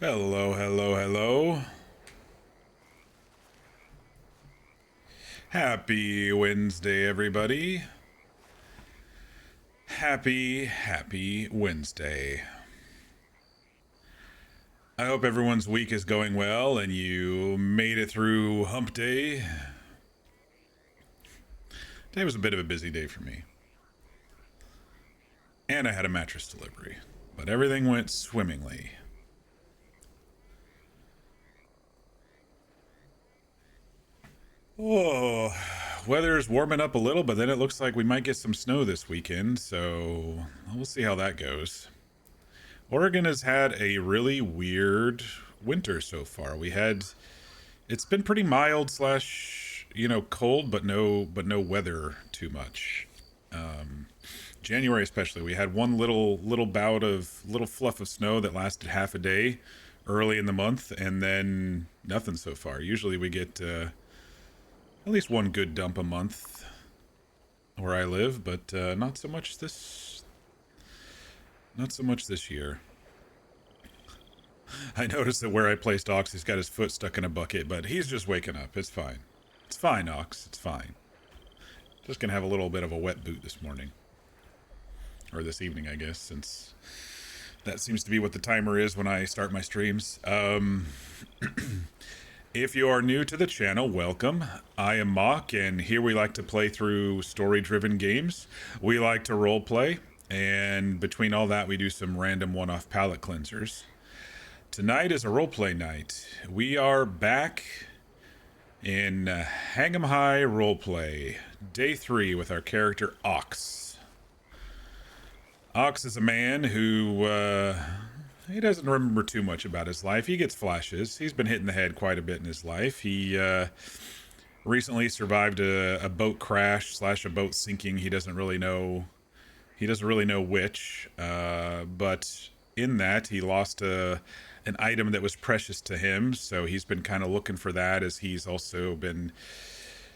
Hello, hello, hello. Happy Wednesday, everybody. Happy Wednesday. I hope everyone's week is going well and you made it through hump day. Today was a bit of a busy day for me. And I had a mattress delivery. But everything went swimmingly. Oh, weather's warming up a little, but then it looks like we might get some snow this weekend, so we'll see how that goes. Oregon has had a really weird winter so far. It's been pretty mild slash cold, but no weather too much. January especially, we had one little bout of little fluff of snow that lasted half a day early in the month, and then nothing so far. Usually we get at least one good dump a month where I live, but not so much this year. I noticed that where I placed Ox, he's got his foot stuck in a bucket, but he's just waking up. It's fine. It's fine, Ox. It's fine. Just gonna have a little bit of a wet boot this morning. Or this evening, I guess, since that seems to be what the timer is when I start my streams. If you are new to the channel, welcome. I am Mock, and here we like to play through story-driven games. We like to roleplay, and between all that, we do some random one-off palette cleansers. Tonight is a roleplay night. We are back in Hang 'em High roleplay, day 3 with our character Ox. Ox is a man who he doesn't remember too much about his life. He gets flashes. He's been hit in the head quite a bit in his life. He recently survived a boat crash slash a boat sinking. He doesn't really know which, but in that he lost an item that was precious to him, so he's been kind of looking for that, as he's also been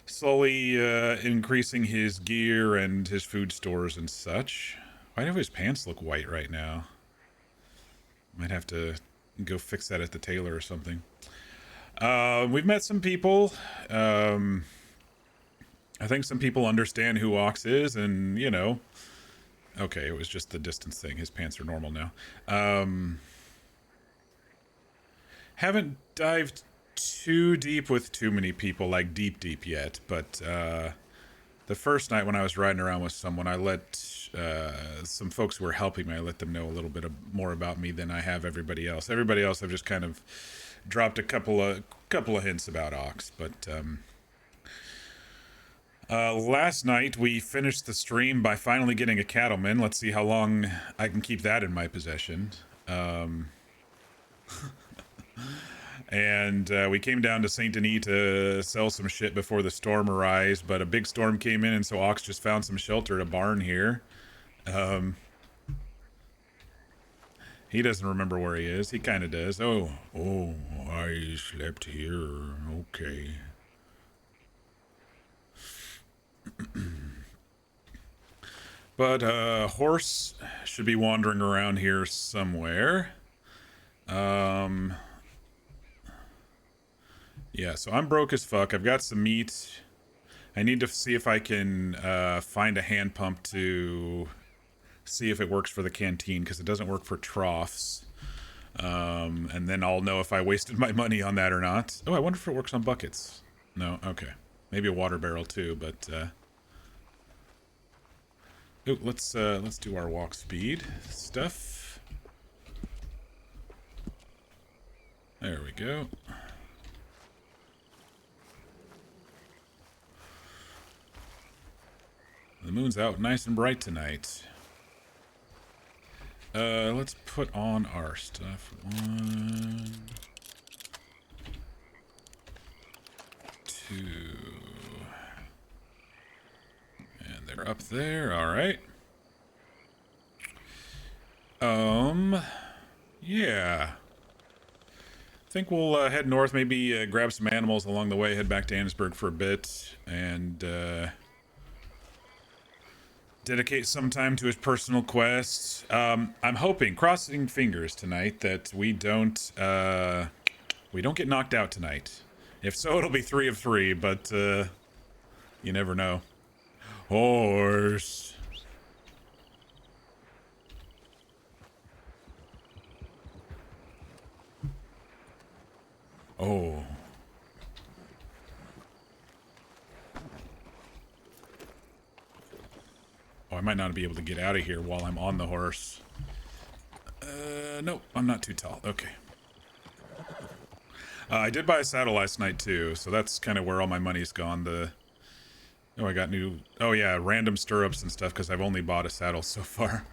slowly increasing his gear and his food stores and such. Why do his pants look white right now? Might have to go fix that at the tailor or something. We've met some people. I think some people understand who Ox is, and okay, it was just the distance thing. His pants are normal now. Haven't dived too deep with too many people, like deep yet, but the first night when I was riding around with someone, I let some folks who were helping me, I let them know a little bit more about me than I have everybody else. Everybody else, I've just kind of dropped a couple of hints about Ox, but last night we finished the stream by finally getting a cattleman. Let's see how long I can keep that in my possession. And we came down to Saint Denis to sell some shit before the storm arrives, but a big storm came in, and so Ox just found some shelter at a barn here. He doesn't remember where he is. He kind of does. Oh, I slept here. Okay. But horse should be wandering around here somewhere. Yeah, so I'm broke as fuck. I've got some meat. I need to see if I can find a hand pump to see if it works for the canteen, because it doesn't work for troughs. And then I'll know if I wasted my money on that or not. Oh, I wonder if it works on buckets. No? Okay. Maybe a water barrel too, but ooh, let's do our walk speed stuff. There we go. The moon's out nice and bright tonight. Let's put on our stuff. 1, 2. And they're up there, alright. Yeah. I think we'll head north, maybe grab some animals along the way, head back to Annesburg for a bit, and dedicate some time to his personal quests. I'm hoping, crossing fingers tonight, that we don't get knocked out tonight. If so, it'll be 3 of 3, but you never know. Horse. Oh. Oh, I might not be able to get out of here while I'm on the horse. Nope, I'm not too tall. Okay. I did buy a saddle last night too, so that's kind of where all my money's gone. I got new. Oh yeah, random stirrups and stuff because I've only bought a saddle so far.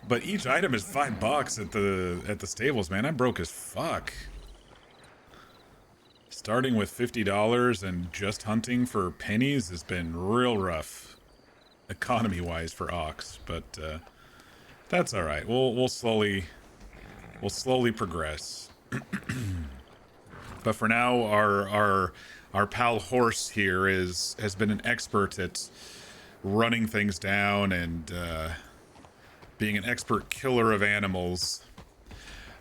But each item is $5 at the stables, man. I'm broke as fuck. Starting with $50 and just hunting for pennies has been real rough, economy-wise for Ox. But that's all right. We'll slowly progress. But for now, our pal Horse here has been an expert at running things down and being an expert killer of animals.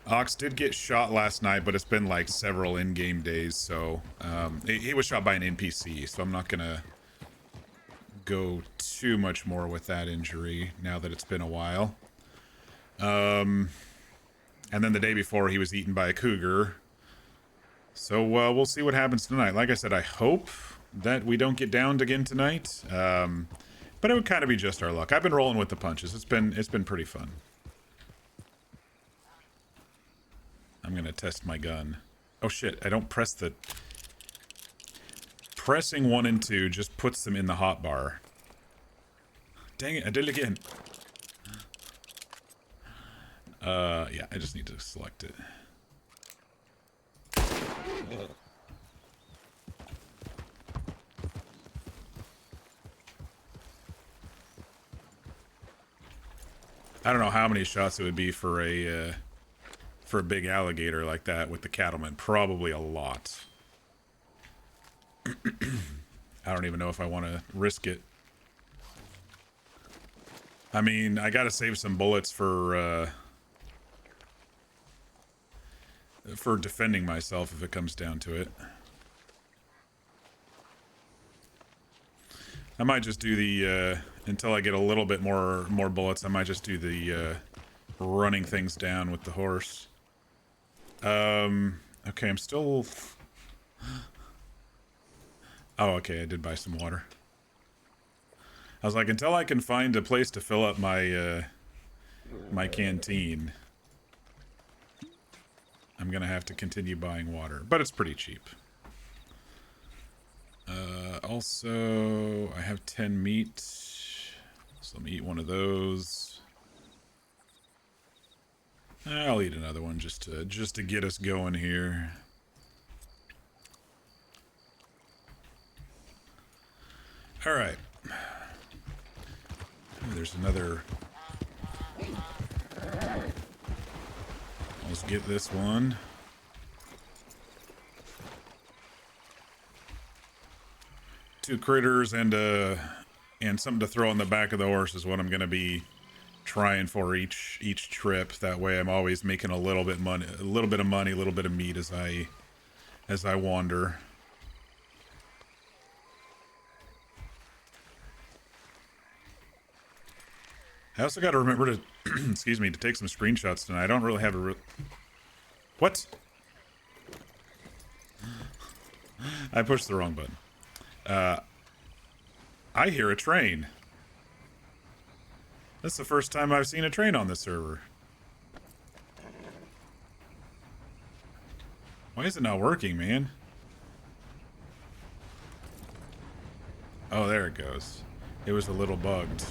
Ox did get shot last night, but it's been like several in-game days, so he was shot by an NPC, so I'm not gonna go too much more with that injury now that it's been a while. And then the day before, he was eaten by a cougar. So we'll see what happens tonight. Like I said, I hope that we don't get downed again tonight. But it would kind of be just our luck. I've been rolling with the punches. It's been pretty fun. I'm gonna test my gun. Oh shit, I don't press the... Pressing 1 and 2 just puts them in the hotbar. Dang it, I did it again. Yeah, I just need to select it. I don't know how many shots it would be for a big alligator like that with the cattleman. Probably a lot. I don't even know if I want to risk it. I mean, I gotta save some bullets for defending myself if it comes down to it. I might just do the until I get a little bit more bullets. I might just do the running things down with the horse. Okay, I'm still... Oh, okay, I did buy some water. I was like, until I can find a place to fill up my my canteen, I'm gonna have to continue buying water, but it's pretty cheap. Also, I have 10 meat, so let me eat one of those. I'll eat another one just to get us going here. All right. There's another. Let's get this one. Two critters and something to throw on the back of the horse is what I'm gonna be trying for each trip. That way, I'm always making a little bit of money, a little bit of meat as I wander. I also got to remember to, excuse me, to take some screenshots tonight. I don't really have a what? I pushed the wrong button. I hear a train. That's the first time I've seen a train on this server. Why is it not working, man? Oh, there it goes. It was a little bugged.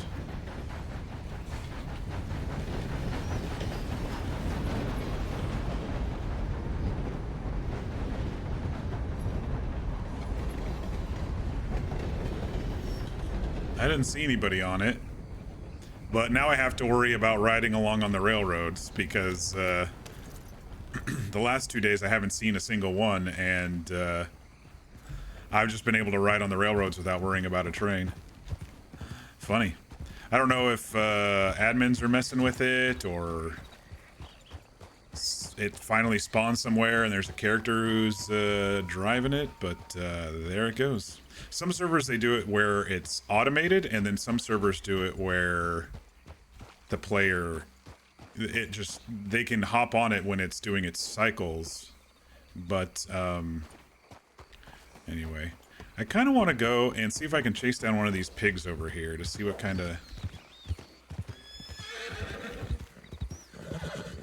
I didn't see anybody on it, but now I have to worry about riding along on the railroads because the last 2 days I haven't seen a single one, and I've just been able to ride on the railroads without worrying about a train. Funny. I don't know if admins are messing with it or it finally spawns somewhere and there's a character who's driving it, but there it goes. Some servers, they do it where it's automated, and then some servers do it where the player, they can hop on it when it's doing its cycles. But anyway, I kind of want to go and see if I can chase down one of these pigs over here to see what kind of...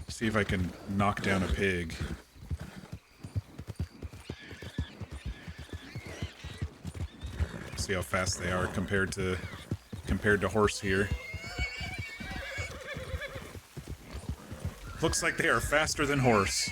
See if I can knock down a pig. See how fast they are compared to horse here. Looks like they are faster than horse.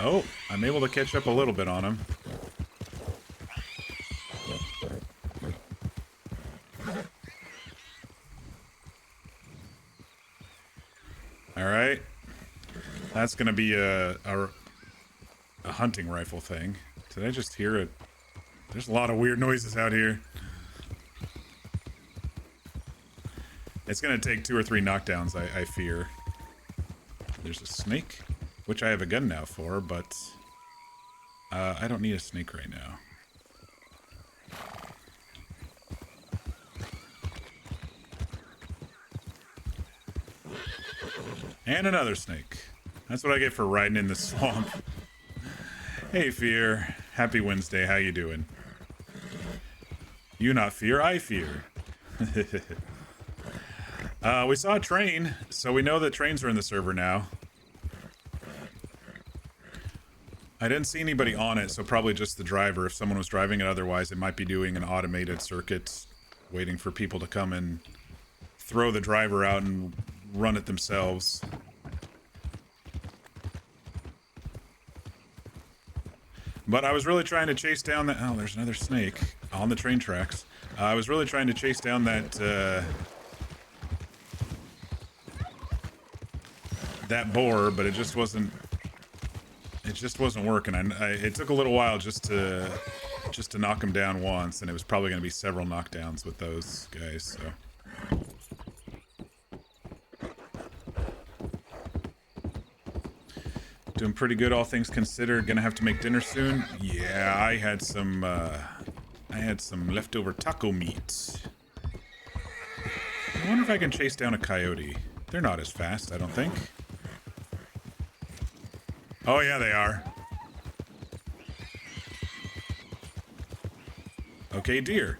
Oh, I'm able to catch up a little bit on him. Alright. That's gonna be a hunting rifle thing. Did I just hear it? There's a lot of weird noises out here. It's gonna take 2 or 3 knockdowns, I fear. There's a snake, which I have a gun now for, but I don't need a snake right now. And another snake. That's what I get for riding in the swamp. Hey, Fear. Happy Wednesday. How you doing? You not fear, I fear. We saw a train, so we know that trains are in the server now. I didn't see anybody on it, so probably just the driver. If someone was driving it, otherwise it might be doing an automated circuit, waiting for people to come and throw the driver out and run it themselves. But I was really trying to chase down that... Oh, there's another snake on the train tracks. I was really trying to chase down that that boar, but it just wasn't... It just wasn't working. It took a little while just to knock him down once, and it was probably going to be several knockdowns with those guys, so... Doing pretty good, all things considered. Gonna have to make dinner soon. Yeah, I had some leftover taco meat. I wonder if I can chase down a coyote. They're not as fast, I don't think. Oh yeah, they are. Okay, deer.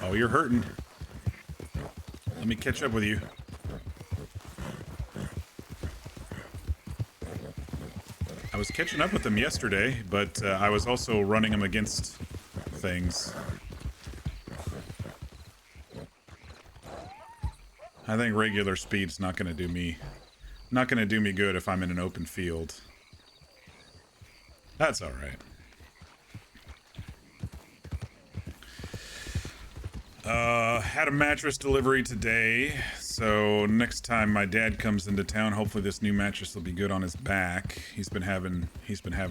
Oh, you're hurting. Let me catch up with you. I was catching up with them yesterday, but I was also running them against things. I think regular speed's not gonna do me good if I'm in an open field. That's alright. Had a mattress delivery today, so next time my dad comes into town, hopefully this new mattress will be good on his back. He's been having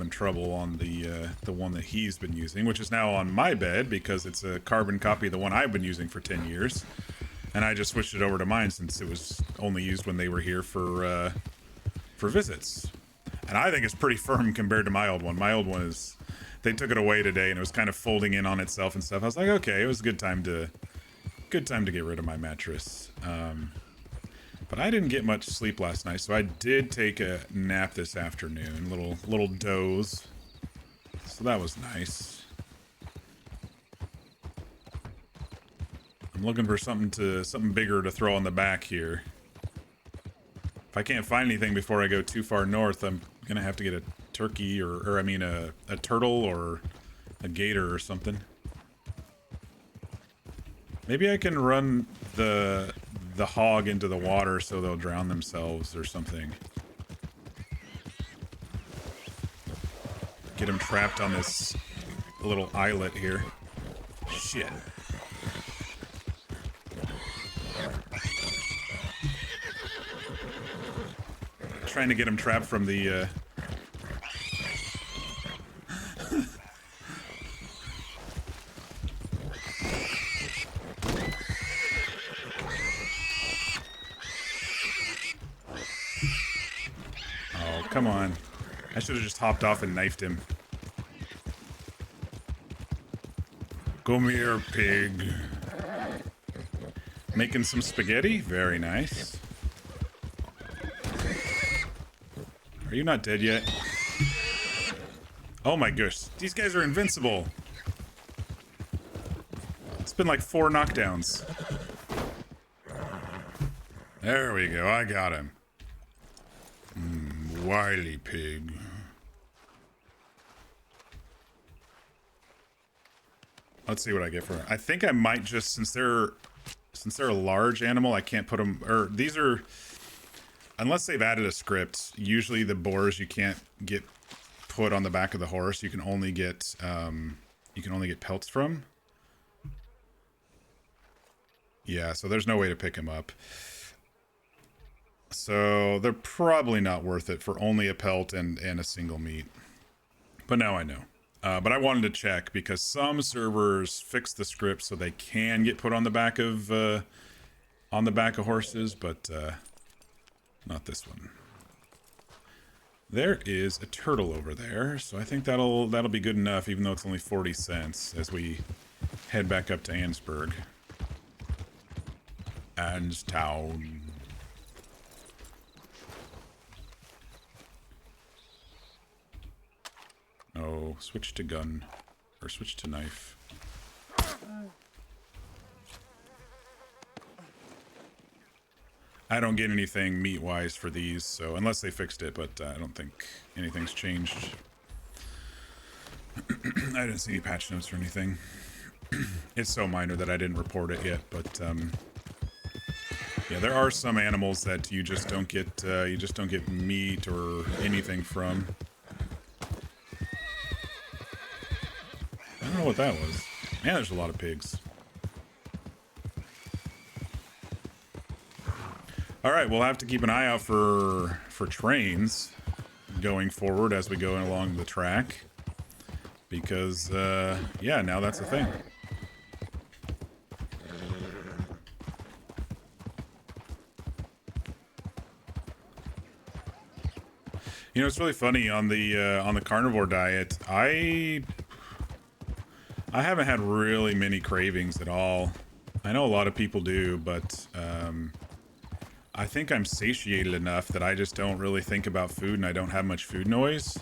trouble on the one that he's been using, which is now on my bed because it's a carbon copy of the one I've been using for 10 years. And I just switched it over to mine since it was only used when they were here for visits. And I think it's pretty firm compared to my old one. My old one is... They took it away today, and it was kind of folding in on itself and stuff. I was like, okay, it was a good time to get rid of my mattress. But I didn't get much sleep last night, so I did take a nap this afternoon, little doze. So that was nice. I'm looking for something bigger to throw on the back here. If I can't find anything before I go too far north, I'm gonna have to get a turkey or I mean a turtle or a gator or something. Maybe I can run the hog into the water so they'll drown themselves or something. Get them trapped on this little islet here. Shit. Trying to get him trapped from the, Oh, come on. I should have just hopped off and knifed him. Come here, pig. Making some spaghetti? Very nice. Are you not dead yet? Oh my gosh. These guys are invincible. It's been like 4 knockdowns. There we go. I got him. Wily pig. Let's see what I get for it. I think I might just, since they're a large animal, I can't put them, or these are, unless they've added a script, usually the boars you can't get put on the back of the horse. You can only get pelts from. Yeah, so there's no way to pick them up. So they're probably not worth it for only a pelt and a single meat. But now I know. But I wanted to check because some servers fix the script so they can get put on the back of horses, but not this one. There is a turtle over there, so I think that'll be good enough, even though it's only 40 cents as we head back up to Ansburg. Anstown. Oh, switch to gun. Or switch to knife. I don't get anything meat-wise for these, so unless they fixed it, but I don't think anything's changed. I didn't see any patch notes or anything. It's so minor that I didn't report it yet, but yeah, there are some animals that you just don't get meat or anything from. I don't know what that was. Man, there's a lot of pigs. Alright, we'll have to keep an eye out for trains going forward as we go along the track. Because, yeah, now that's a thing. You know, it's really funny on the carnivore diet. I haven't had really many cravings at all. I know a lot of people do, but I think I'm satiated enough that I just don't really think about food and I don't have much food noise.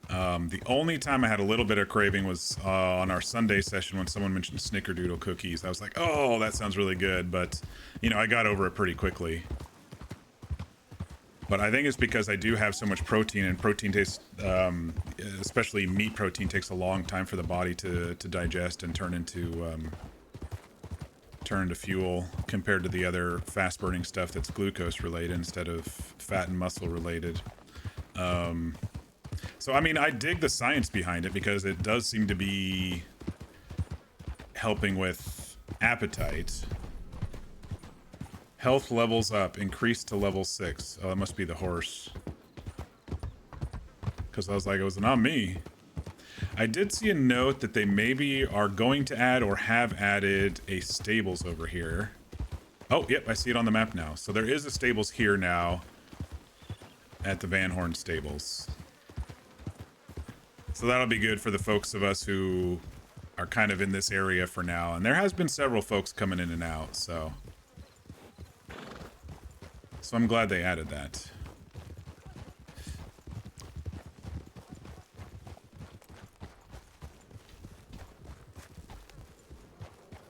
The only time I had a little bit of craving was on our Sunday session when someone mentioned snickerdoodle cookies. I was like, oh, that sounds really good, but, you know, I got over it pretty quickly. But I think it's because I do have so much protein, and protein tastes, especially meat protein, takes a long time for the body to digest and turn into fuel compared to the other fast-burning stuff that's glucose-related instead of fat and muscle-related. So, I mean, I dig the science behind it because it does seem to be helping with appetite. Health levels up, increased to level 6. Oh, that must be the horse. Because I was like, it was not me. I did see a note that they maybe are going to add or have added a stables over here. Oh, yep, I see it on the map now. So there is a stables here now at the Van Horn stables. So that'll be good for the folks of us who are kind of in this area for now. And there has been several folks coming in and out, so I'm glad they added that.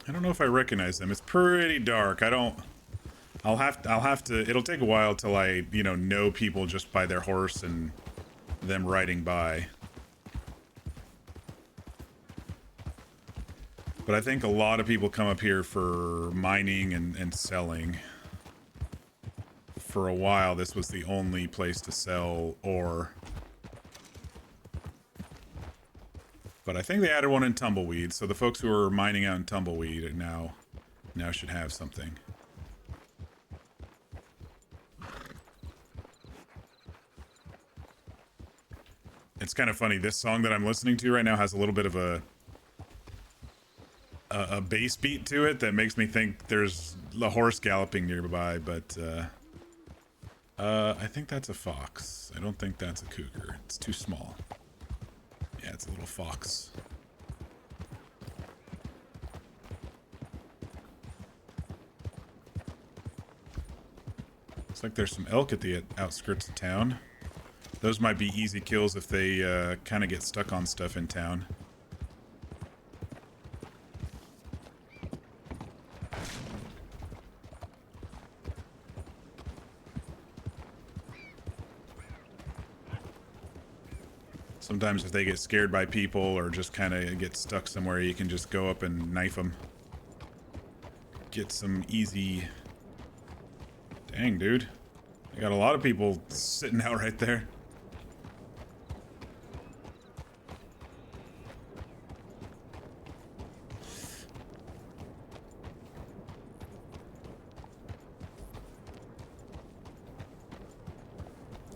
I don't know if I recognize them. It's pretty dark. I'll have to, it'll take a while till I, you know people just by their horse and them riding by. But I think a lot of people come up here for mining and selling. For a while, this was the only place to sell ore. But I think they added one in Tumbleweed, so the folks who are mining out in Tumbleweed now should have something. It's kind of funny. This song that I'm listening to right now has a little bit of a bass beat to it that makes me think there's a horse galloping nearby, but I think that's a fox. I don't think that's a cougar. It's too small. Yeah, it's a little fox. Looks like there's some elk at the outskirts of town. Those might be easy kills if they kind of get stuck on stuff in town. Sometimes if they get scared by people or just kind of get stuck somewhere, you can just go up and knife them. Get some easy... Dang, dude. I got a lot of people sitting out right there.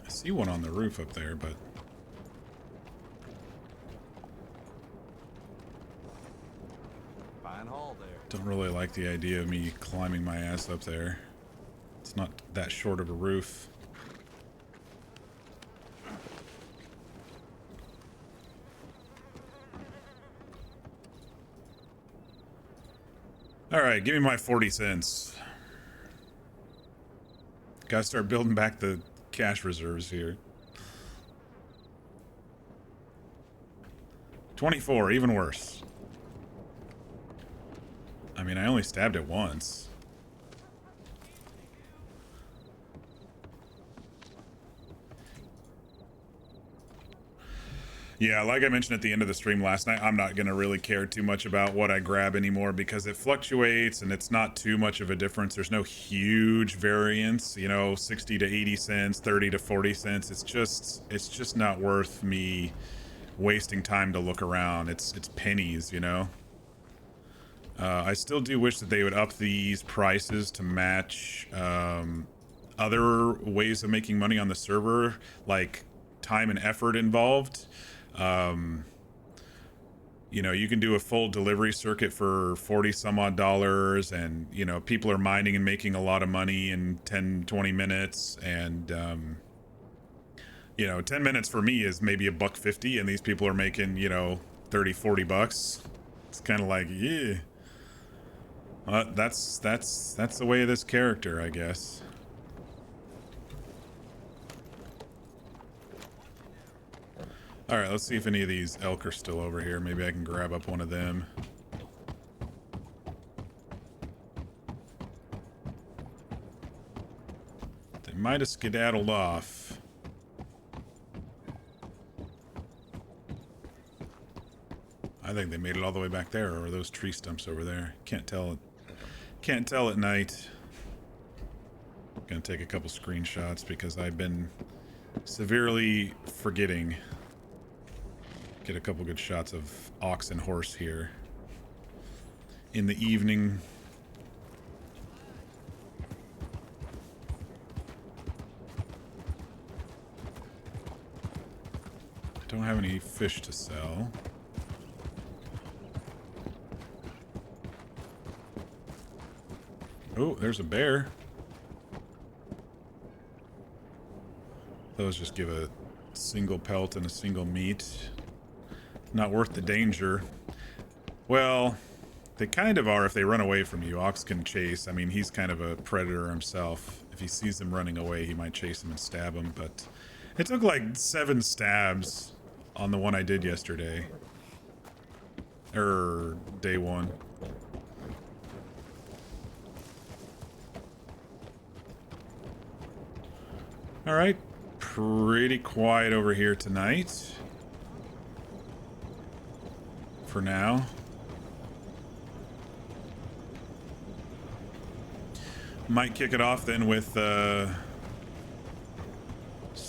I see one on the roof up there, but... Don't really like the idea of me climbing my ass up there. It's not that short of a roof. Alright, give me my 40 cents. Gotta start building back the cash reserves here. 24, even worse. I mean, I only stabbed it once. Yeah, like I mentioned at the end of the stream last night, I'm not going to really care too much about what I grab anymore because it fluctuates and it's not too much of a difference. There's no huge variance, you know, 60 to 80 cents, 30 to 40 cents. It's just not worth me wasting time to look around. It's pennies, you know. I still do wish that they would up these prices to match other ways of making money on the server, like time and effort involved. You know, you can do a full delivery circuit for 40 some odd dollars, and you know, people are mining and making a lot of money in 10-20 minutes, and you know, 10 minutes for me is maybe $1.50, and these people are making, you know, 30-40 bucks. It's kind of like, yeah. That's the way of this character, I guess. Alright, let's see if any of these elk are still over here. Maybe I can grab up one of them. They might have skedaddled off. I think they made it all the way back there, or are those tree stumps over there? Can't tell it. Can't tell at night. Gonna take a couple screenshots because I've been severely forgetting. Get a couple good shots of ox and horse here in the evening. I don't have any fish to sell. Oh, there's a bear. Those just give a single pelt and a single meat. Not worth the danger. Well, they kind of are if they run away from you. Ox can chase. I mean, he's kind of a predator himself. If he sees them running away, he might chase them and stab them. But it took like 7 stabs on the one I did yesterday. Or day 1. Alright, pretty quiet over here tonight. For now. Might kick it off then with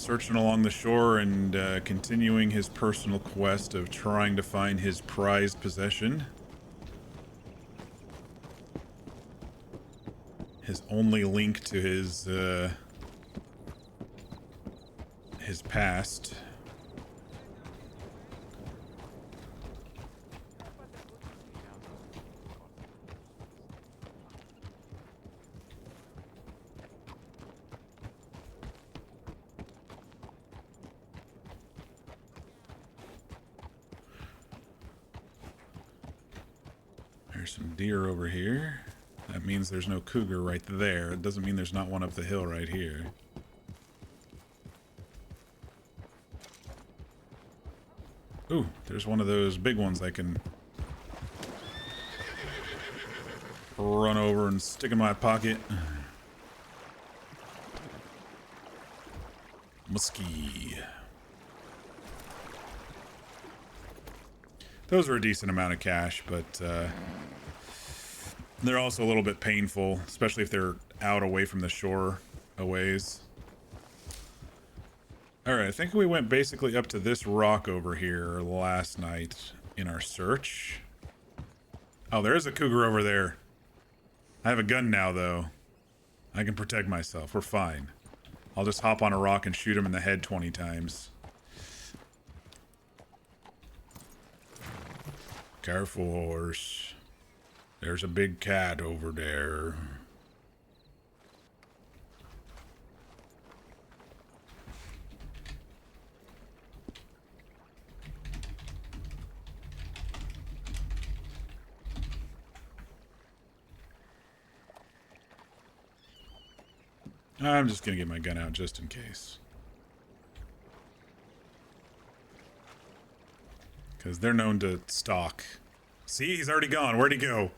searching along the shore and continuing his personal quest of trying to find his prized possession. His only link to his past. There's some deer over here. That means there's no cougar right there. It doesn't mean there's not one up the hill right here. Ooh, there's one of those big ones I can run over and stick in my pocket. Muskie. Those were a decent amount of cash, but they're also a little bit painful, especially if they're out away from the shore a ways. Alright, I think we went basically up to this rock over here last night in our search. Oh, there is a cougar over there. I have a gun now, though. I can protect myself. We're fine. I'll just hop on a rock and shoot him in the head 20 times. Careful, horse. There's a big cat over there. I'm just gonna get my gun out just in case. Because they're known to stalk. See, he's already gone. Where'd he go?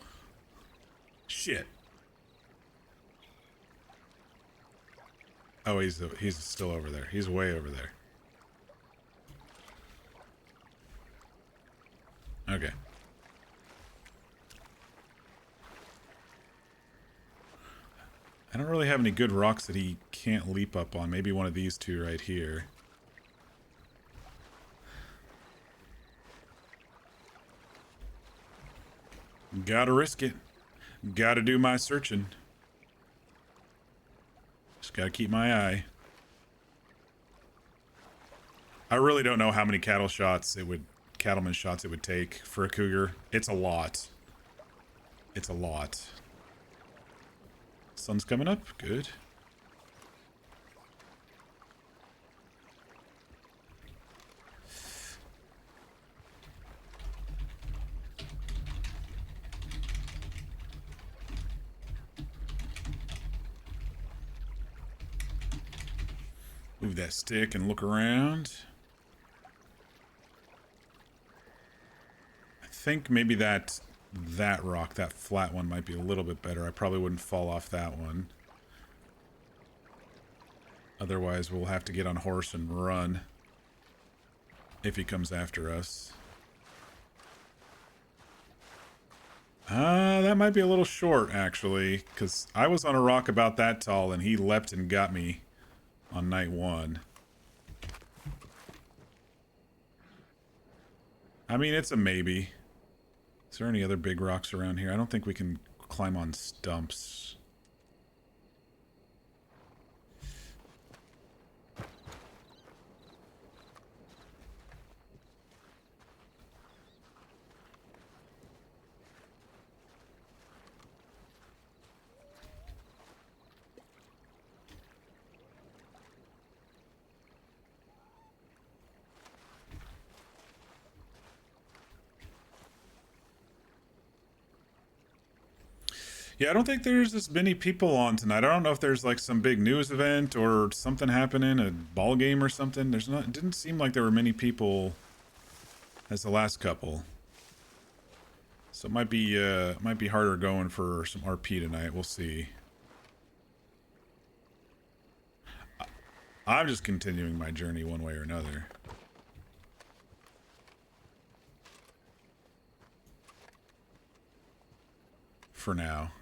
Shit. Oh, he's still over there. He's way over there. Okay. I don't really have any good rocks that he can't leap up on. Maybe one of these two right here. Gotta risk it. Gotta do my searching. Just gotta keep my eye. I really don't know how many cattleman shots it would take for a cougar. It's a lot. It's a lot. Sun's coming up. Good. Move that stick and look around. I think maybe that rock, that flat one, might be a little bit better. I probably wouldn't fall off that one. Otherwise, we'll have to get on horse and run if he comes after us. That might be a little short, actually, because I was on a rock about that tall, and he leapt and got me on night one. I mean, it's a maybe. Is there any other big rocks around here? I don't think we can climb on stumps. Yeah, I don't think there's as many people on tonight. I don't know if there's like some big news event or something happening, a ball game or something. There's not. It didn't seem like there were many people as the last couple. So it might be harder going for some RP tonight. We'll see. I'm just continuing my journey one way or another. For now.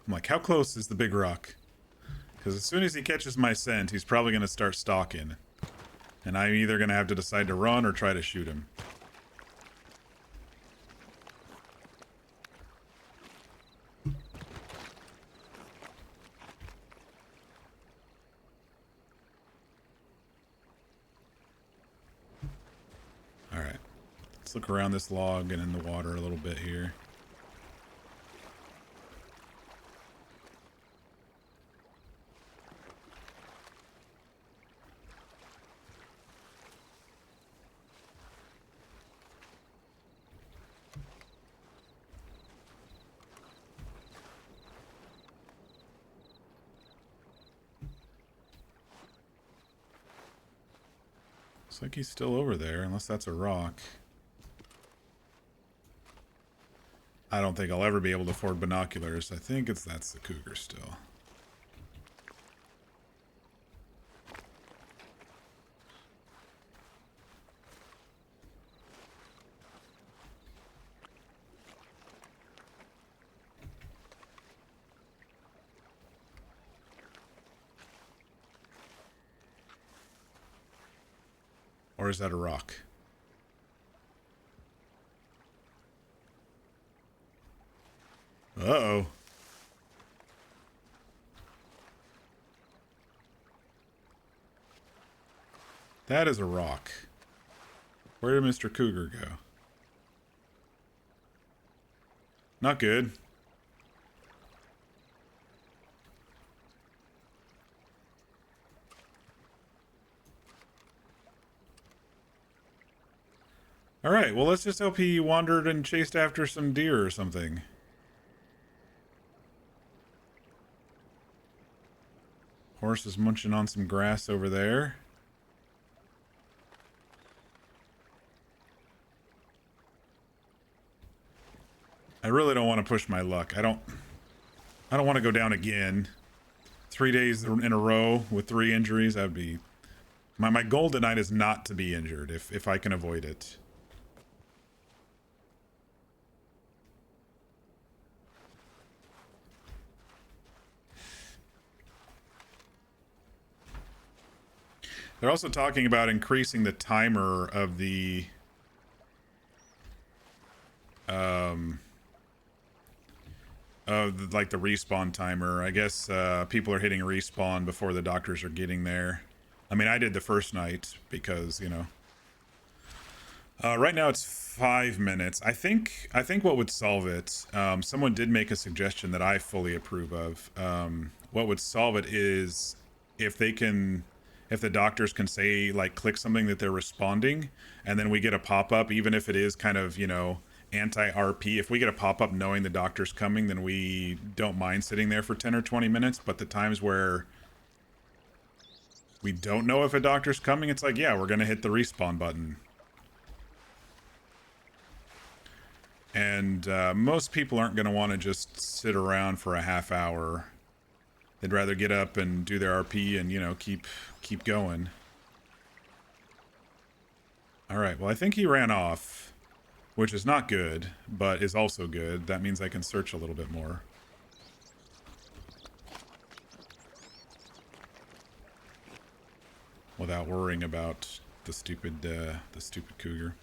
I'm like, how close is the big rock? Because as soon as he catches my scent, he's probably going to start stalking. And I'm either going to have to decide to run or try to shoot him. Alright. Let's look around this log and in the water a little bit here. Looks like he's still over there, unless that's a rock. I don't think I'll ever be able to afford binoculars. I think that's the cougar still. Or is that a rock? Uh-oh. That is a rock. Where did Mr. Cougar go? Not good. Alright, well let's just hope he wandered and chased after some deer or something. Horse is munching on some grass over there. I really don't want to push my luck. I don't want to go down again. 3 days in a row with 3 injuries. That would be my goal tonight is not to be injured if I can avoid it. They're also talking about increasing the timer of the like the respawn timer. I guess people are hitting respawn before the doctors are getting there. I mean, I did the first night because, you know. Right now it's 5 minutes. I think what would solve it, someone did make a suggestion that I fully approve of. What would solve it is if the doctors can say, like, click something that they're responding, and then we get a pop-up, even if it is kind of, you know, anti-RP. If we get a pop-up knowing the doctor's coming, then we don't mind sitting there for 10 or 20 minutes. But the times where we don't know if a doctor's coming, it's like, yeah, we're going to hit the respawn button. And most people aren't going to want to just sit around for a half hour. They'd rather get up and do their RP and, you know, keep going. Alright, well, I think he ran off, which is not good, but is also good. That means I can search a little bit more. Without worrying about the stupid cougar.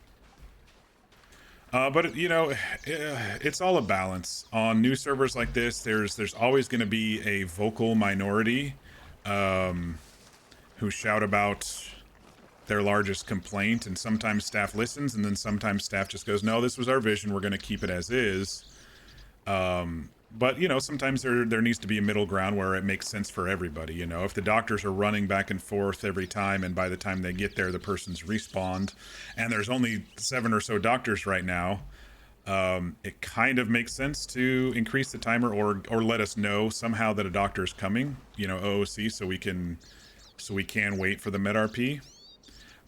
But you know, it's all a balance. On new servers like this, there's always going to be a vocal minority who shout about their largest complaint, and sometimes staff listens, and then sometimes staff just goes, no, this was our vision, we're going to keep it as is. But, you know, sometimes there needs to be a middle ground where it makes sense for everybody. You know, if the doctors are running back and forth every time, and by the time they get there, the person's respawned, and there's only 7 or so doctors right now, it kind of makes sense to increase the timer or let us know somehow that a doctor is coming, you know, OOC, so we can wait for the med RP.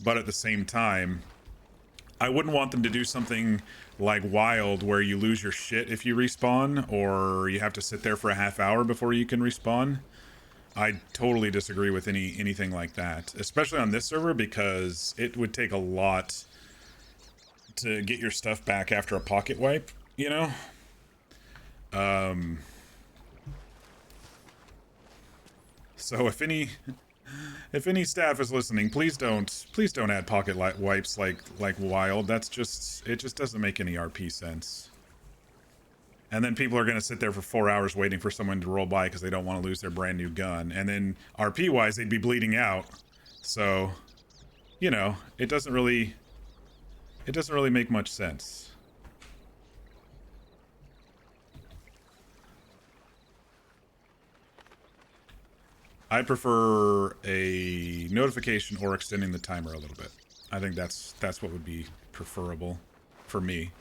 But at the same time, I wouldn't want them to do something like Wild where you lose your shit if you respawn, or you have to sit there for a half hour before you can respawn. I totally disagree with anything like that, especially on this server, because it would take a lot to get your stuff back after a pocket wipe, you know? So if any staff is listening, please don't add pocket wipes like wild. That's just it just doesn't make any RP sense. And then people are going to sit there for 4 hours waiting for someone to roll by because they don't want to lose their brand new gun. And then RP wise, they'd be bleeding out. So, you know, it doesn't really make much sense. I prefer a notification or extending the timer a little bit. I think that's what would be preferable for me.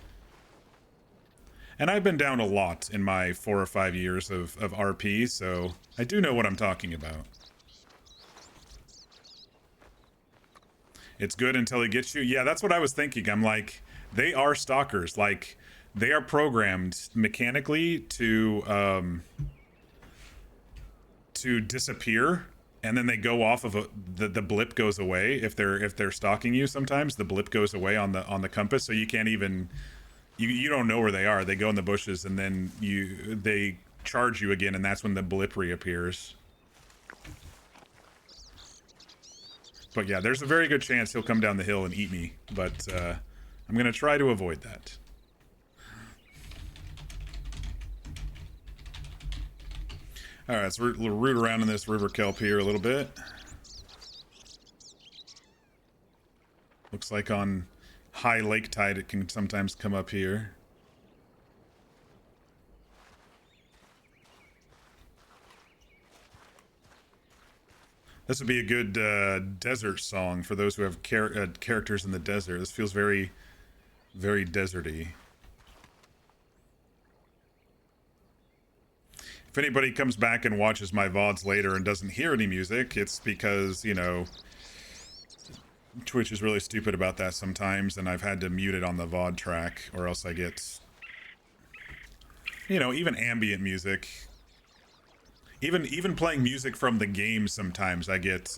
And I've been down a lot in my 4 or 5 years of RP, so I do know what I'm talking about. It's good until he gets you. Yeah, that's what I was thinking. I'm like, they are stalkers. Like, they are programmed mechanically to disappear, and then they go off of the blip goes away if they're stalking you. Sometimes the blip goes away on the compass, so you can't even you don't know where they are. They go in the bushes, and then they charge you again, and that's when the blip reappears. But yeah, there's a very good chance he'll come down the hill and eat me, but I'm gonna try to avoid that. Alright, so we'll root around in this river kelp here a little bit. Looks like on high lake tide it can sometimes come up here. This would be a good desert song for those who have characters in the desert. This feels very, very deserty. If anybody comes back and watches my VODs later and doesn't hear any music, it's because, you know, Twitch is really stupid about that sometimes, and I've had to mute it on the VOD track, or else I get, you know, even ambient music. Even playing music from the game sometimes I get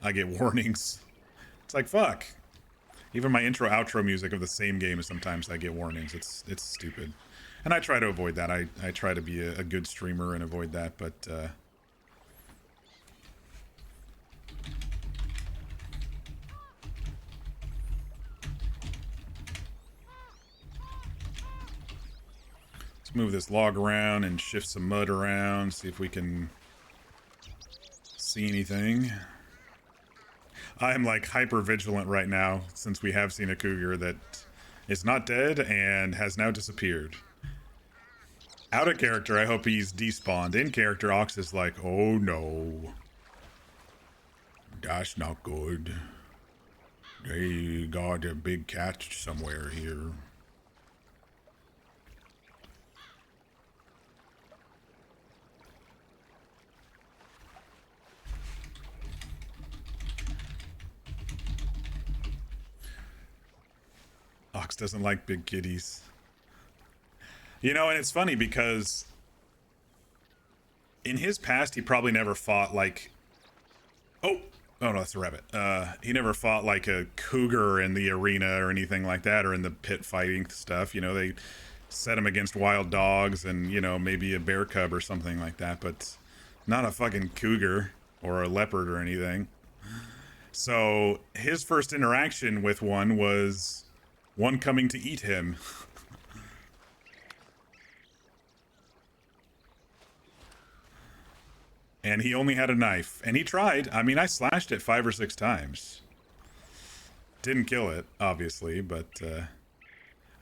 warnings. It's like, fuck. Even my intro outro music of the same game, sometimes I get warnings. It's stupid. And I try to avoid that. I try to be a good streamer and avoid that, but let's move this log around and shift some mud around, see if we can see anything. I'm like hyper vigilant right now since we have seen a cougar that is not dead and has now disappeared. Out of character, I hope he's despawned. In character, Ox is like, oh no. That's not good. They got a big cat somewhere here. Ox doesn't like big kitties. You know, and it's funny because in his past, he probably never fought like... Oh no, that's a rabbit. He never fought like a cougar in the arena or anything like that, or in the pit fighting stuff. You know, they set him against wild dogs and, you know, maybe a bear cub or something like that, but not a fucking cougar or a leopard or anything. So his first interaction with one was one coming to eat him. And he only had a knife. And he tried. I mean, I slashed it 5 or 6 times. Didn't kill it, obviously, but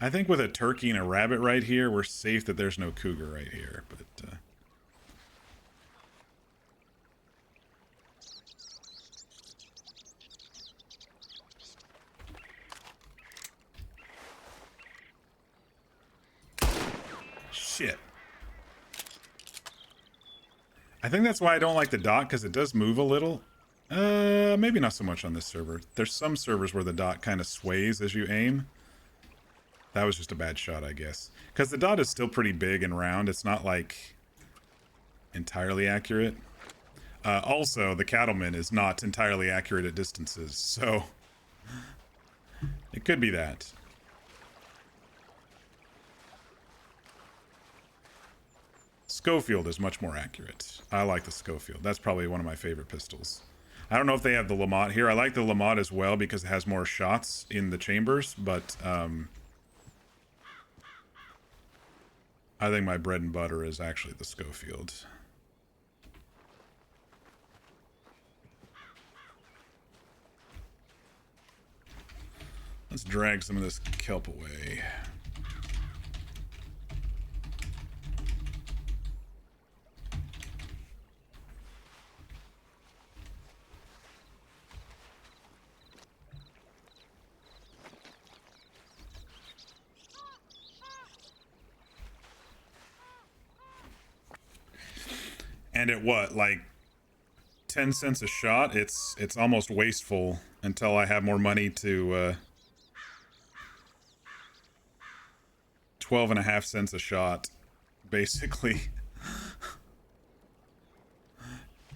I think with a turkey and a rabbit right here, we're safe that there's no cougar right here. But shit. I think that's why I don't like the dot, because it does move a little. Maybe not so much on this server. There's some servers where the dot kind of sways as you aim. That was just a bad shot, I guess. Because the dot is still pretty big and round. It's not, like, entirely accurate. Also, the cattleman is not entirely accurate at distances, so... it could be that. Schofield is much more accurate. I like the Schofield. That's probably one of my favorite pistols. I don't know if they have the Lamont here. I like the Lamont as well because it has more shots in the chambers, but I think my bread and butter is actually the Schofield. Let's drag some of this kelp away. And at what, like 10 cents a shot? It's almost wasteful until I have more money to 12.5 cents a shot, basically.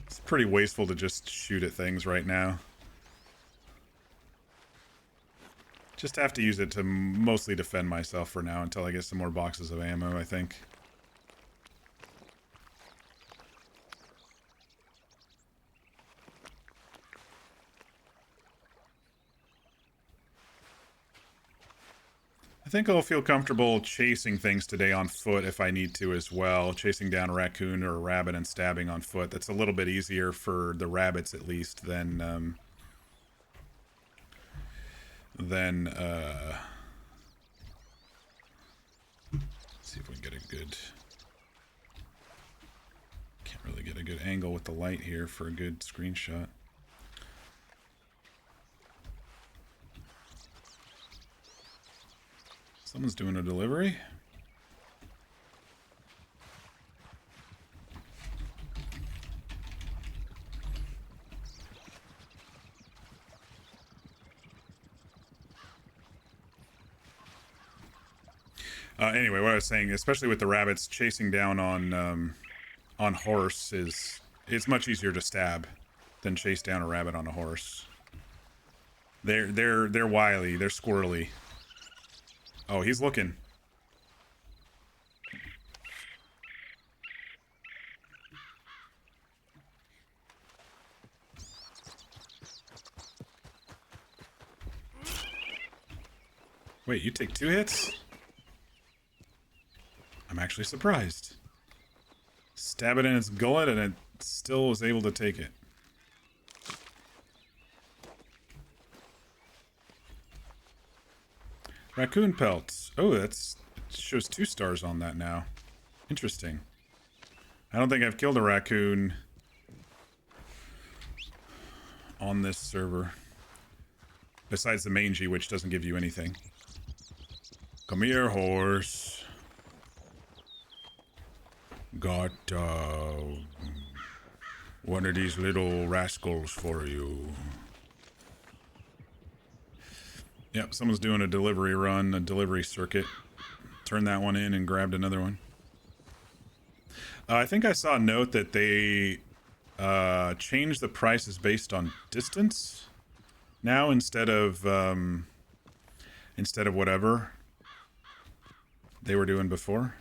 It's pretty wasteful to just shoot at things right now. Just have to use it to mostly defend myself for now until I get some more boxes of ammo, I think. I think I'll feel comfortable chasing things today on foot if I need to as well. Chasing down a raccoon or a rabbit and stabbing on foot. That's a little bit easier for the rabbits, at least, than see if we can get a good... Can't really get a good angle with the light here for a good screenshot. Someone's doing a delivery. Anyway, what I was saying, especially with the rabbits, chasing down on horse it's much easier to stab than chase down a rabbit on a horse. They're wily, they're squirrely. Oh, he's looking. Wait, you take 2 hits? I'm actually surprised. Stab it in its gullet and it still was able to take it. Raccoon pelts. Oh, it shows 2 stars on that now. Interesting. I don't think I've killed a raccoon on this server. Besides the mangy, which doesn't give you anything. Come here, horse. Got one of these little rascals for you. Yep, someone's doing a delivery run, a delivery circuit. Turned that one in and grabbed another one. I think I saw a note that they changed the prices based on distance now instead of whatever they were doing before.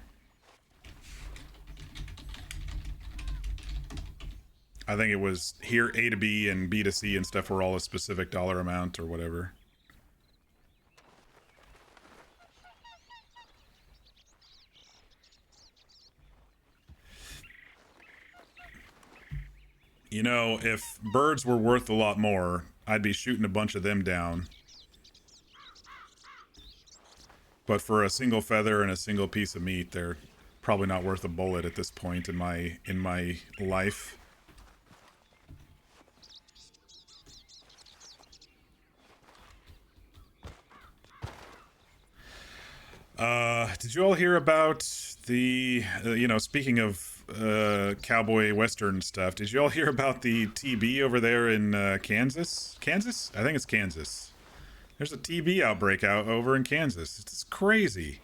I think it was here A to B and B to C and stuff were all a specific dollar amount or whatever. You know, if birds were worth a lot more, I'd be shooting a bunch of them down. But for a single feather and a single piece of meat, they're probably not worth a bullet at this point in my life. Did you all hear about the, you know, speaking of cowboy western stuff, did you all hear about the TB over there in Kansas? Kansas? I think it's Kansas. There's a TB outbreak out over in Kansas. It's crazy.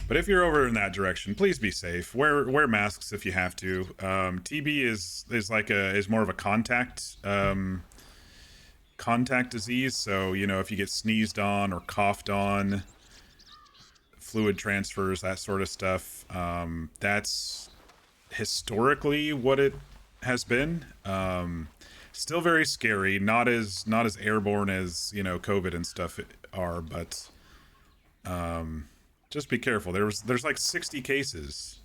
But if you're over in that direction, please be safe. Wear masks if you have to. TB is more of a contact contact disease. So, you know, if you get sneezed on or coughed on, fluid transfers, that sort of stuff, that's historically what it has been. Still very scary, not as airborne as, you know, COVID and stuff are, but just be careful. There's like 60 cases.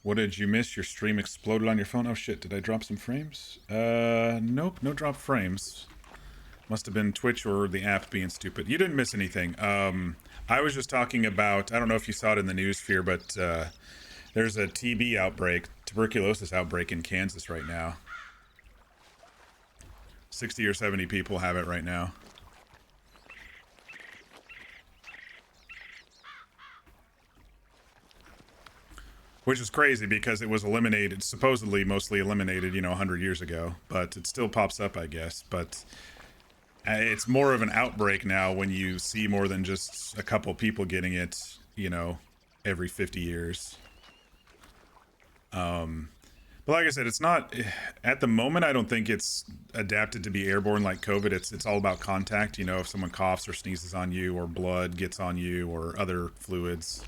What did you miss? Your stream exploded on your phone? Oh shit, did I drop some frames? Nope, no drop frames. Must have been Twitch or the app being stupid. You didn't miss anything. I was just talking about, I don't know if you saw it in the news sphere, but there's a TB outbreak, tuberculosis outbreak in Kansas right now. 60 or 70 people have it right now. Which is crazy because it was eliminated, supposedly mostly eliminated, you know, 100 years ago. But it still pops up, I guess. But it's more of an outbreak now when you see more than just a couple people getting it, you know, every 50 years. But like I said, it's not, at the moment, I don't think it's adapted to be airborne like COVID. It's all about contact, you know, if someone coughs or sneezes on you or blood gets on you or other fluids.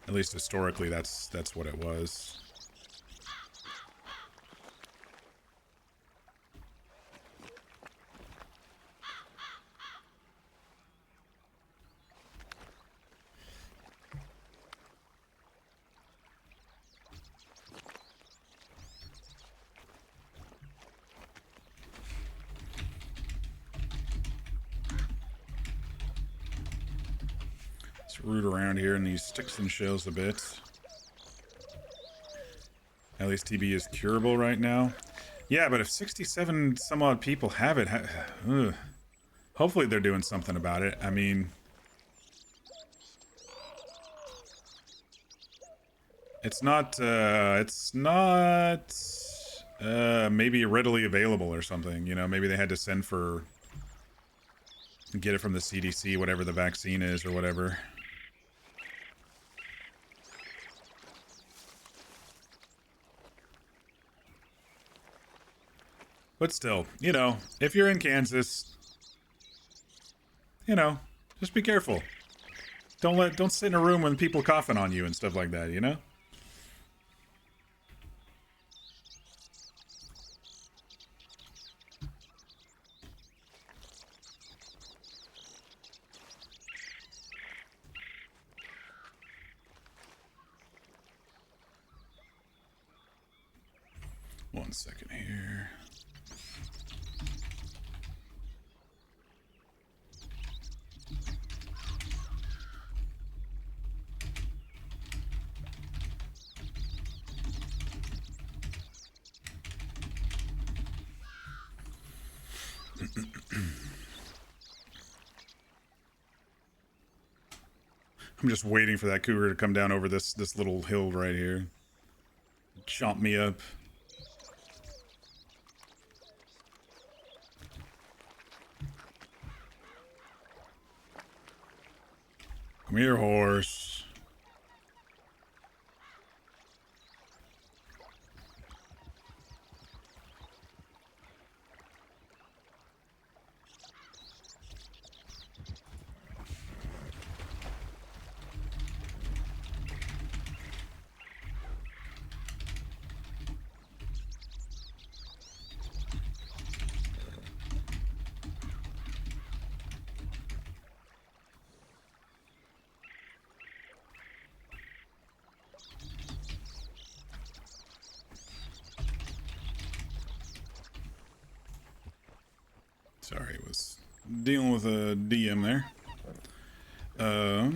At least historically, that's what it was. Let's root around here in these sticks and shells a bit. At least TB is curable right now. Yeah, but if 67 some odd people have it, hopefully they're doing something about it. I mean, it's not maybe readily available or something, you know, maybe they had to send for, get it from the CDC, whatever the vaccine is or whatever. But still, you know, if you're in Kansas, you know, just be careful. Don't sit in a room with people coughing on you and stuff like that, you know? One second here. I'm just waiting for that cougar to come down over this little hill right here. Chomp me up. Come here, horse. Sorry, was dealing with a DM there. I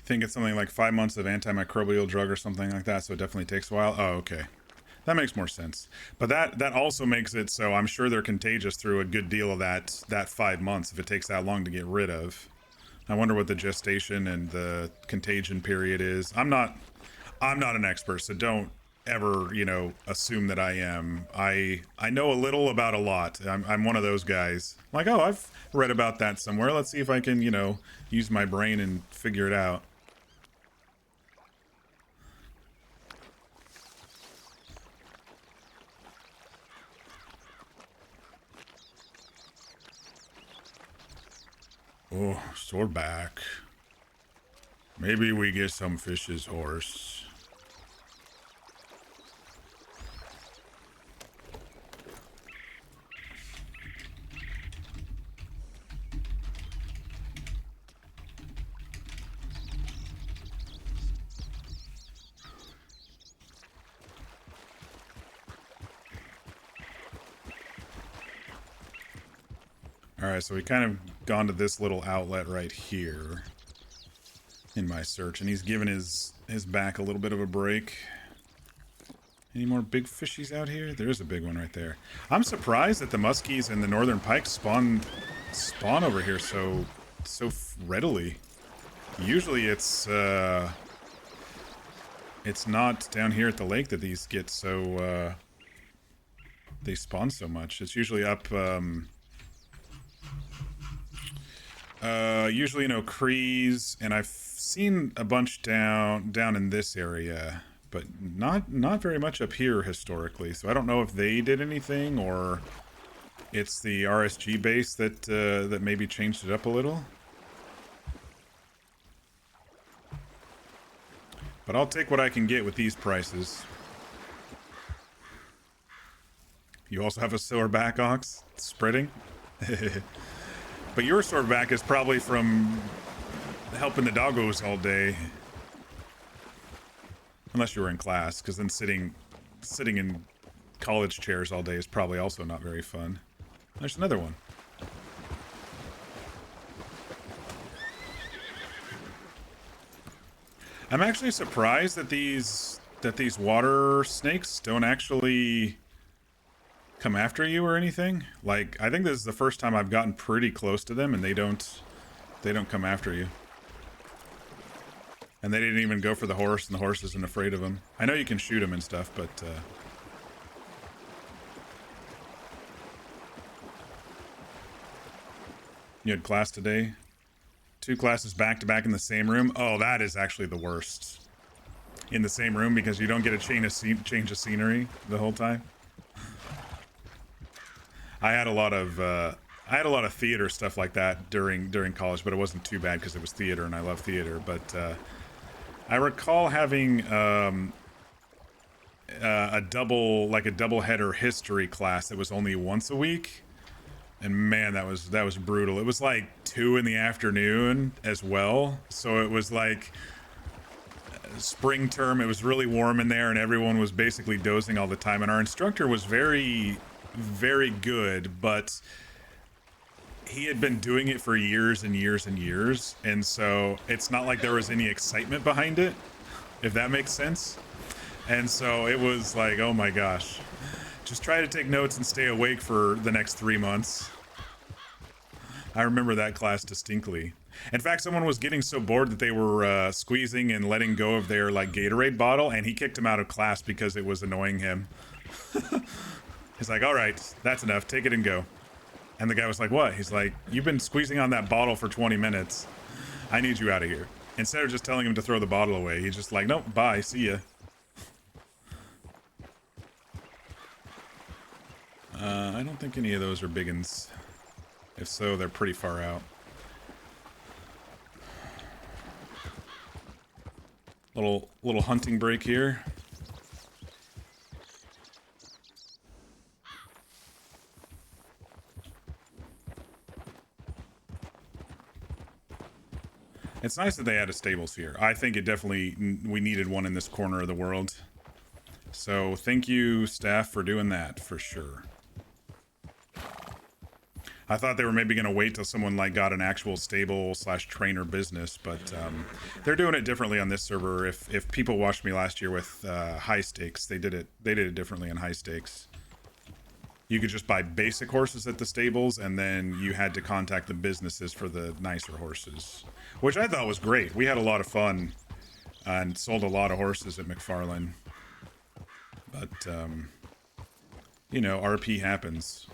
think it's something like 5 months of antimicrobial drug or something like that, so it definitely takes a while. Oh, okay. That makes more sense. But that also makes it so I'm sure they're contagious through a good deal of that 5 months if it takes that long to get rid of. I wonder what the gestation and the contagion period is. I'm not an expert, so don't ever, assume that I am. I know a little about a lot. I'm one of those guys. Like, oh, I've read about that somewhere. Let's see if I can, use my brain and figure it out. Oh, so back. Maybe we get some fish's horse. Alright, so we kind of gone to this little outlet right here in my search, and he's given his back a little bit of a break. Any more big fishies out here? There's a big one right there. I'm surprised that the muskies and the northern pike spawn over here so readily. Usually it's not down here at the lake that these get so they spawn so much. It's usually up usually, Crees, and I've seen a bunch down in this area, but not very much up here historically. So I don't know if they did anything, or it's the RSG base that that maybe changed it up a little. But I'll take what I can get with these prices. You also have a sore back, Ox? Spreading? But your sore back is probably from helping the doggos all day. Unless you were in class, because then sitting in college chairs all day is probably also not very fun. There's another one. I'm actually surprised that these water snakes don't actually come after you or anything. Like, I think this is the first time I've gotten pretty close to them and they don't come after you. And they didn't even go for the horse, and the horse isn't afraid of them. I know you can shoot them and stuff, but you had class today? 2 classes back to back in the same room? Oh, that is actually the worst. In the same room, because you don't get a change of scenery the whole time. I had a lot of theater stuff like that during college, but it wasn't too bad because it was theater and I love theater. But I recall having a double header history class that was only once a week, and man, that was brutal. It was like 2 in the afternoon as well, so it was like spring term. It was really warm in there, and everyone was basically dozing all the time. And our instructor was very, very good, but he had been doing it for years and years and years, and so it's not like there was any excitement behind it, if that makes sense. And so it was like, oh my gosh, just try to take notes and stay awake for the next 3 months. I remember that class distinctly. In fact, someone was getting so bored that they were squeezing and letting go of their like Gatorade bottle, and he kicked him out of class because it was annoying him. He's like, all right, that's enough, take it and go. And the guy was like, what? He's like, you've been squeezing on that bottle for 20 minutes. I need you out of here. Instead of just telling him to throw the bottle away, he's just like, nope, bye, see ya. I don't think any of those are biggins. If so, they're pretty far out. Little hunting break here. It's nice that they added stables here. I think we needed one in this corner of the world. So thank you, staff, for doing that, for sure. I thought they were maybe going to wait till someone like got an actual stable / trainer business, but they're doing it differently on this server. If people watched me last year with high stakes, they did it differently on high stakes. You could just buy basic horses at the stables, and then you had to contact the businesses for the nicer horses, which I thought was great. We had a lot of fun and sold a lot of horses at McFarlane. But, you know, RP happens.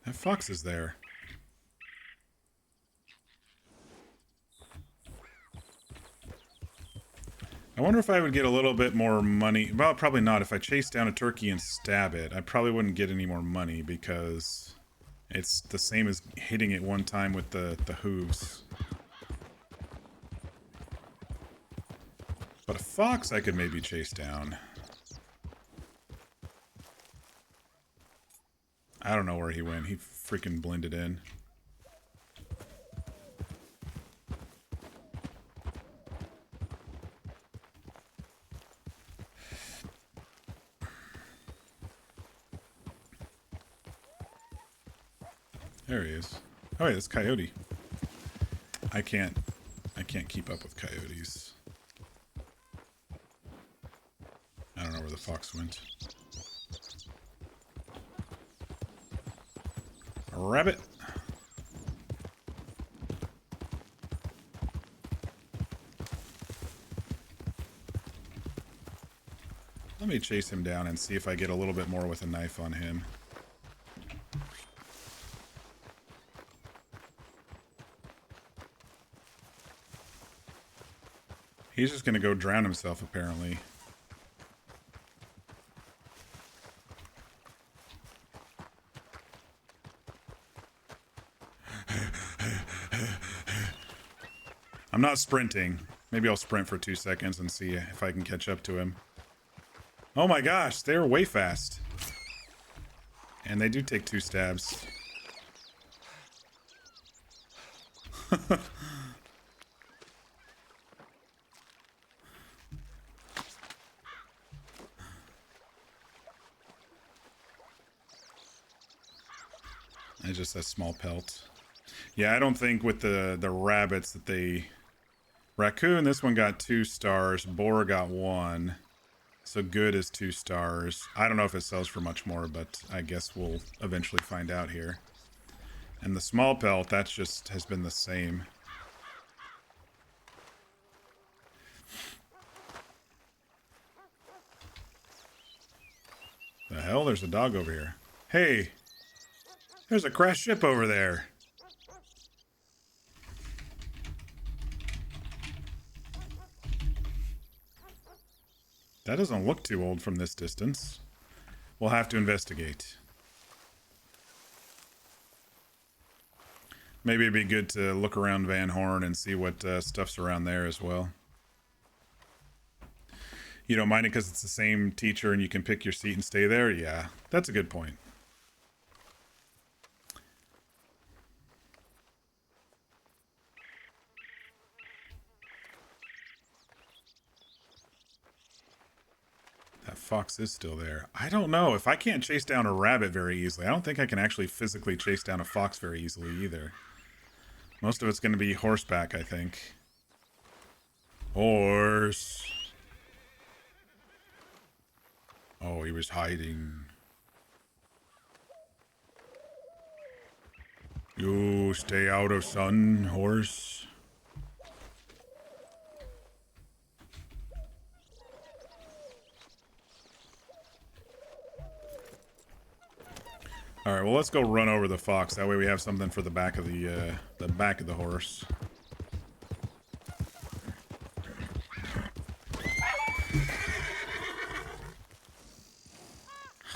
That fox is there. I wonder if I would get a little bit more money. Well, probably not. If I chase down a turkey and stab it, I probably wouldn't get any more money because it's the same as hitting it one time with the hooves. But a fox I could maybe chase down. I don't know where he went. He freaking blended in. There he is. Oh wait, it's Coyote. I can't keep up with coyotes. I don't know where the fox went. A rabbit. Let me chase him down and see if I get a little bit more with a knife on him. He's just gonna go drown himself, apparently. I'm not sprinting. Maybe I'll sprint for 2 seconds and see if I can catch up to him. Oh my gosh, they're way fast. And they do take 2 stabs. It's just a small pelt. Yeah, I don't think with the rabbits that they... Raccoon, this one got 2 stars. Boar got 1. So good is 2 stars. I don't know if it sells for much more, but I guess we'll eventually find out here. And the small pelt, that's just has been the same. The hell? There's a dog over here. Hey! There's a crashed ship over there. That doesn't look too old from this distance. We'll have to investigate. Maybe it'd be good to look around Van Horn and see what stuff's around there as well. You don't mind it because it's the same teacher and you can pick your seat and stay there? Yeah, that's a good point. That fox is still there. I don't know. If I can't chase down a rabbit very easily, I don't think I can actually physically chase down a fox very easily either. Most of it's going to be horseback, I think. Horse. Oh, he was hiding. You stay out of sun, horse. All right, well, let's go run over the fox. That way we have something for the back of the horse.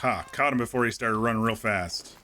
Ha! Caught him before he started running real fast.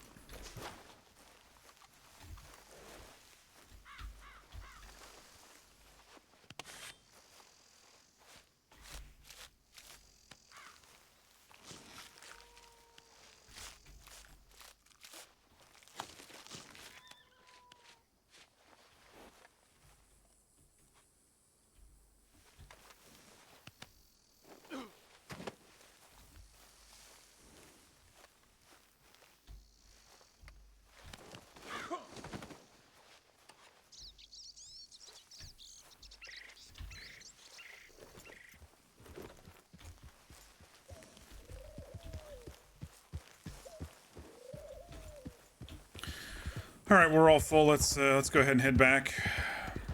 All right, we're all full. Let's go ahead and head back.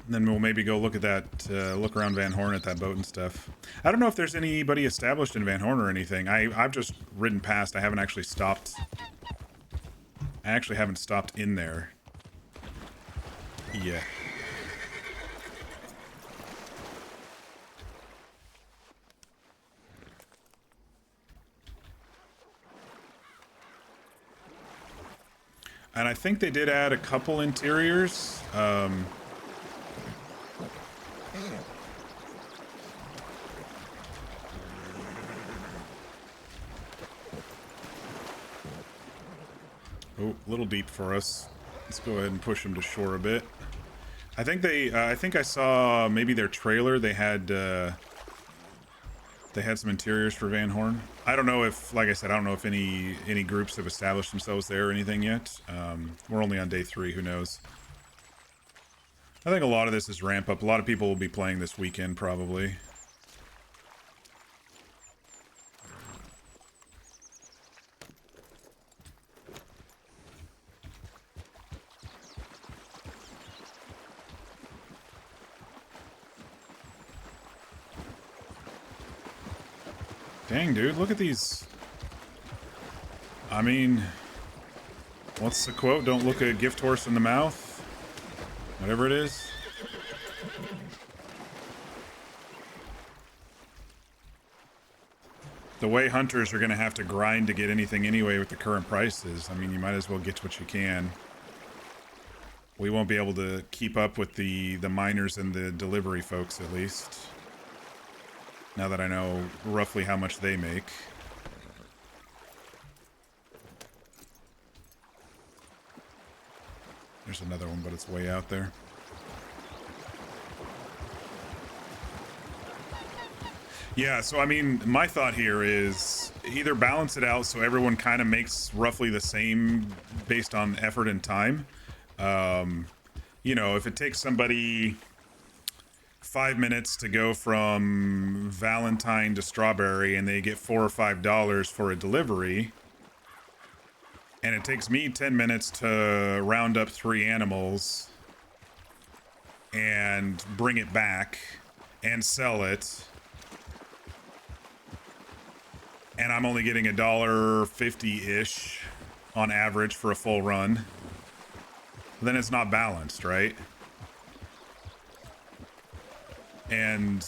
And then we'll maybe go look at that, look around Van Horn at that boat and stuff. I don't know if there's anybody established in Van Horn or anything. I've just ridden past. I haven't actually stopped. I actually haven't stopped in there yet. And I think they did add a couple interiors. Oh, a little deep for us. Let's go ahead and push them to shore a bit. I think they, I think I saw maybe their trailer. They had some interiors for Van Horn. I don't know if, like I said, I don't know if any groups have established themselves there or anything yet. We're only on day 3. Who knows? I think a lot of this is ramp up. A lot of people will be playing this weekend probably. Dang, dude, look at these. I mean, what's the quote? Don't look a gift horse in the mouth. Whatever it is. The way hunters are going to have to grind to get anything anyway with the current prices. I mean, you might as well get what you can. We won't be able to keep up with the miners and the delivery folks, at least. Now that I know roughly how much they make. There's another one, but it's way out there. Yeah, so I mean, my thought here is either balance it out so everyone kind of makes roughly the same based on effort and time. You know, if it takes somebody 5 minutes to go from Valentine to Strawberry and they get $4 or $5 for a delivery, and it takes me 10 minutes to round up 3 animals and bring it back and sell it, and I'm only getting $1.50-ish on average for a full run, then it's not balanced, right? And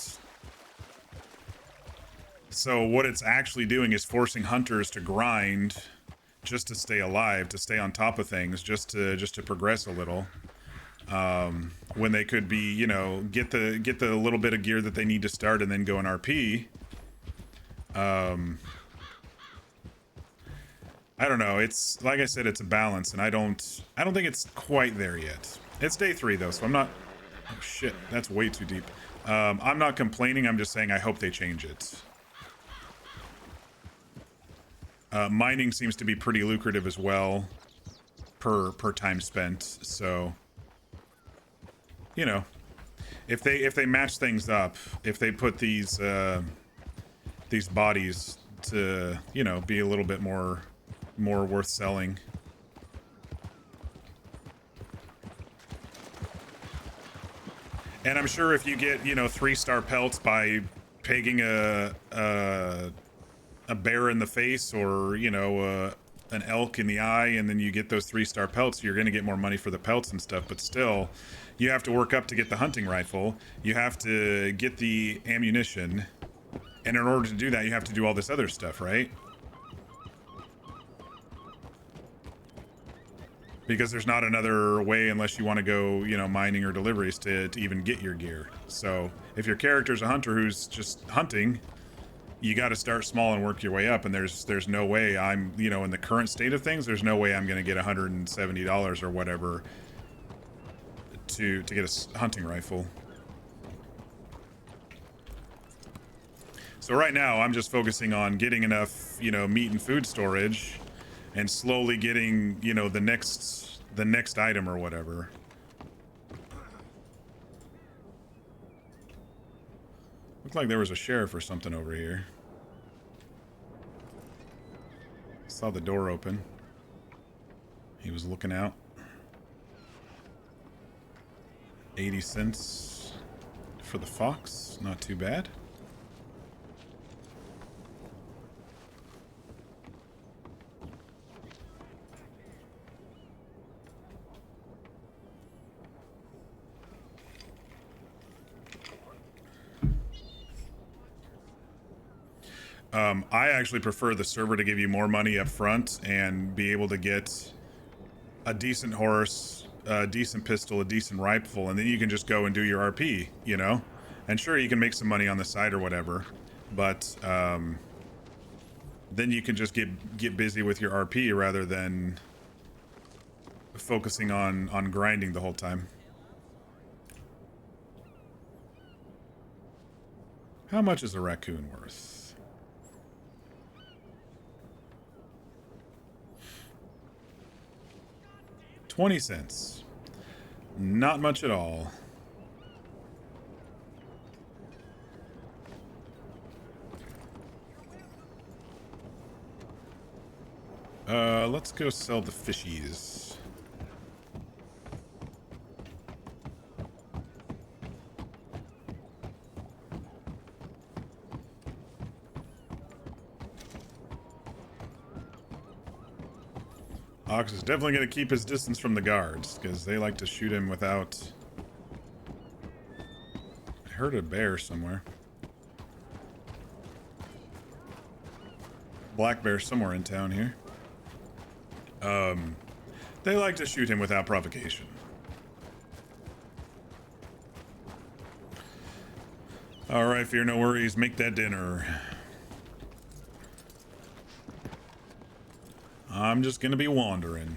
so what it's actually doing is forcing hunters to grind just to stay alive, to stay on top of things, just to progress a little. When they could be, you know, get the little bit of gear that they need to start and then go in RP. I don't know. It's like I said, it's a balance, and I don't think it's quite there yet. It's day 3 though, so I'm not. Oh shit, that's way too deep. I'm not complaining. I'm just saying I hope they change it. Mining seems to be pretty lucrative as well, per time spent. So, you know, if they match things up, if they put these bodies to, you know, be a little bit more worth selling. And I'm sure if you get, you know, 3-star pelts by pegging a bear in the face, or, you know, an elk in the eye, and then you get those 3-star pelts, you're going to get more money for the pelts and stuff. But still, you have to work up to get the hunting rifle. You have to get the ammunition. And in order to do that, you have to do all this other stuff, right? Because there's not another way unless you want to go, you know, mining or deliveries to even get your gear. So if your character's a hunter who's just hunting, you got to start small and work your way up. And there's no way I'm, you know, in the current state of things, there's no way I'm going to get $170 or whatever to get a hunting rifle. So right now I'm just focusing on getting enough, you know, meat and food storage, and slowly getting, you know, the next item or whatever. Looked like there was a sheriff or something over here. Saw the door open. He was looking out. 80 cents for the fox. Not too bad. I actually prefer the server to give you more money up front and be able to get a decent horse, a decent pistol, a decent rifle, and then you can just go and do your RP, you know? And sure, you can make some money on the side or whatever, but then you can just get busy with your RP rather than focusing on grinding the whole time. How much is a raccoon worth? 20 cents. Not much at all. Let's go sell the fishies. Ox is definitely going to keep his distance from the guards, because they like to shoot him without... I heard a bear somewhere. Black bear somewhere in town here. They like to shoot him without provocation. Alright, fear no worries, make that dinner. I'm just gonna be wandering.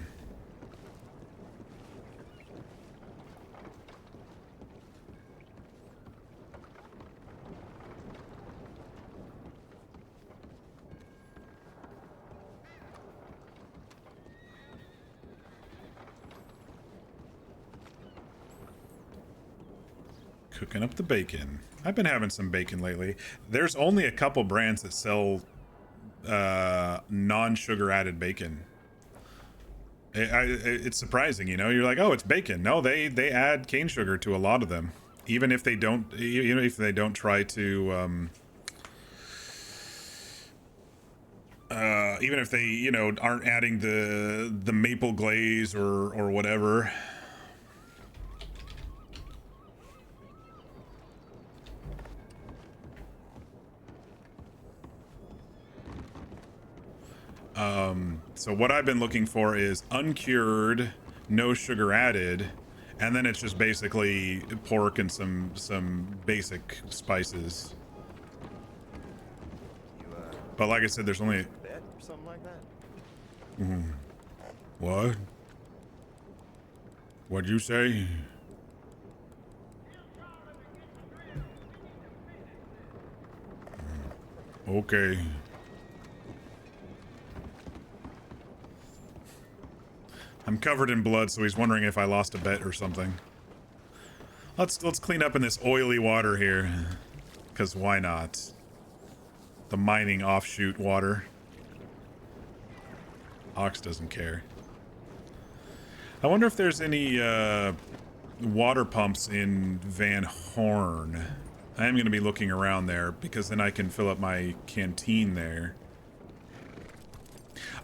Cooking up the bacon. I've been having some bacon lately. There's only a couple brands that sell non-sugar added bacon. It's surprising, you know. You're like, oh, it's bacon. No, they add cane sugar to a lot of them, even if they don't. You know, if they don't try to. Even if they, you know, aren't adding the maple glaze or whatever. So what I've been looking for is uncured, no sugar added, and then it's just basically pork and some basic spices. But like I said, there's only... Something like that? What? What'd you say? Okay. I'm covered in blood, so he's wondering if I lost a bet or something. Let's clean up in this oily water here, because why not? The mining offshoot water. Ox doesn't care. I wonder if there's any water pumps in Van Horn. I am going to be looking around there, because then I can fill up my canteen there.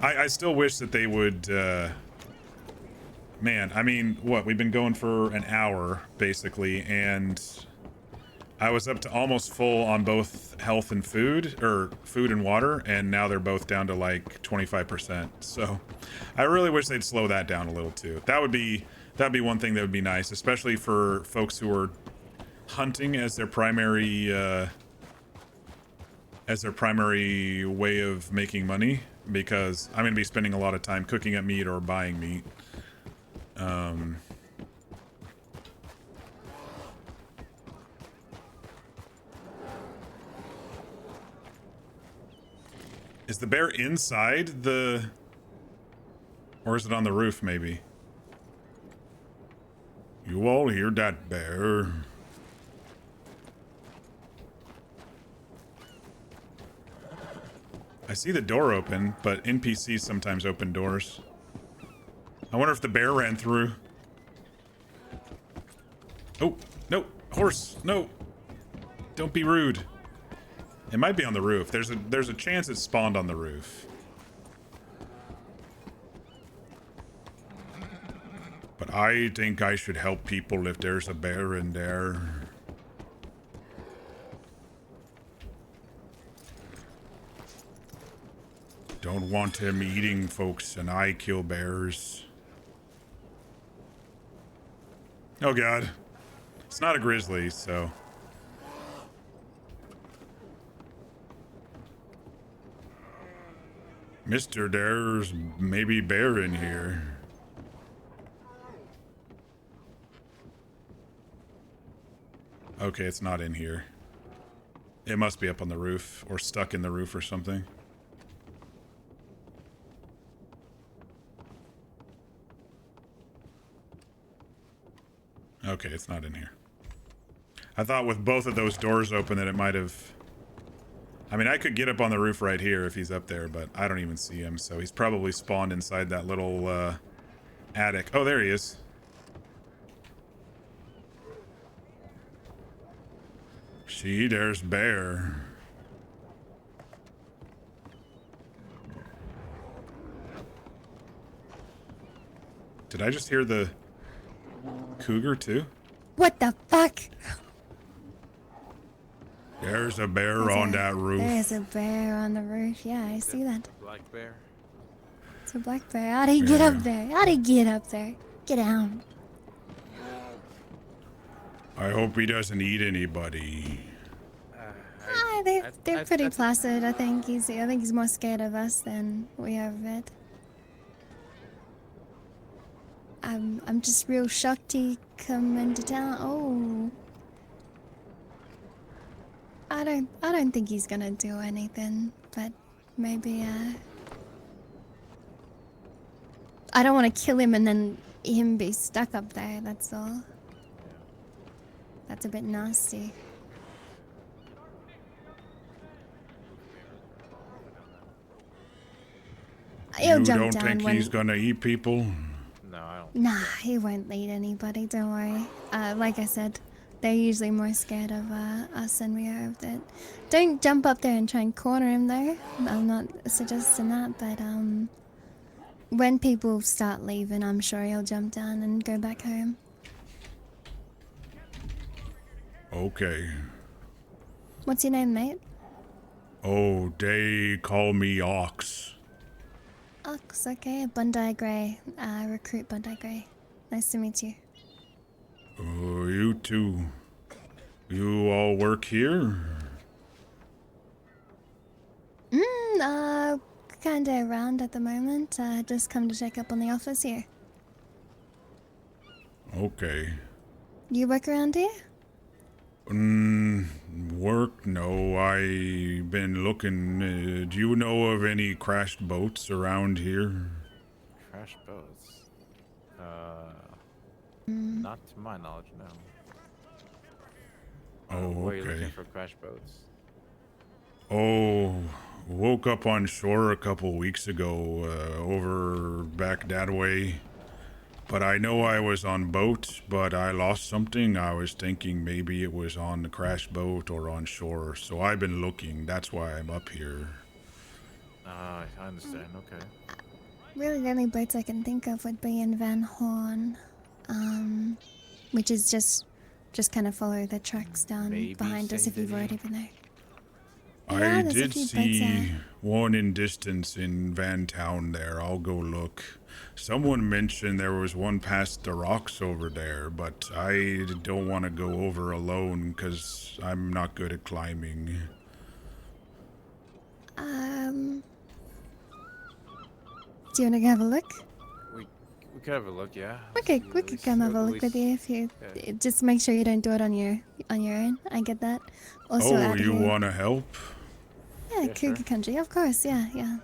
I still wish that they would... Man, I mean, what? We've been going for an hour, basically, and I was up to almost full on both health and food, or food and water, and now they're both down to like 25%. So I really wish they'd slow that down a little too. That'd be one thing that would be nice, especially for folks who are hunting as their primary way of making money, because I'm going to be spending a lot of time cooking up meat or buying meat. Is the bear inside the... Or is it on the roof, maybe? You all hear that, bear? I see the door open, but NPCs sometimes open doors. I wonder if the bear ran through. Oh, no, horse, no. Don't be rude. It might be on the roof. There's a chance it spawned on the roof. But I think I should help people if there's a bear in there. Don't want him eating folks, and I kill bears. Oh god. It's not a grizzly, so... Mister, there's maybe bear in here. Okay, it's not in here. It must be up on the roof, or stuck in the roof or something. Okay, it's not in here. I thought with both of those doors open that it might have... I mean, I could get up on the roof right here if he's up there, but I don't even see him, so he's probably spawned inside that little, attic. Oh, there he is. See, there's bear. Did I just hear the cougar, too? What the fuck? There's a bear on that roof. There's a bear on the roof. Yeah, I see that. Black bear. It's a black bear. How'd he get up there? How'd he get up there? Get down. I hope he doesn't eat anybody. They're pretty placid. I think he's more scared of us than we are of it. I'm just real shocked he come into town. Oh. I don't think he's gonna do anything, but maybe I don't want to kill him and then him be stuck up there, that's all. That's a bit nasty. He'll you jump don't down think when... he's gonna eat people? No, I don't. Nah, he won't eat anybody, don't worry. Like I said, they're usually more scared of us than we are of it. Don't jump up there and try and corner him though. I'm not suggesting that, but when people start leaving, I'm sure he'll jump down and go back home. Okay. What's your name, mate? Oh, they call me Ox. Ox, okay. Bondi Grey. Recruit Bondi Grey. Nice to meet you. Oh, you too. You all work here? Kinda around at the moment. Just come to check up on the office here. Okay. You work around here? Work? No, I've been looking. Do you know of any crashed boats around here? Crash boats. Not to my knowledge, no. Oh, Where are you looking okay. for crash boats? Oh, woke up on shore a couple weeks ago, over back that way. But I know I was on boat, but I lost something. I was thinking maybe it was on the crash boat or on shore. So I've been looking. That's why I'm up here. I understand, okay. Really, the only boats I can think of would be in Van Horn. Which is just kind of follow the tracks down Maybe behind us if you've Saint already been there. I there's a did few boats see there. one in distance in Van Town there. I'll go look. Someone mentioned there was one past the rocks over there, but I don't want to go over alone because I'm not good at climbing. Do you want to go have a look? We could have a look, yeah. Okay, See, we at could least- come have a at look with least- you if you... yeah. Just make sure you don't do it on your own. I get that. Also, Oh, out you here- want to help? Yeah, Yeah, Cougar sure. Country, of course, yeah.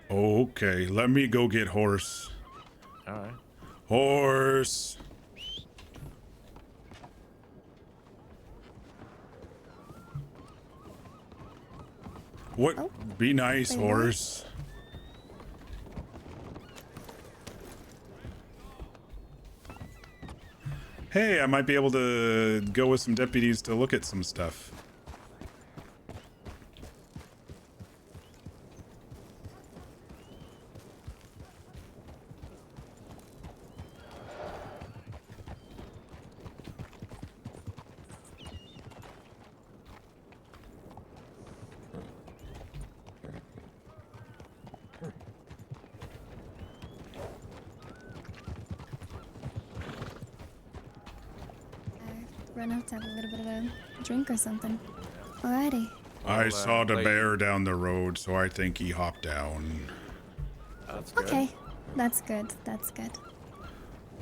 Oh, okay. Let me go get horse. Alright. Horse! What? Oh, Be nice, there you are. horse. Hey, I might be able to go with some deputies to look at some stuff. Run out to have a little bit of a drink or something. Alrighty. I Well, saw the lady- bear down the road, so I think he hopped down. That's good. Okay. That's good. That's good.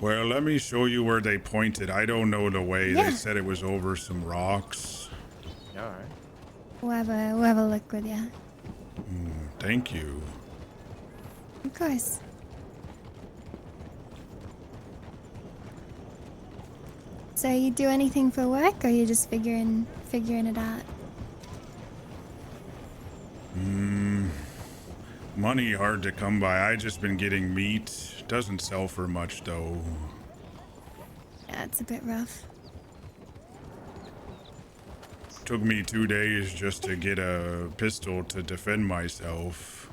Well, let me show you where they pointed. I don't know the way. Yeah. They said it was over some rocks. All right. We'll have a look with ya. Thank you. Of course. So you do anything for work, or you just figuring it out? Money hard to come by. I just been getting meat. Doesn't sell for much though. Yeah, it's a bit rough. Took me 2 days just to get a pistol to defend myself.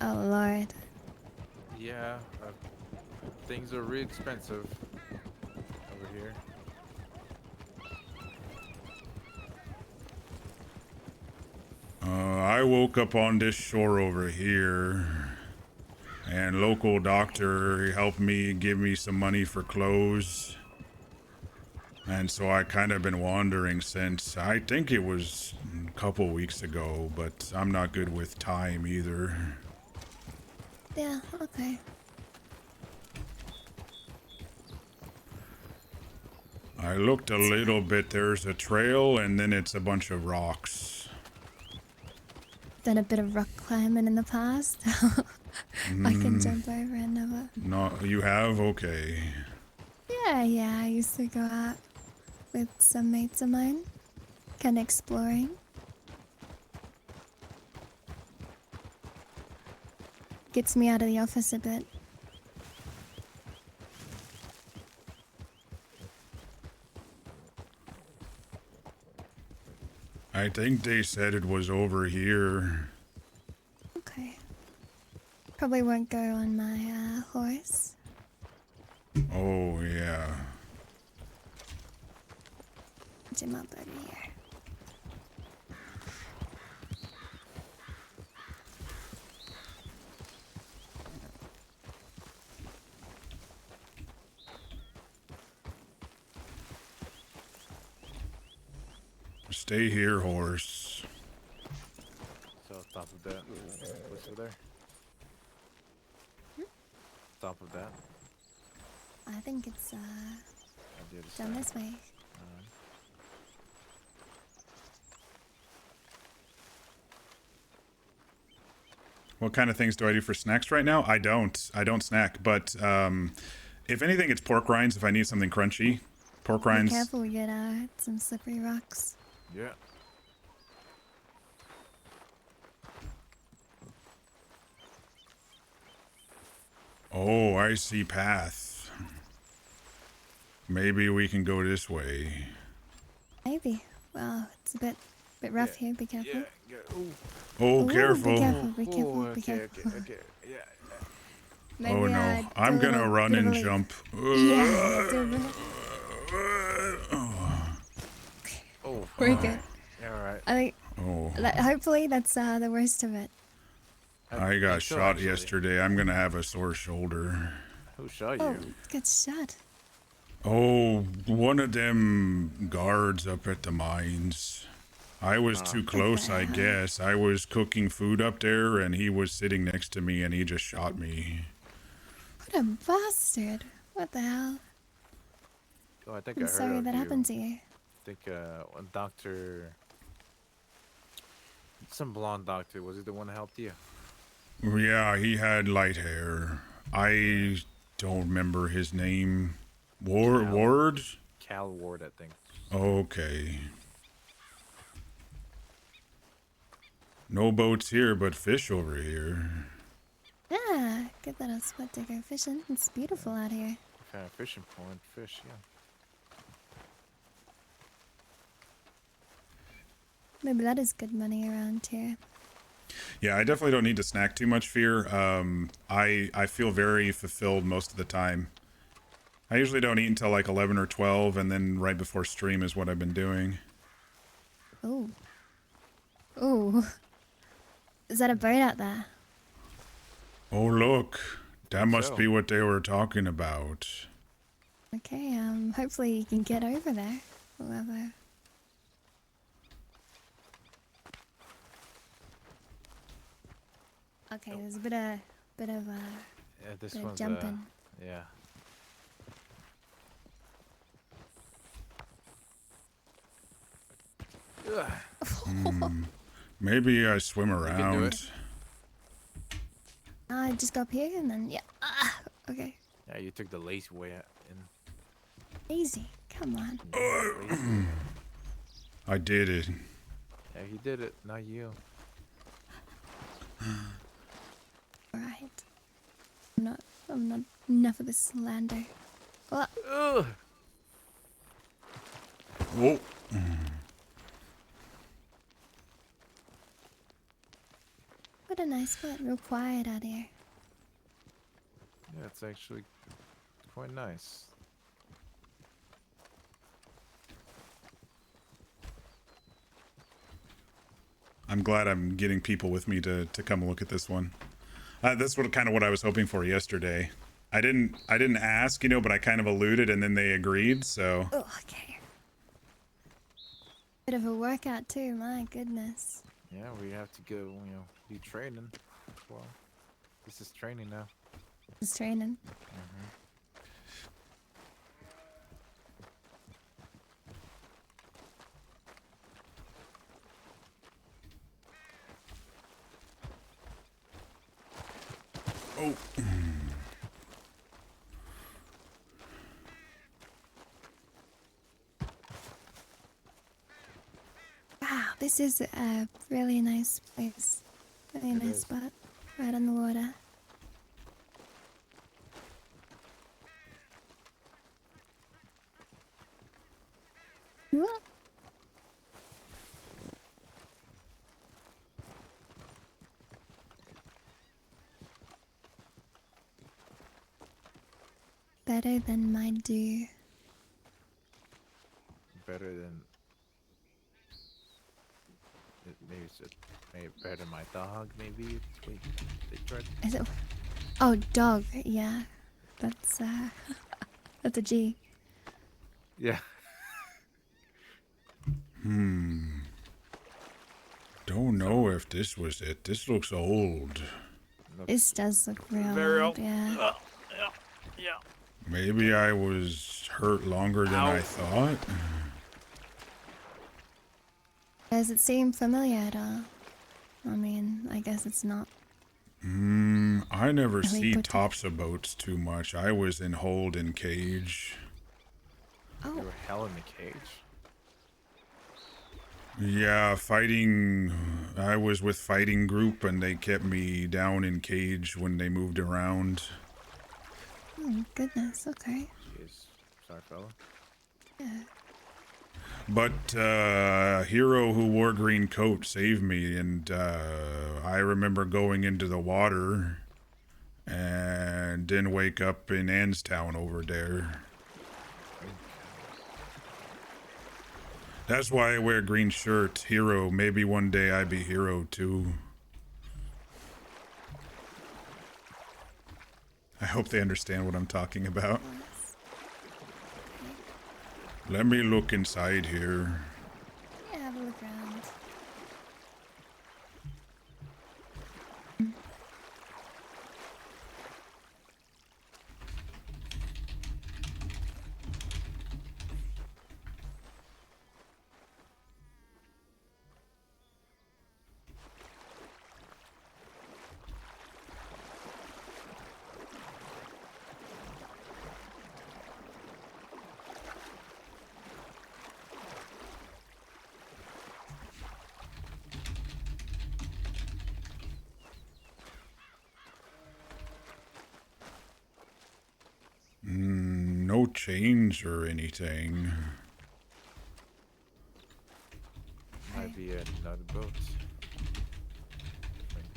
Oh Lord. Yeah. Things are really expensive over here. I woke up on this shore over here, and local doctor helped me give me some money for clothes. And so I kind of been wandering since. I think it was a couple weeks ago, but I'm not good with time either. Yeah. Okay. I looked a little bit. There's a trail, and then it's a bunch of rocks. Done a bit of rock climbing in the past. I can jump over and never. No, you have? Okay. Yeah. I used to go out with some mates of mine, kind of exploring. Gets me out of the office a bit. I think they said it was over here. Okay. Probably won't go on my horse. Oh, yeah. Put him up over here. Stay here, horse. So top of that. What's over there? Top of that. I think it's On the other down side. this way. What kind of things do I do for snacks right now? I don't snack, but if anything, it's pork rinds if I need something crunchy. Pork Be rinds. careful, we get some slippery rocks. Yeah. Oh, I see path. Maybe we can go this way. Maybe. Well, it's a bit rough here. Be careful. Yeah. Ooh. Oh, Ooh, careful. Be careful. Be careful. Ooh, Be careful. Okay. Yeah. Maybe, Oh no, do I'm a gonna little run bit of and a leap. jump. Yeah. Do a bit. Oh. We're good. Yeah, all right. I think. Oh, Hopefully, that's the worst of it. I got think so, shot actually. yesterday. I'm gonna have a sore shoulder. Who shot Oh, you? good shot. Oh, one of them guards up at the mines. I was too close, I guess. I was cooking food up there, and he was sitting next to me, and he just shot me. What a bastard. What the hell? Oh, I think I'm I heard sorry of that you. happened to you. I think one doctor, some blonde doctor, was he the one that helped you? Yeah, he had light hair. I don't remember his name. Ward? Cal Ward, I think. Okay. No boats here, but fish over here. Yeah, good little spot to go fishing. It's beautiful out here. Found a fishing point, fish, yeah. Maybe that is good money around here. Yeah, I definitely don't need to snack too much, Fear. I feel very fulfilled most of the time. I usually don't eat until like 11 or 12, and then right before stream is what I've been doing. Oh. Oh. Is that a bird out there? Oh, look. That Think must so. be what they were talking about. Okay, hopefully you can get over there. Whoever. Okay, there's a bit of Yeah, this bit of one's jumping. yeah. Ugh. Maybe I swim can do around. it. I just go up here and then yeah. Ah, okay. Yeah, you took the lazy way in. Easy. Come on. Lazy. I did it. Yeah, he did it, not you. Alright. I'm not enough of this slander. Oh, Ugh. Oh. what a nice spot. Real quiet out here. Yeah, it's actually quite nice. I'm glad I'm getting people with me to come look at this one. That's what kind of what I was hoping for yesterday. I didn't ask, you know, but I kind of alluded, and then they agreed. So Oh, okay. Bit of a workout too. My goodness. Yeah, we have to go, do training. Well, this is training now. Just training. oh. Wow, this is a really nice place. Really It nice is. spot. Right on the water. Whoa. Better than my do. Better than maybe better than my dog. Maybe wait, they tried. Is it? Oh, dog. Yeah, that's that's a G. Yeah. Don't know if this was it. This looks old. This does look real Very old. old. Yeah. Yeah. Maybe I was hurt longer than I Ow. thought. Does it seem familiar at all? I mean, I guess it's not. I never Really see put tops of boats too much. I was in hold in cage. You Oh, were hell in the cage. Yeah, fighting. I was with fighting group, and they kept me down in cage when they moved around. oh goodness. Okay. Jeez. Sorry, fella. Yeah. But hero who wore green coat saved me, and I remember going into the water and didn't wake up in Anstown over there. That's why I wear green shirt. Hero. Maybe one day I be hero too. I hope they understand what I'm talking about. Nice. Let me look inside here. Yeah, have a look around. No chains or anything. Might be a renting out a boat. Different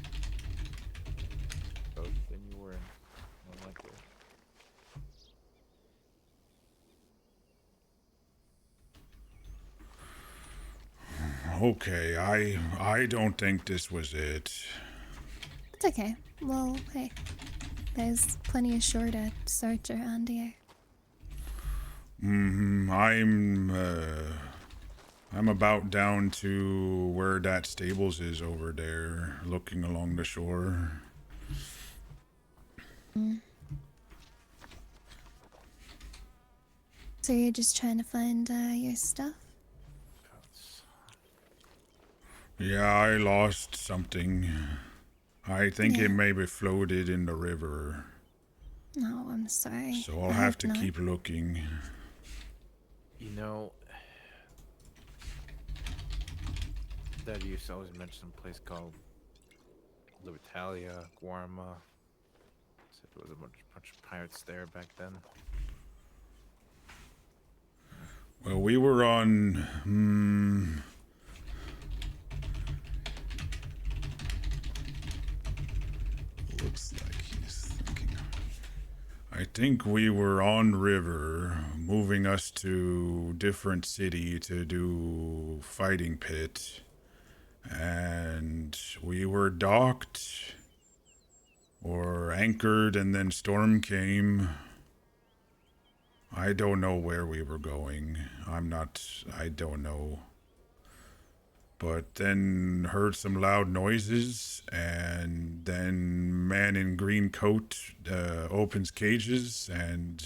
boat than you were in. More likely. Okay, I don't think this was it. It's okay. Well, hey, there's plenty of shore to search around here. I'm about down to where that stables is over there, looking along the shore. So you're just trying to find your stuff? Boats. Yeah, I lost something. I think Yeah. it maybe floated in the river. No, I'm sorry. So I'll I have hope to not. keep looking. You know, Dad used to always mention a place called Libertalia, Guarma. Said there was a bunch of pirates there back then. Well, we were on. Looks like he's thinking. I think we were on river, moving us to different city to do fighting pit, and we were docked or anchored, and then storm came. I don't know where we were going. I don't know. But then heard some loud noises, and then man in green coat opens cages and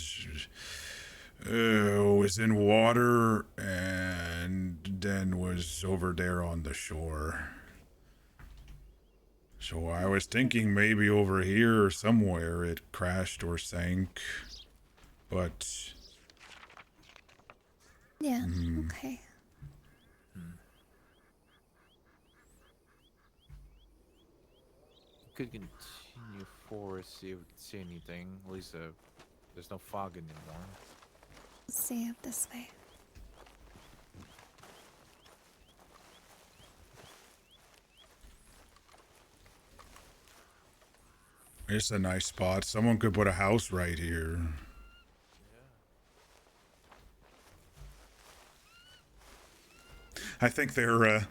was in water, and then was over there on the shore. So I was thinking maybe over here or somewhere it crashed or sank, but Yeah, okay. Could continue forward, see if we can see anything. At least there's no fog anymore. Let's see up this way. it's a nice spot. Someone could put a house right here. I think they're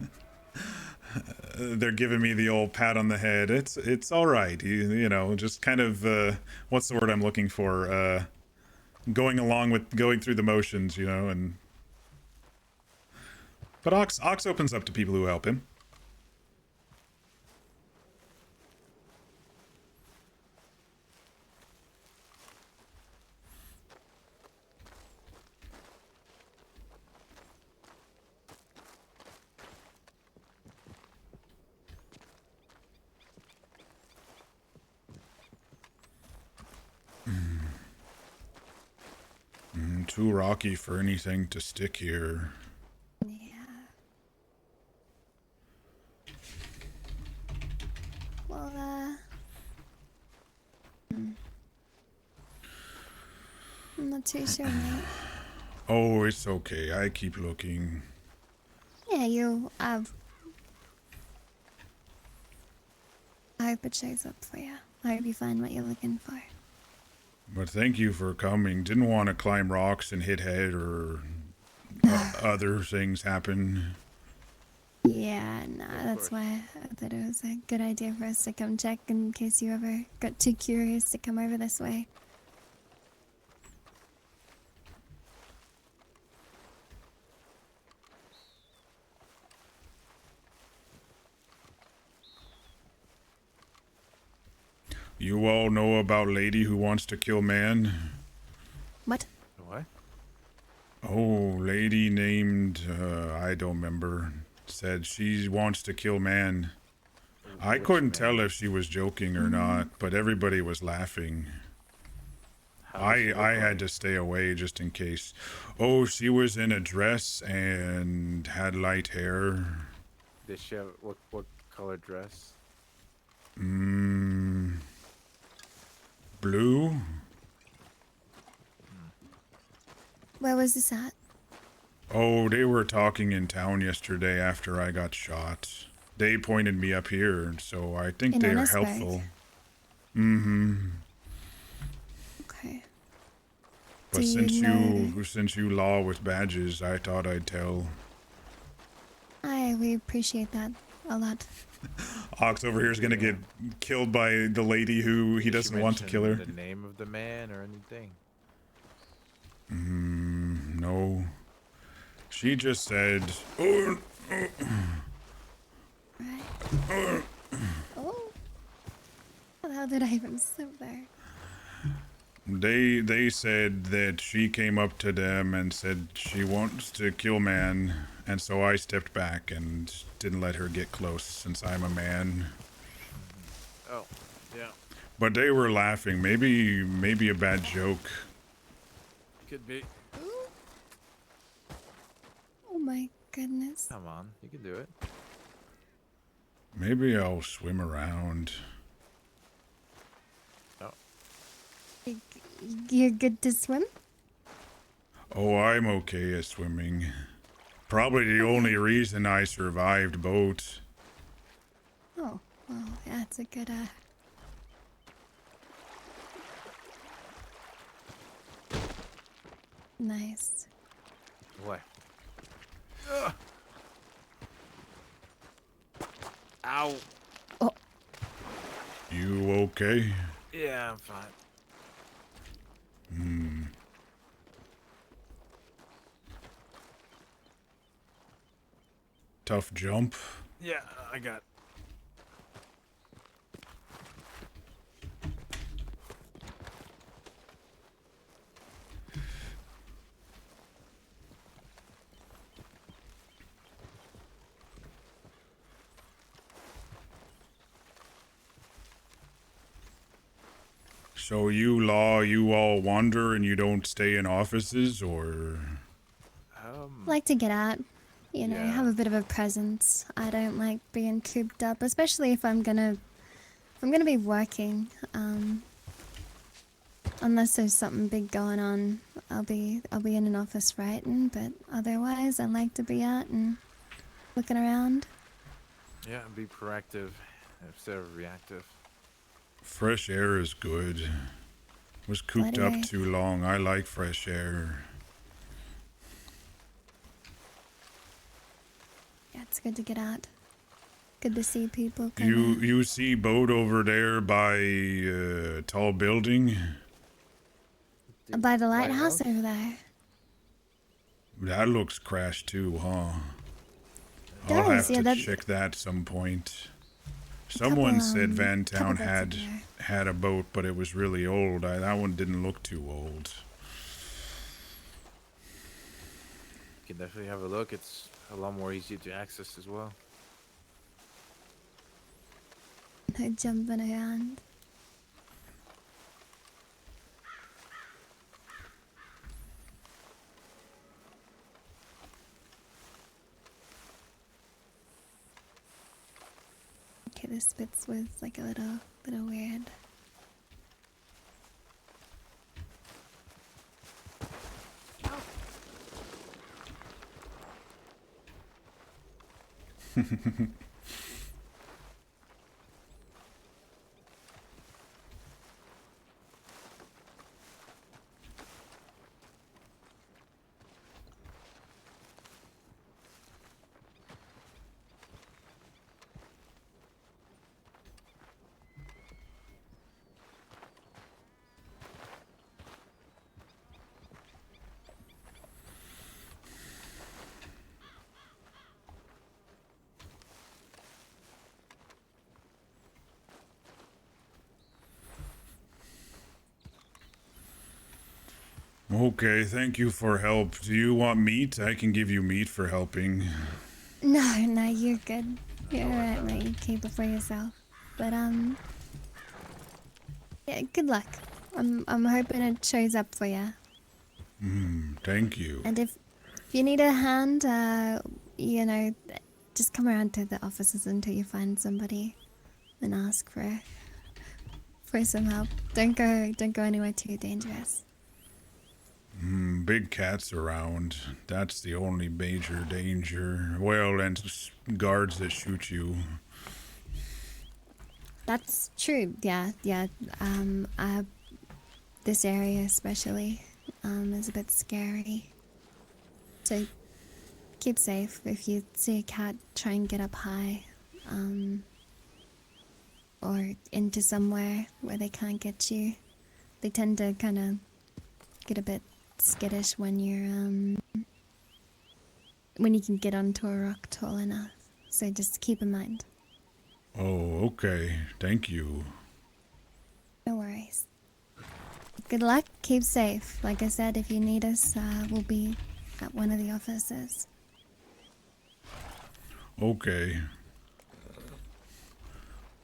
giving me the old pat on the head. It's all right. You know, just kind of what's the word I'm looking for? Going along with going through the motions, you know. And but Ox opens up to people who help him. Too rocky for anything to stick here. Yeah. Well, I'm not too sure, mate. Oh, it's okay. I keep looking. Yeah, I hope it shows up for you. I hope you find what you're looking for. But thank you for coming. Didn't want to climb rocks and hit head or other things happen. Yeah, no, that's why I thought it was a good idea for us to come check in case you ever got too curious to come over this way. You all know about lady who wants to kill man? What? What? Oh, lady named, I don't remember, said she wants to kill man. I Which couldn't man? tell if she was joking or not, but everybody was laughing. How does she look I had like? to stay away just in case. Oh, she was in a dress and had light hair. Did she have what color dress? Blue? Where was this at? Oh, they were talking in town yesterday after I got shot. They pointed me up here, so I think In they are Annisburg. helpful. Mm-hmm. Okay. But Do you know? since you law with badges, I thought I'd tell. We appreciate that a lot. Ox over here is gonna Yeah. get killed by the lady who he Did she doesn't want to kill mention her. the name of the man or anything? No. She just said, "Oh, Right. Oh. How did I even slip there? they said that she came up to them and said she wants to kill man, and so I stepped back and didn't let her get close since I'm a man." Oh, yeah. But they were laughing. Maybe a bad joke. Could be. Oh my goodness. Come on, you can do it. Maybe I'll swim around. Oh, You're good to swim? Oh, I'm okay at swimming. Probably the only reason I survived boat. Oh, well, that's a good, nice. what? Ugh. Ow. Oh, You okay? Yeah, I'm fine. Tough jump. Yeah, I got. So you all wander and you don't stay in offices, or? like to get out. You know, Yeah. have a bit of a presence. I don't like being cooped up, especially if I'm gonna be working. Unless there's something big going on, I'll be in an office writing. But otherwise, I like to be out and looking around. Yeah, be proactive instead of reactive. Fresh air is good. Was cooped up Anyway. too long. I like fresh air. Yeah, it's good to get out. Good to see people. You see boat over there by tall building? By the lighthouse over there. That looks crashed too, huh? It I'll does, have yeah, to that check that some point. couple, Someone said Van couple Town bits had in there. had a boat, but it was really old. That one didn't look too old. You can definitely have a look. It's a lot more easy to access as well. No jumping around. Okay, this bit's was like a little weird. Okay, thank you for help. Do you want meat? I can give you meat for helping. No, you're good. You're alright, mate. You keep it for yourself. But yeah, good luck. I'm hoping it shows up for you. Thank you. And if you need a hand, you know, just come around to the offices until you find somebody and ask for some help. Don't go anywhere too dangerous. Big cats around. That's the only major danger. Well, and guards that shoot you. That's true. Yeah, yeah. This area especially, is a bit scary. So keep safe. If you see a cat, try and get up high, or into somewhere where they can't get you. They tend to kind of get a bit skittish when when you can get onto a rock tall enough. So just keep in mind. Oh, okay. Thank you. No worries. Good luck. Keep safe. Like I said, if you need us, we'll be at one of the offices. Okay.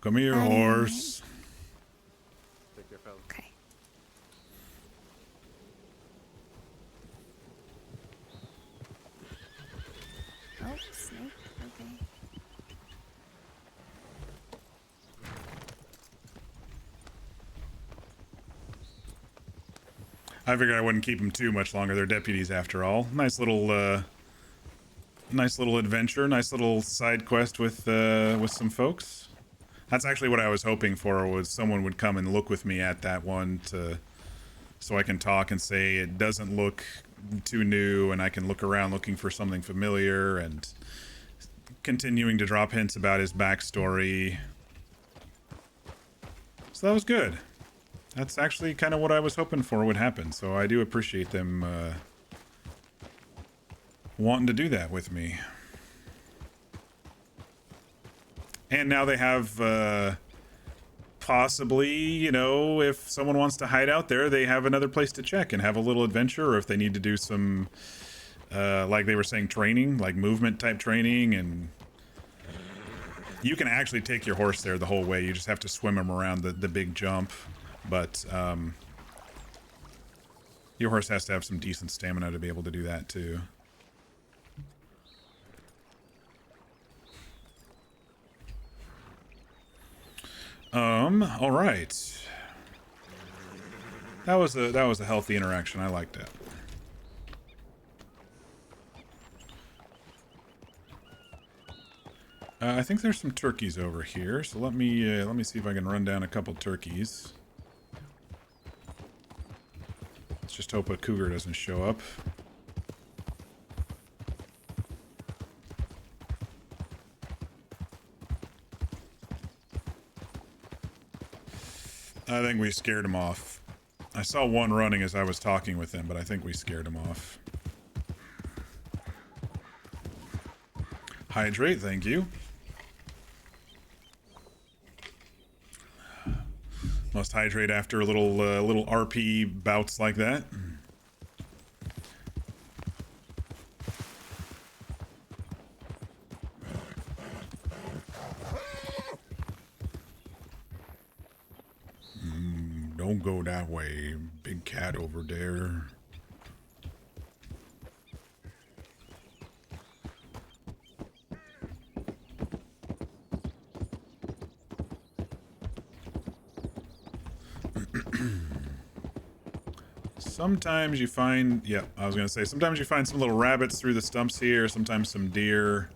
Come here, Alright. horse. Take care, fellas. Okay. Oh, snake. Okay. I figured I wouldn't keep them too much longer. They're deputies after all. Nice little adventure. Nice little side quest with some folks. That's actually what I was hoping for, was someone would come and look with me at that one so I can talk and say it doesn't look too new, and I can look around looking for something familiar and continuing to drop hints about his backstory. So that was good. That's actually kind of what I was hoping for would happen, so I do appreciate them wanting to do that with me. And now they have possibly, you know, if someone wants to hide out there, they have another place to check and have a little adventure, or if they need to do some, like they were saying, training, like movement type training, and you can actually take your horse there the whole way. You just have to swim him around the big jump, but your horse has to have some decent stamina to be able to do that too. All right. That was a healthy interaction. I liked it. I think there's some turkeys over here, so let me see if I can run down a couple turkeys. Let's just hope a cougar doesn't show up. I think we scared him off. I saw one running as I was talking with him, but I think we scared him off. Hydrate, thank you. Must hydrate after a little RP bouts like that. Don't go that way. Big cat over there. Sometimes you find, yeah, I was gonna say, sometimes you find some little rabbits through the stumps here, sometimes some deer.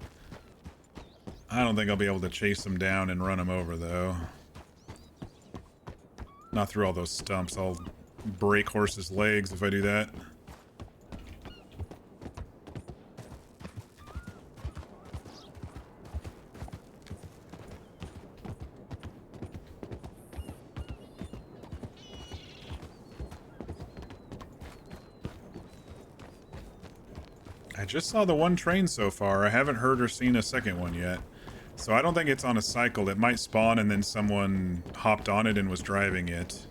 I don't think I'll be able to chase them down and run them over, though. Not through all those stumps. I'll break horses' legs if I do that. I just saw the one train so far. I haven't heard or seen a second one yet. So I don't think it's on a cycle. It might spawn and then someone hopped on it and was driving it.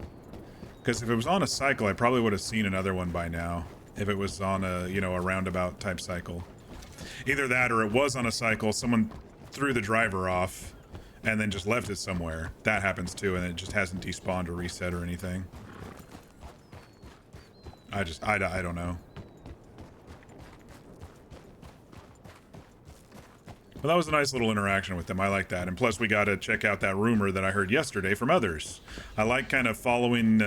Because if it was on a cycle, I probably would have seen another one by now. If it was on a, you know, a roundabout type cycle. Either that or it was on a cycle, someone threw the driver off and then just left it somewhere. That happens too, and it just hasn't despawned or reset or anything. I don't know. Well, that was a nice little interaction with them. I like that. And plus, we got to check out that rumor that I heard yesterday from others. I like kind of following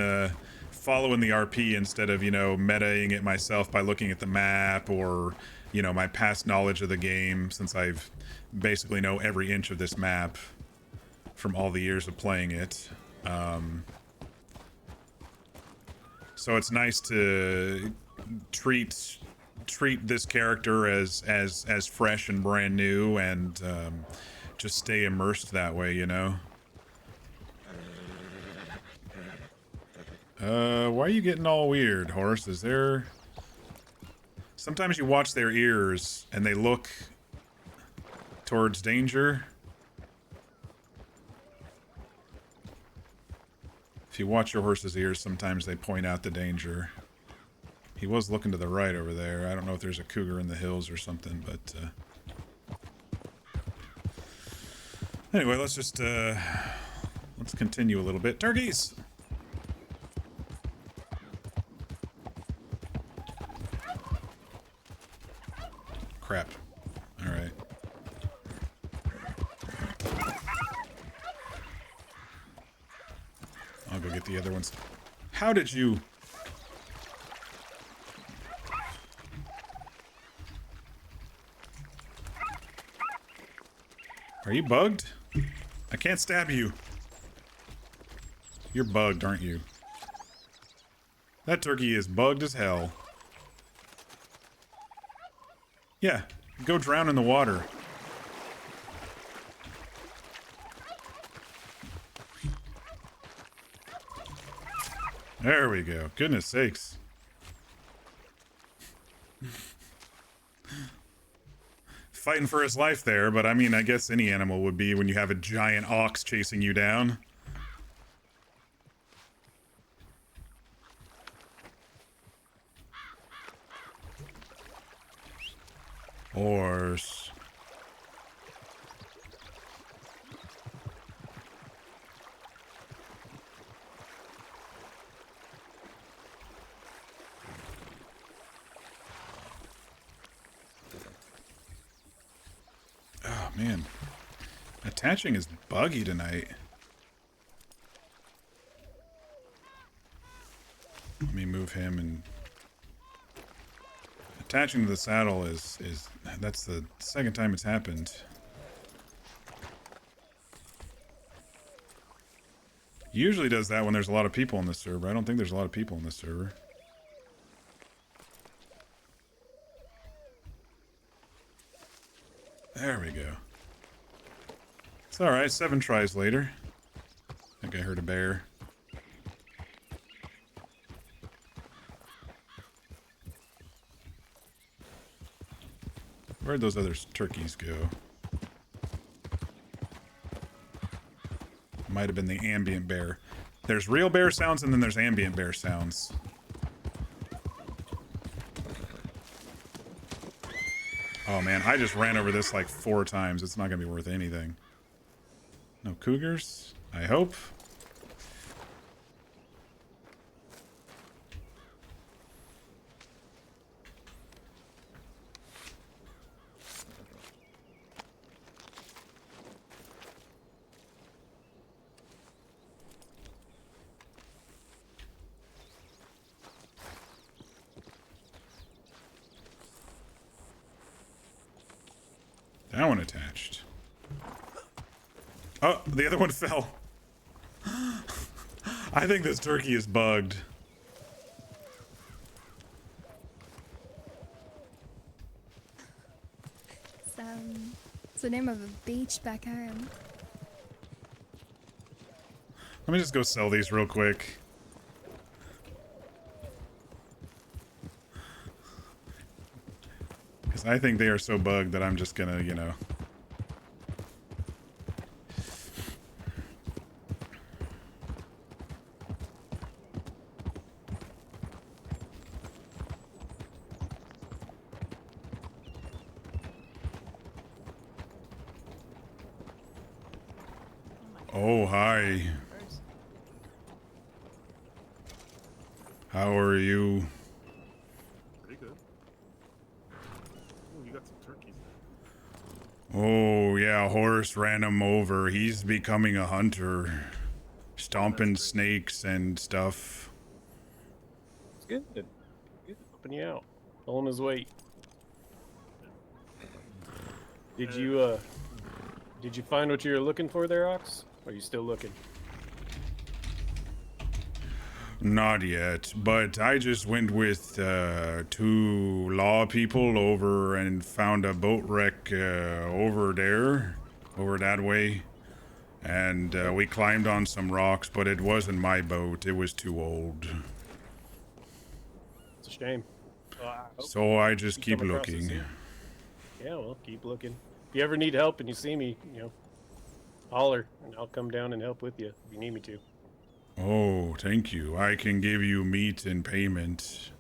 following the RP instead of, you know, metaing it myself by looking at the map or, you know, my past knowledge of the game, since I've basically know every inch of this map from all the years of playing it. So it's nice to treat this character as fresh and brand new, and just stay immersed that way, you know. Why are you getting all weird, horse? Is there... Sometimes you watch their ears and they look towards danger. If you watch your horse's ears, sometimes they point out the danger. He was looking to the right over there. I don't know if there's a cougar in the hills or something, but anyway, let's just let's continue a little bit. Turkeys! Crap. Alright. I'll go get the other ones. How did you... Are you bugged? I can't stab you. You're bugged, aren't you? That turkey is bugged as hell. Yeah, go drown in the water. There we go. Goodness sakes. Fighting for his life there, but I mean, I guess any animal would be when you have a giant ox chasing you down. Horse. Oh, man. Attaching is buggy tonight. Let me move him, and... Attaching to the saddle is that's the second time it's happened. Usually does that when there's a lot of people on the server. I don't think there's a lot of people on the server. There we go. It's alright, 7 tries later. I think I heard a bear. Where'd those other turkeys go? Might have been the ambient bear. There's real bear sounds and then there's ambient bear sounds. Oh man, I just ran over this like 4 times. It's not gonna be worth anything. No cougars? I hope. That one attached. Oh, the other one fell. I think this turkey is bugged. It's the name of a beach back home. Let me just go sell these real quick. Because I think they are so bugged that I'm just gonna, you know... Oh, hi. How are you? Pretty good. Oh, you got some turkeys there. Oh, yeah, horse ran him over. He's becoming a hunter. Stomping snakes and stuff. Good. Good. Helping you out. Pulling his weight. Did you find what you were looking for there, Ox? Or are you still looking? Not yet, but I just went with 2 law people over and found a boat wreck over there, over that way. And we climbed on some rocks, but it wasn't my boat. It was too old. It's a shame. So I just keep come across it looking. soon. Yeah, well, keep looking. If you ever need help and you see me, holler, and I'll come down and help with you if you need me to. Oh, thank you. I can give you meat in payment.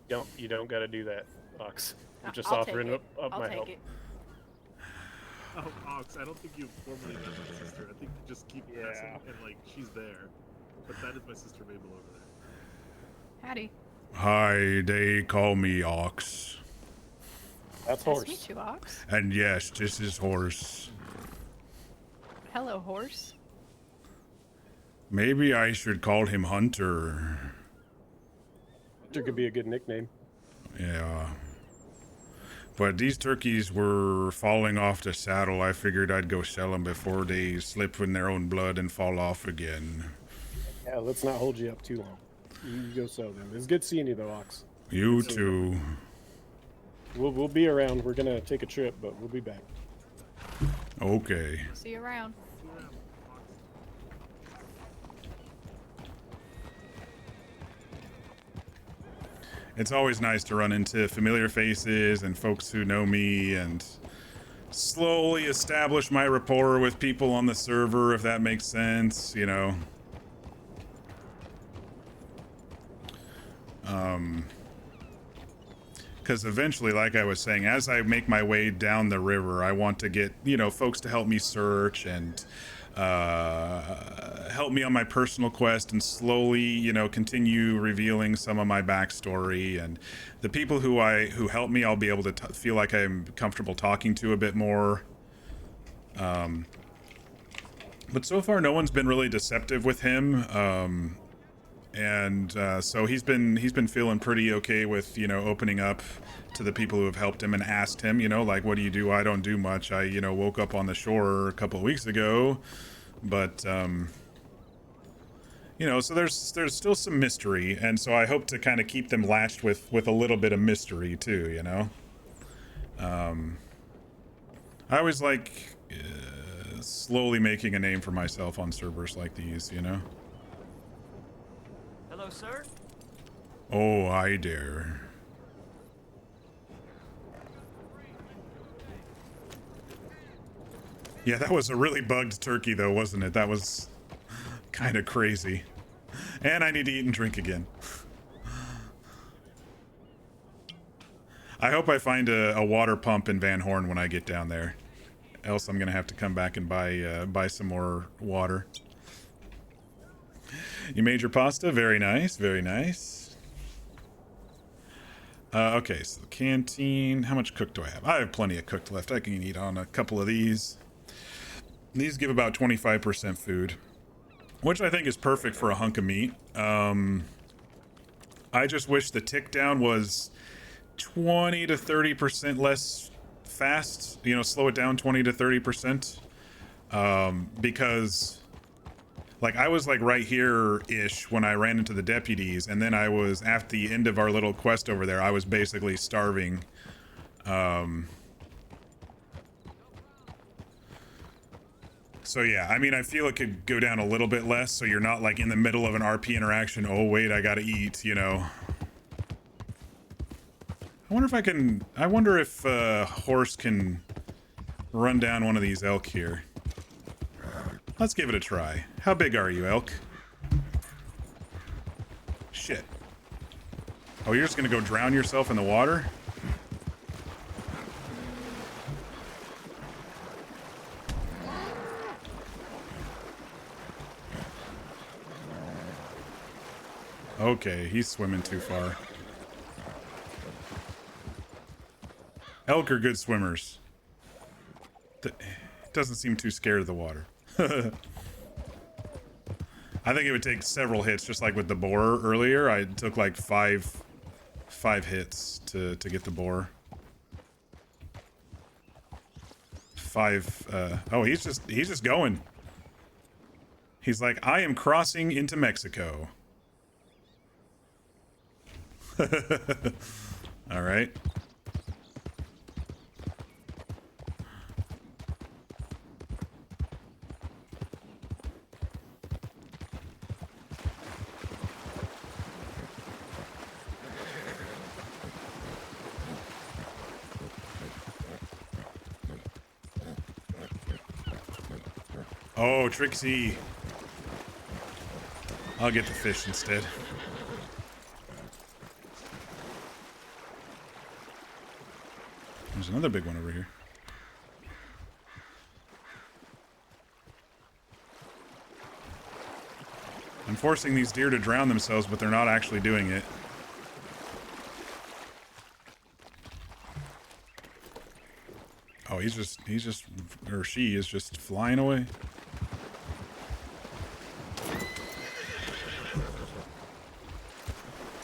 You don't got to do that, Ox. I'm just I'll offering take up I'll my take help. it. Oh, Ox, I don't think you formally met my sister. I think you just keep passing and like she's there. But that is my sister Mabel over there. Howdy. Hi, they call me Ox. That's Nice horse. to meet you, Ox. And yes, this is Horse. Hello, horse. Maybe I should call him Hunter. Hunter could be a good nickname. Yeah. But these turkeys were falling off the saddle. I figured I'd go sell them before they slip in their own blood and fall off again. Yeah, let's not hold you up too long. You go sell them. It's good seeing you, though, Ox. You too. We'll be around. We're gonna take a trip, but we'll be back. Okay. See you around. See you around, Ox. It's always nice to run into familiar faces and folks who know me and slowly establish my rapport with people on the server, if that makes sense, you know. Because eventually, like I was saying, as I make my way down the river, I want to get, folks to help me search and help me on my personal quest and slowly, continue revealing some of my backstory. And the people who help me, I'll be able to feel like I'm comfortable talking to a bit more. But so far, no one's been really deceptive with him. So he's been feeling pretty okay with, opening up to the people who have helped him and asked him, like, what do you do? I don't do much. I, woke up on the shore a couple of weeks ago, but, so there's still some mystery. And so I hope to kind of keep them latched with a little bit of mystery too, I always like slowly making a name for myself on servers like these, Hello, sir. Oh, hi there. Yeah, that was a really bugged turkey, though, wasn't it? That was kind of crazy. And I need to eat and drink again. I hope I find a water pump in Van Horn when I get down there. Else I'm going to have to come back and buy some more water. You made your pasta? Very nice, very nice. Okay, so the canteen. How much cooked do I have? I have plenty of cooked left. I can eat on a couple of these. These give about 25% food, which I think is perfect for a hunk of meat. I just wish the tick down was 20 to 30% less fast. Slow it down 20 to 30%. Because... like, I was, like, right here-ish when I ran into the deputies, and then I was, at the end of our little quest over there, I was basically starving. So, yeah, I mean, I feel it could go down a little bit less, so you're not, like, in the middle of an RP interaction, oh, wait, I gotta eat, I wonder if Horse can run down one of these elk here. Let's give it a try. How big are you, elk? Shit. Oh, you're just gonna go drown yourself in the water? Okay, he's swimming too far. Elk are good swimmers. Doesn't seem too scared of the water. I think it would take several hits, just like with the boar earlier. I took like five hits to get the boar. Oh, he's just going. He's like, I am crossing into Mexico. All right. Oh, Trixie. I'll get the fish instead. There's another big one over here. I'm forcing these deer to drown themselves, but they're not actually doing it. Oh, or she is just flying away.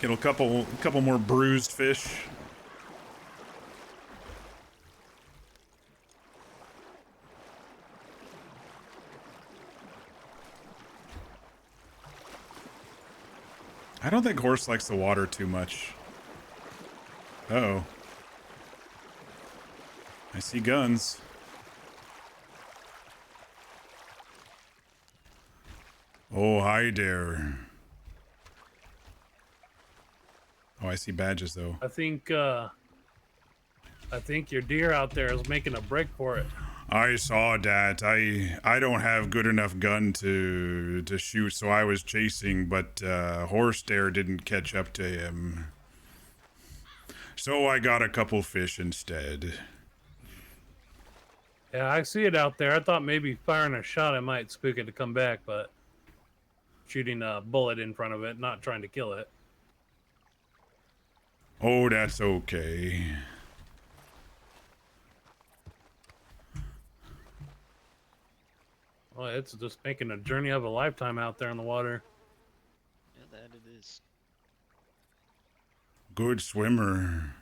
Get a couple more bruised fish. I don't think horse likes the water too much. Uh-oh. I see guns. Oh, hi there. Oh, I see badges though. I think your deer out there is making a break for it. I saw that. I don't have good enough gun to shoot, so I was chasing, but horse there didn't catch up to him. So I got a couple fish instead. Yeah, I see it out there. I thought maybe firing a shot I might spook it to come back, but shooting a bullet in front of it, not trying to kill it. Oh, that's okay. Well, it's just making a journey of a lifetime out there in the water. Yeah, that it is. Good swimmer.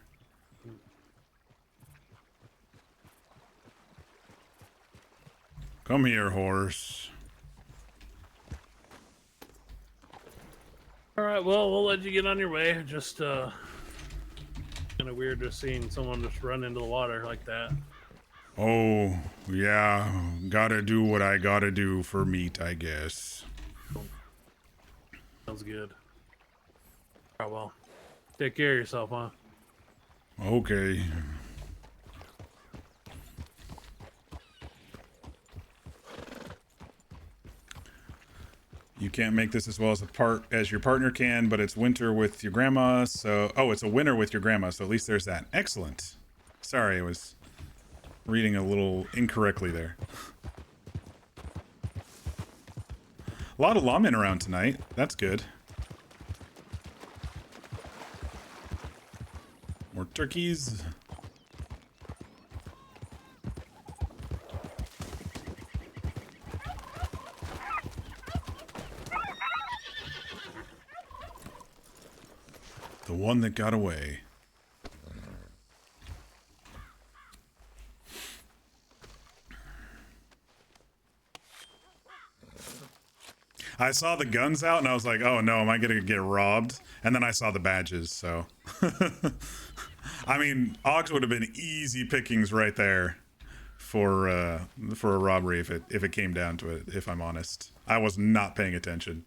Come here, horse. All right, well, we'll let you get on your way. Just kind of weird just seeing someone just run into the water like that. Oh, yeah. Gotta do what I gotta do for meat, I guess. Sounds good. All right, well, take care of yourself, huh? Okay. You can't make this as well as your partner can, but it's winter with your grandma, so... Oh, it's a winter with your grandma, so at least there's that. Excellent. Sorry, I was reading a little incorrectly there. A lot of lawmen around tonight. That's good. More turkeys. The one that got away. I saw the guns out and I was like, oh no, am I gonna get robbed? And then I saw the badges, so. I mean, Ox would have been easy pickings right there for a robbery if it came down to it, if I'm honest. I was not paying attention.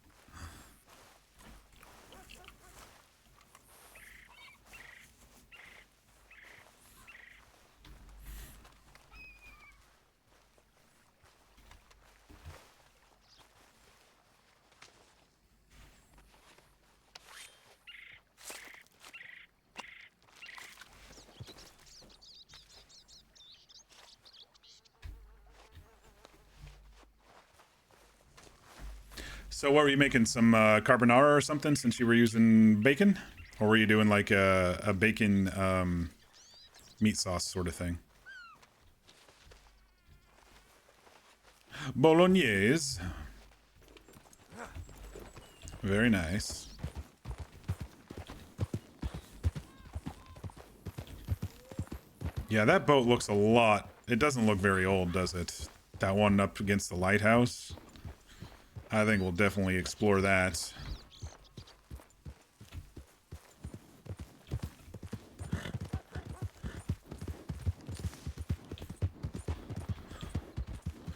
So what were you making? Some carbonara or something since you were using bacon? Or were you doing like a bacon meat sauce sort of thing? Bolognese. Very nice. Yeah, that boat looks a lot. It doesn't look very old, does it? That one up against the lighthouse. I think we'll definitely explore that.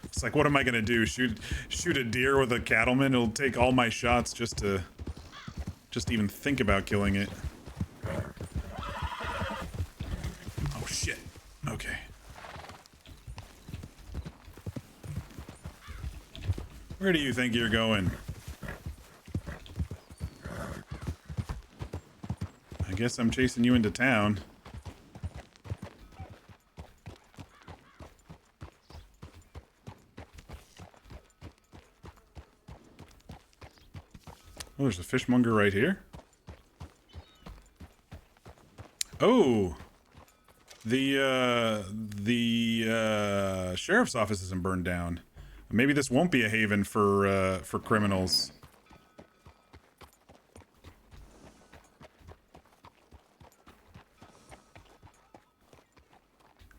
It's like, what am I gonna do? Shoot a deer with a cattleman? It'll take all my shots just to even think about killing it. Oh shit. Okay. Where do you think you're going? I guess I'm chasing you into town. Oh, there's a fishmonger right here. Oh, the sheriff's office isn't burned down. Maybe this won't be a haven for criminals.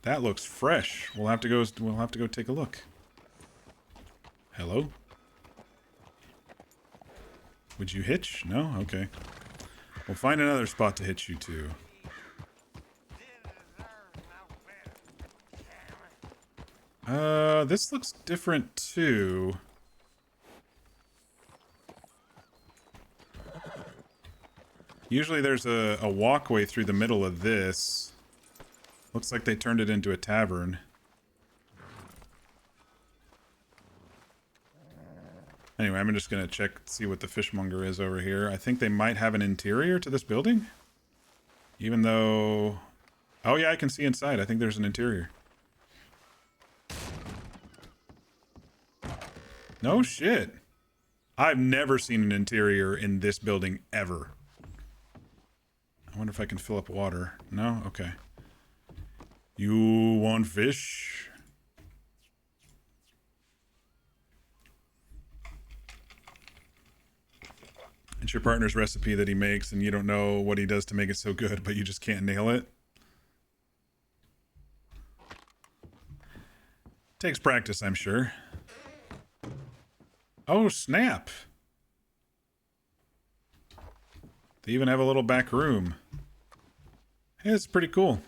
That looks fresh. We'll have to go take a look. Hello? Would you hitch? No? Okay. We'll find another spot to hitch you to. This looks different too. Usually there's a walkway through the middle of this. Looks like they turned it into a tavern. Anyway, I'm just gonna check, see what the fishmonger is over here. I think they might have an interior to this building. Even though... Oh yeah, I can see inside. I think there's an interior. No shit. I've never seen an interior in this building ever. I wonder if I can fill up water. No? Okay. You want fish? It's your partner's recipe that he makes and you don't know what he does to make it so good, but you just can't nail it. Takes practice, I'm sure. Oh, snap. They even have a little back room. Hey, it's pretty cool.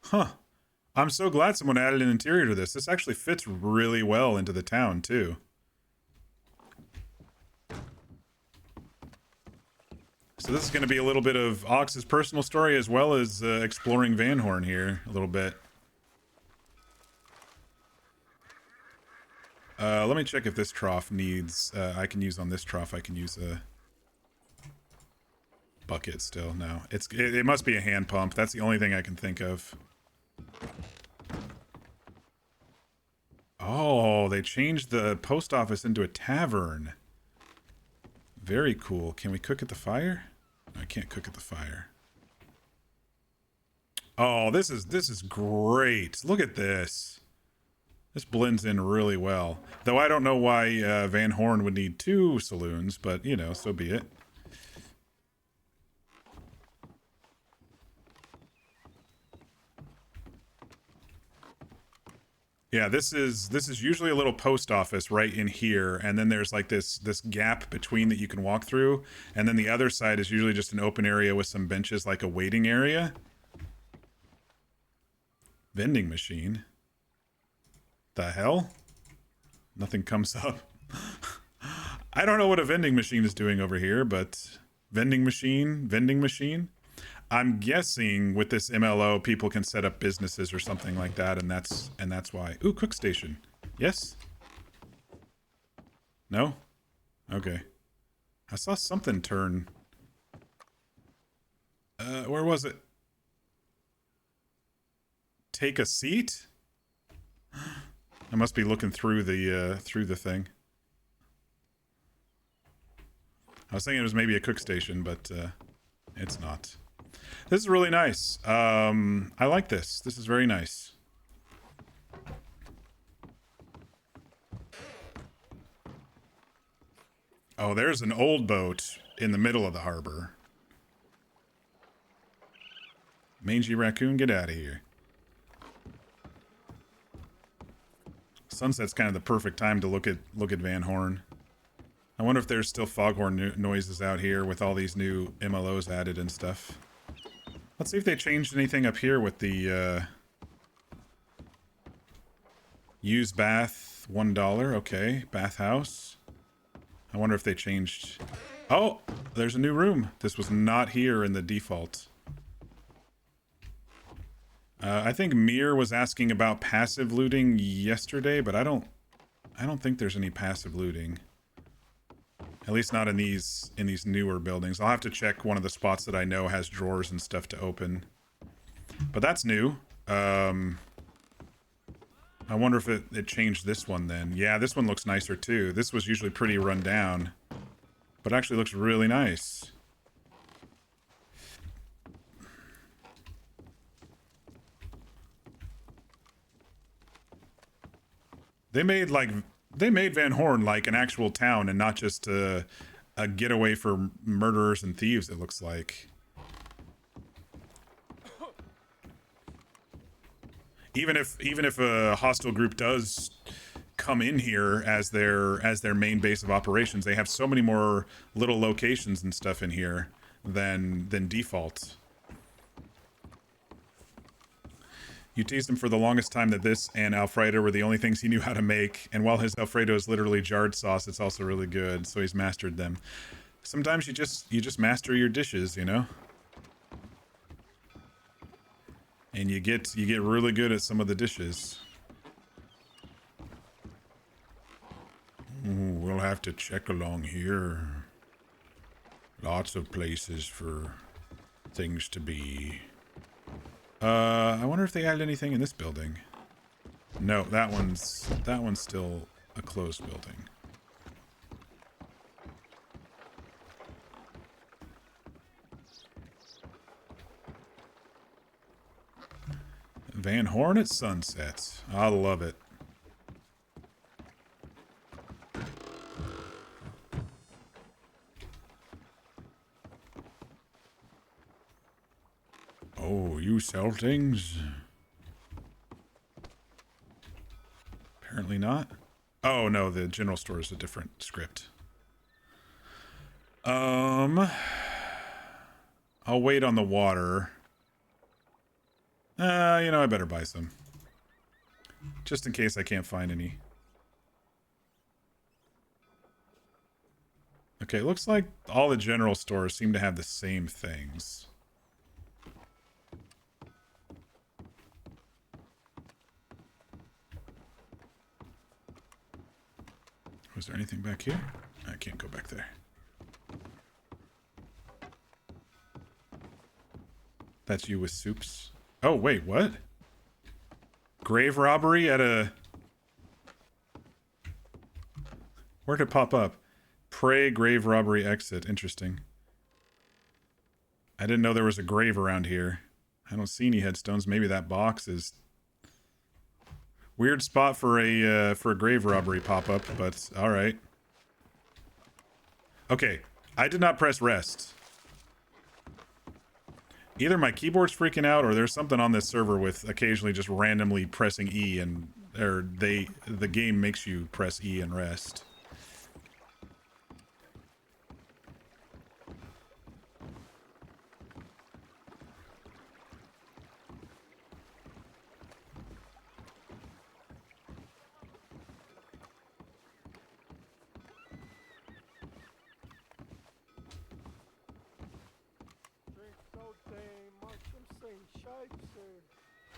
Huh. I'm so glad someone added an interior to this. This actually fits really well into the town, too. So this is going to be a little bit of Ox's personal story as well as exploring Van Horn here a little bit. Let me check if this trough needs... I can use on this trough, I can use a bucket still. No, it must be a hand pump. That's the only thing I can think of. Oh, they changed the post office into a tavern. Very cool. Can we cook at the fire? I can't cook at the fire. Oh, this is great. Look at this. This blends in really well. Though I don't know why Van Horn would need 2 saloons, but, you know, so be it. Yeah, this is usually a little post office right in here, and then there's like this gap between that you can walk through, and then the other side is usually just an open area with some benches, like a waiting area. Vending machine. The hell? Nothing comes up. I don't know what a vending machine is doing over here, but vending machine. I'm guessing with this MLO, people can set up businesses or something like that, and that's why. Ooh, cook station. Yes? No? Okay. I saw something turn. Where was it? Take a seat? I must be looking through the thing. I was thinking it was maybe a cook station, but it's not. This is really nice. I like this. This is very nice. Oh, there's an old boat in the middle of the harbor. Mangy raccoon, get out of here. Sunset's kind of the perfect time to look at Van Horn. I wonder if there's still foghorn noises out here with all these new MLOs added and stuff. Let's see if they changed anything up here with the use bath $1. Okay, bathhouse. I wonder if they changed. Oh, there's a new room. This was not here in the default. I think Mir was asking about passive looting yesterday, but I don't think there's any passive looting. At least not in these newer buildings. I'll have to check one of the spots that I know has drawers and stuff to open. But that's new. I wonder if it changed this one then. Yeah, this one looks nicer too. This was usually pretty run down, but actually looks really nice. They made Van Horn like an actual town and not just a getaway for murderers and thieves, it looks like. Even if a hostile group does come in here as their main base of operations, they have so many more little locations and stuff in here than default. You teased him for the longest time that this and Alfredo were the only things he knew how to make, and while his Alfredo is literally jarred sauce, it's also really good, so he's mastered them. Sometimes you just master your dishes, you know? And you get really good at some of the dishes. Ooh, we'll have to check along here. Lots of places for things to be. I wonder if they added anything in this building. No, that one's still a closed building. Van Horn at sunset. I love it. Oh, you sell things? Apparently not. Oh, no, the general store is a different script. I'll wait on the water. You know, I better buy some. Just in case I can't find any. Okay, it looks like all the general stores seem to have the same things. Was there anything back here? I can't go back there. That's you with soups. Oh, wait, what? Grave robbery at a... Where'd it pop up? Prey grave robbery exit. Interesting. I didn't know there was a grave around here. I don't see any headstones. Maybe that box is... Weird spot for a grave robbery pop-up, but alright. Okay, I did not press rest. Either my keyboard's freaking out or there's something on this server with occasionally just randomly pressing E and the game makes you press E and rest.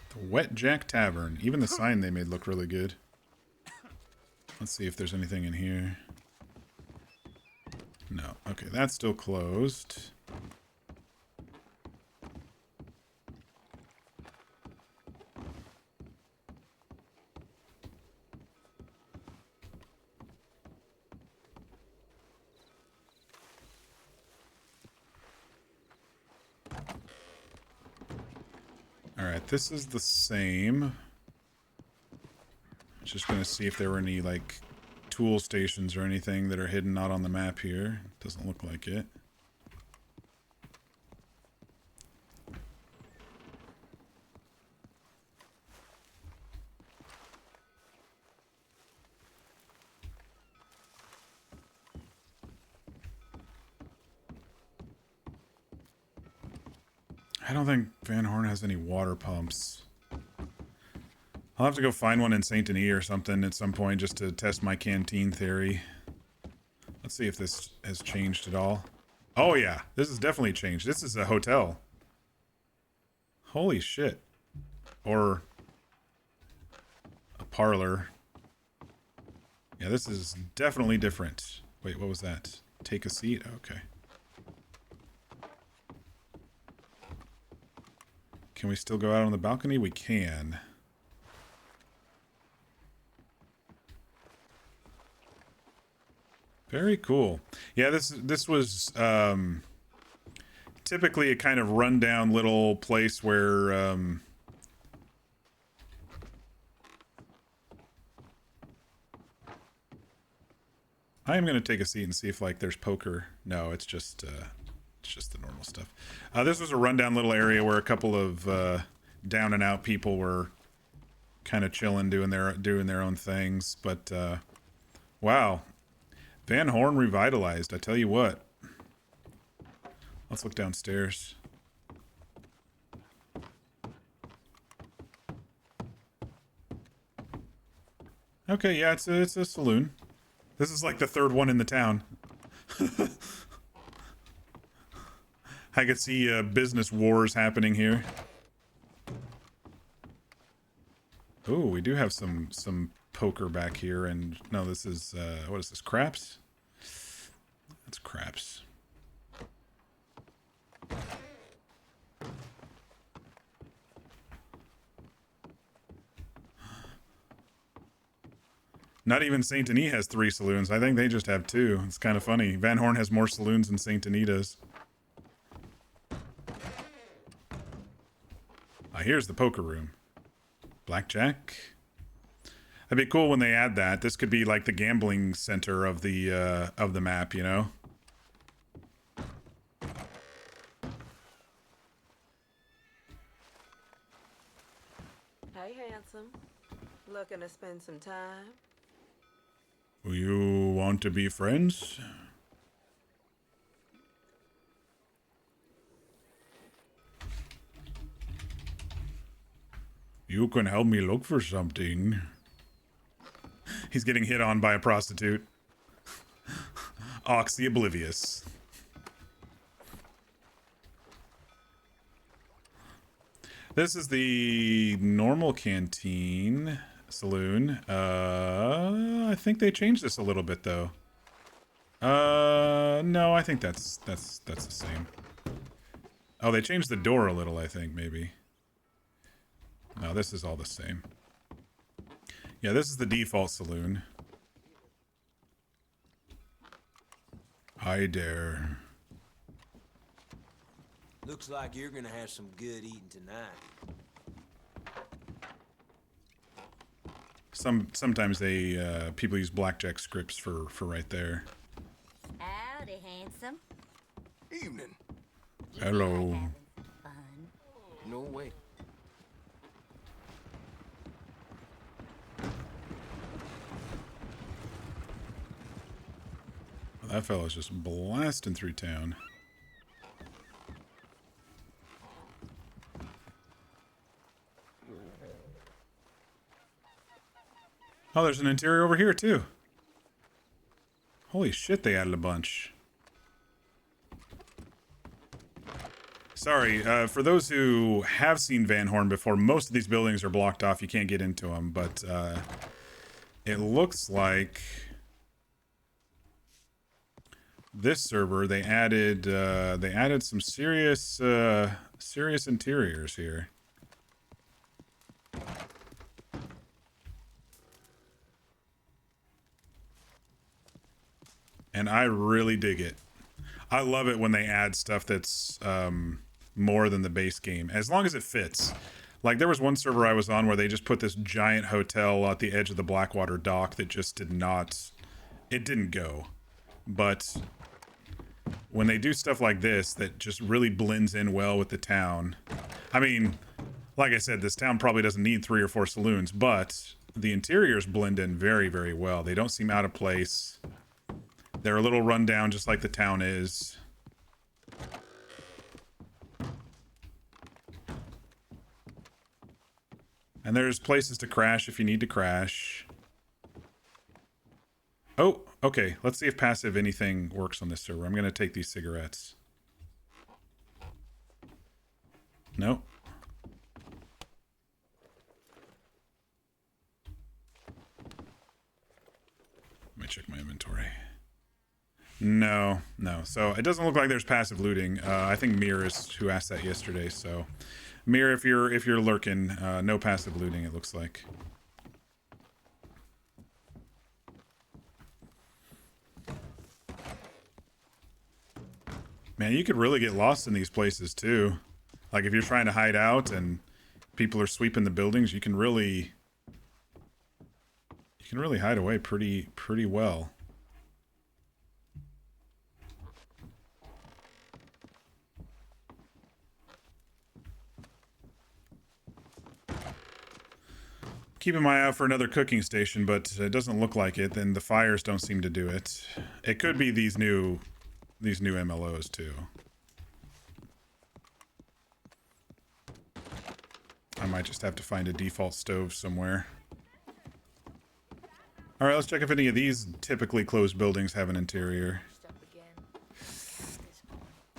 The Wet Jack Tavern. Even the sign they made look really good. Let's see if there's anything in here. No. Okay, that's still closed. Alright, this is the same. Just gonna see if there were any, like, tool stations or anything that are hidden not on the map here. Doesn't look like it. I don't think Van Horn has any water pumps. I'll have to go find one in Saint Denis or something at some point just to test my canteen theory. Let's see if this has changed at all. Oh yeah, this has definitely changed. This is a hotel. Holy shit. Or a parlor. Yeah, this is definitely different. Wait, what was that? Take a seat? Okay. Can we still go out on the balcony? We can. Very cool. Yeah, this was typically a kind of rundown little place where I am going to take a seat and see if like there's poker. No, it's just the normal stuff. This was a rundown little area where a couple of down and out people were kind of chilling, doing their own things. But wow, Van Horn revitalized. I tell you what. Let's look downstairs. Okay, yeah, it's a saloon. This is like the third one in the town. I could see business wars happening here. Oh, we do have some poker back here, and no, this is what is this? Craps? That's craps. Not even Saint Denis has 3 saloons. I think they just have 2. It's kind of funny. Van Horn has more saloons than Saint Denis does. Here's the poker room. Blackjack. That'd be cool when they add that. This could be like the gambling center of the map, you know? Hey, handsome. Looking to spend some time? You want to be friends? You can help me look for something. He's getting hit on by a prostitute. Ox the Oblivious. This is the normal canteen saloon. I think they changed this a little bit though. No, I think that's the same. Oh, they changed the door a little, I think, maybe. No, this is all the same. Yeah, this is the default saloon. Hi there. Looks like you're gonna have some good eating tonight. Sometimes they people use blackjack scripts for right there. Howdy, handsome. Evening. Hello. Fun. No way. That fella's just blasting through town. Oh, there's an interior over here, too. Holy shit, they added a bunch. Sorry, for those who have seen Van Horn before, most of these buildings are blocked off. You can't get into them, but it looks like this server they added some serious interiors here. And I really dig it. I love it when they add stuff that's more than the base game, as long as it fits. Like, there was one server I was on where they just put this giant hotel at the edge of the Blackwater dock that just did not it didn't go. But when they do stuff like this that just really blends in well with the town, I mean, like I said, this town probably doesn't need 3 or 4 saloons, but the interiors blend in very, very well. They don't seem out of place. They're a little run down, just like the town is. And there's places to crash if you need to crash. Oh, okay. Let's see if passive anything works on this server. I'm going to take these cigarettes. No. Let me check my inventory. No. So it doesn't look like there's passive looting. I think Mir is who asked that yesterday. So Mir, if you're lurking, no passive looting. It looks like. Man, you could really get lost in these places too. Like if you're trying to hide out and people are sweeping the buildings, you can really hide away pretty well. Keeping my eye out for another cooking station, but it doesn't look like it. Then the fires don't seem to do it. It could be these new MLOs too. I might just have to find a default stove somewhere. All right, let's check if any of these typically closed buildings have an interior.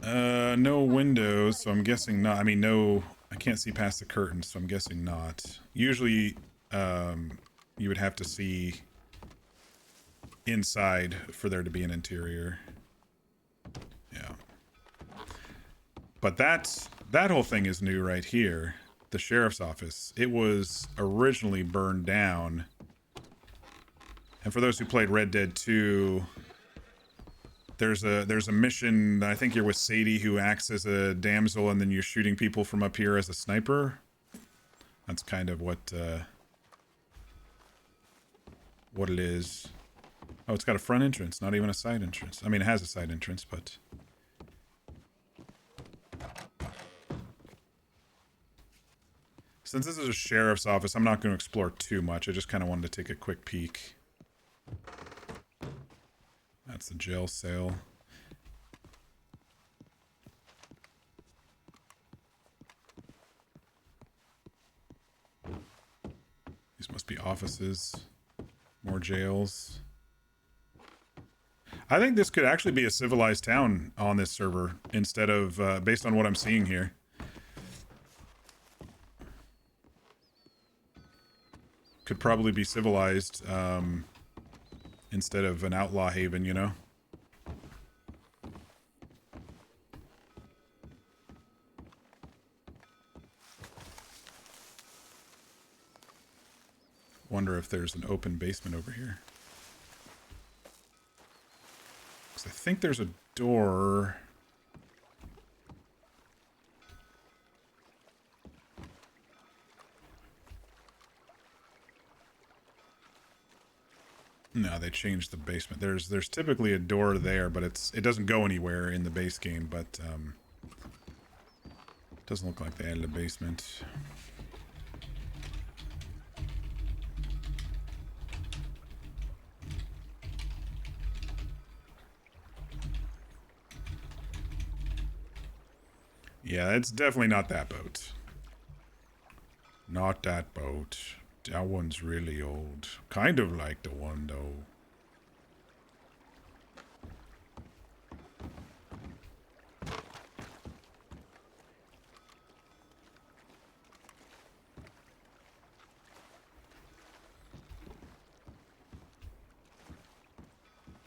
No windows, so I'm guessing not. I mean, no, I can't see past the curtains, so I'm guessing not. Usually, you would have to see inside for there to be an interior. Yeah. But that whole thing is new right here. The sheriff's office. It was originally burned down. And for those who played Red Dead 2, there's a mission, I think you're with Sadie, who acts as a damsel, and then you're shooting people from up here as a sniper. That's kind of what it is. Oh, it's got a front entrance, not even a side entrance. I mean, it has a side entrance, but... Since this is a sheriff's office, I'm not going to explore too much. I just kind of wanted to take a quick peek. That's the jail cell. These must be offices. More jails. I think this could actually be a civilized town on this server instead of, based on what I'm seeing here. Could probably be civilized instead of an outlaw haven, you know? Wonder if there's an open basement over here. 'Cause I think there's a door. No, they changed the basement. There's typically a door there, but it doesn't go anywhere in the base game, but it doesn't look like they added a basement. Yeah, it's definitely not that boat. Not that boat. That one's really old. Kind of like the one, though.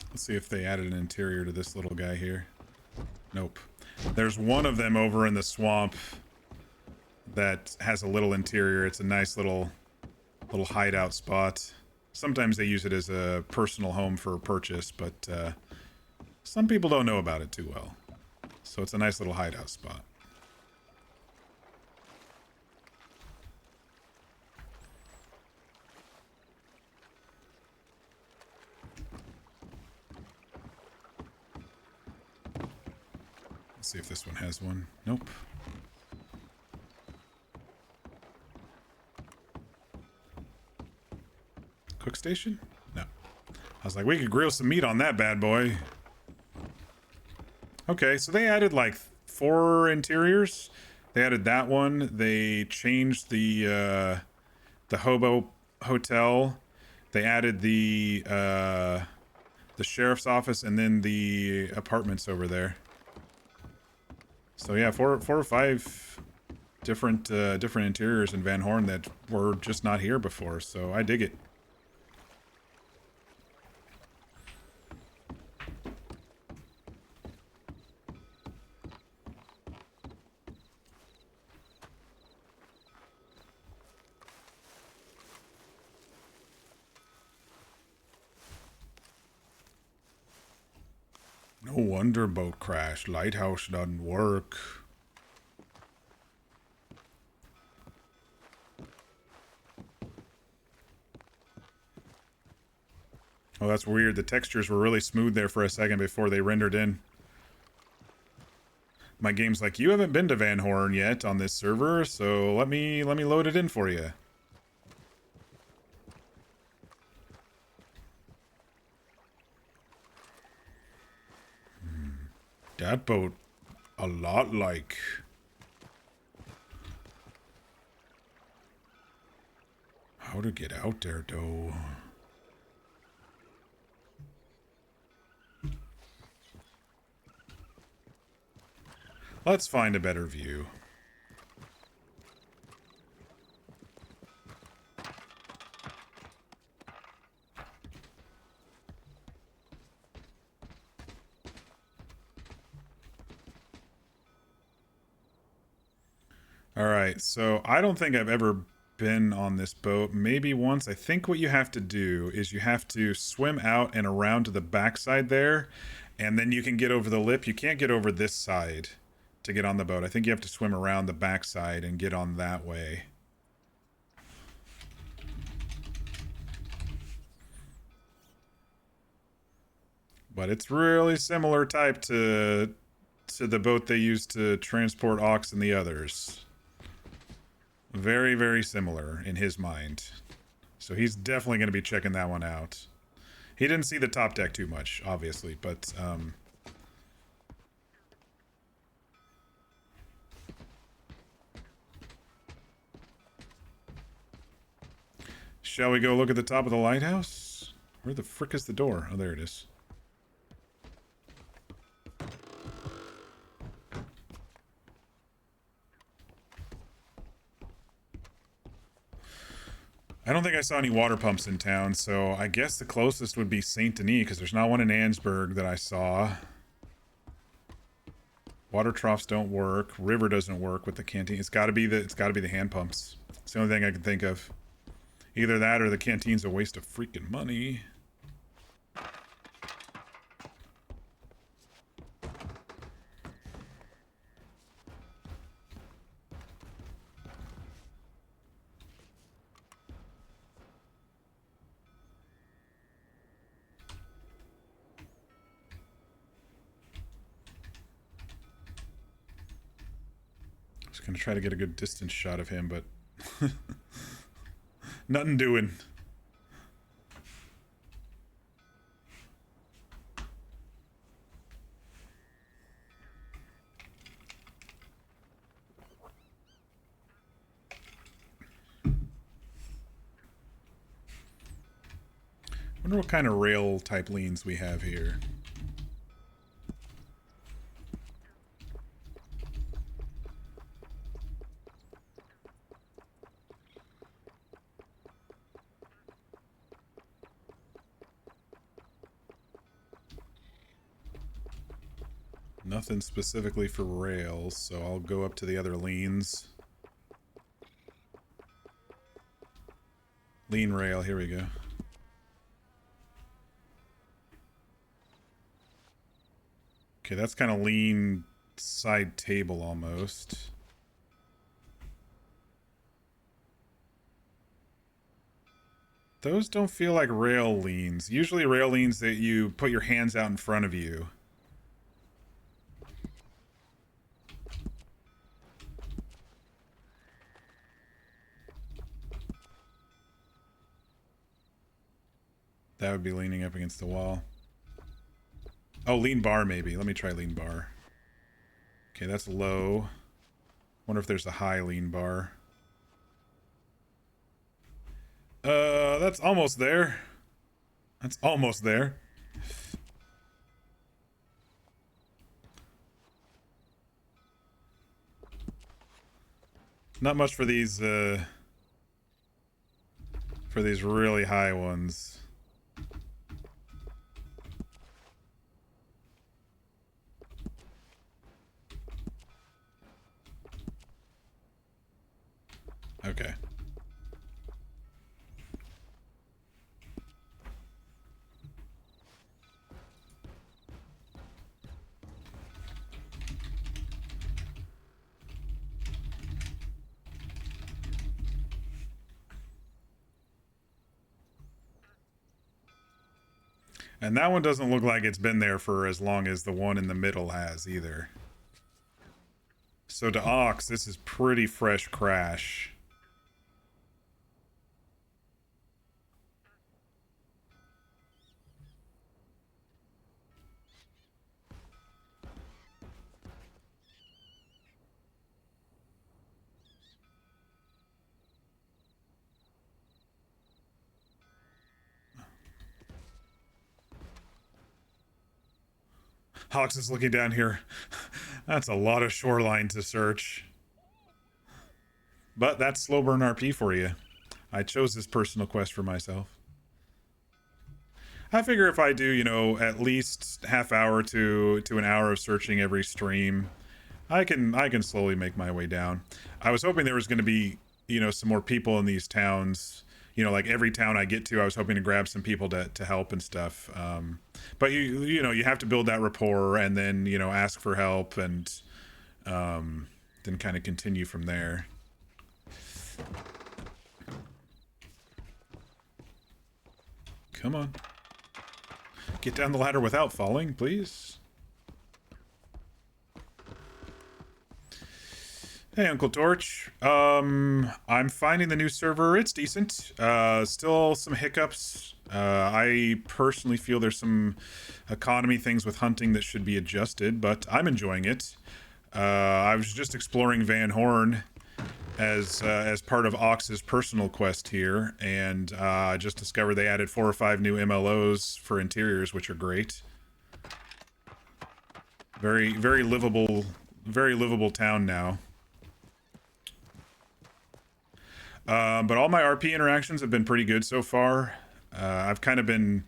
Let's see if they added an interior to this little guy here. Nope. There's one of them over in the swamp that has a little interior. It's a nice little hideout spot. Sometimes they use it as a personal home for purchase, but some people don't know about it too well. So it's a nice little hideout spot. see if this one has one. Nope. Cook station? No. I was like, we could grill some meat on that bad boy. Okay, so they added like 4 interiors. They added that one. They changed the hobo hotel. They added the sheriff's office and then the apartments over there. So yeah, four or five different interiors in Van Horn that were just not here before. So I dig it. No wonder boat crash. Lighthouse doesn't work. Oh, that's weird. The textures were really smooth there for a second before they rendered in. My game's like, you haven't been to Van Horn yet on this server, so let me load it in for you. That boat, a lot like. How to get out there, though? Let's find a better view. Alright, so I don't think I've ever been on this boat. Maybe once. I think what you have to do is you have to swim out and around to the backside there, and then you can get over the lip. You can't get over this side to get on the boat. I think you have to swim around the backside and get on that way. But it's really similar type to the boat they used to transport Ox and the others. Very, very similar in his mind. So he's definitely going to be checking that one out. He didn't see the top deck too much, obviously, but shall we go look at the top of the lighthouse? Where the frick is the door? Oh, there it is. I don't think I saw any water pumps in town, so I guess the closest would be Saint Denis, because there's not one in Ansburg that I saw. Water troughs don't work. River doesn't work with the canteen. It's got to be the hand pumps. It's the only thing I can think of. Either that or the canteen's a waste of freaking money. Just gonna try to get a good distance shot of him, but nothing doing. Wonder what kind of rail type leans we have here. Nothing specifically for rails, so I'll go up to the other leans. Lean rail, here we go. Okay, that's kind of lean side table almost. Those don't feel like rail leans. Usually rail leans that you put your hands out in front of you. That would be leaning up against the wall. Oh, lean bar maybe. Let me try lean bar. Okay, that's low. Wonder if there's a high lean bar. That's almost there. That's almost there. Not much for these really high ones. Okay. And that one doesn't look like it's been there for as long as the one in the middle has either. So to Ox, this is pretty fresh crash. Hawks is looking down here. That's a lot of shoreline to search. But that's slow burn RP for you. I chose this personal quest for myself. I figure if I do, you know, at least half hour to an hour of searching every stream, I can slowly make my way down. I was hoping there was going to be, you know, some more people in these towns. You know, like every town I get to, I was hoping to grab some people to help and stuff. But you know, you have to build that rapport and then, you know, ask for help and then kind of continue from there. Come on. Get down the ladder without falling, please. Hey, Uncle Torch. I'm finding the new server. It's decent. Still some hiccups. I personally feel there's some economy things with hunting that should be adjusted, but I'm enjoying it. I was just exploring Van Horn as part of Ox's personal quest here, and I just discovered they added 4 or 5 new MLOs for interiors, which are great. Very livable town now. But all my RP interactions have been pretty good so far. I've kind of been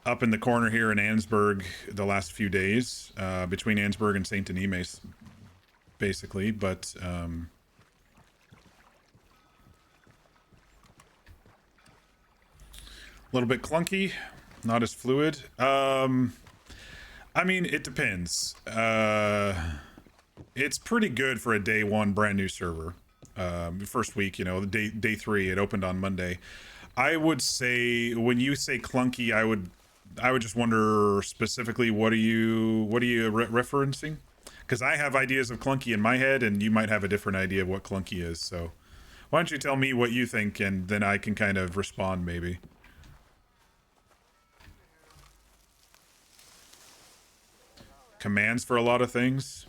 up in the corner here in Ansburg the last few days, between Ansburg and Saint Denis, basically, but a little bit clunky, not as fluid. I mean, it depends. It's pretty good for a day one brand new server. First week, you know, day 3, it opened on Monday. I would say when you say clunky, I would just wonder specifically what are you referencing? Because I have ideas of clunky in my head, and you might have a different idea of what clunky is. So why don't you tell me what you think, and then I can kind of respond maybe. Commands for a lot of things.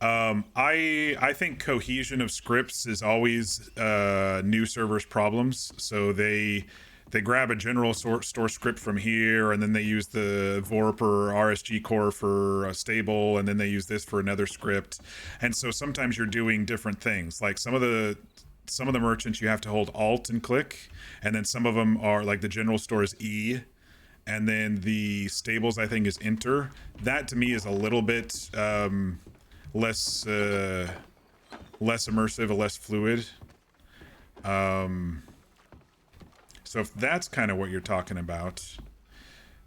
I think cohesion of scripts is always new servers' problems. So they grab a general store script from here, and then they use the VORP or RSG core for a stable, and then they use this for another script. And so sometimes you're doing different things. Like some of the merchants you have to hold Alt and click, and then some of them are like the general store is E, and then the stables I think is Enter. That to me is a little bit less immersive, or less fluid. So if that's kind of what you're talking about,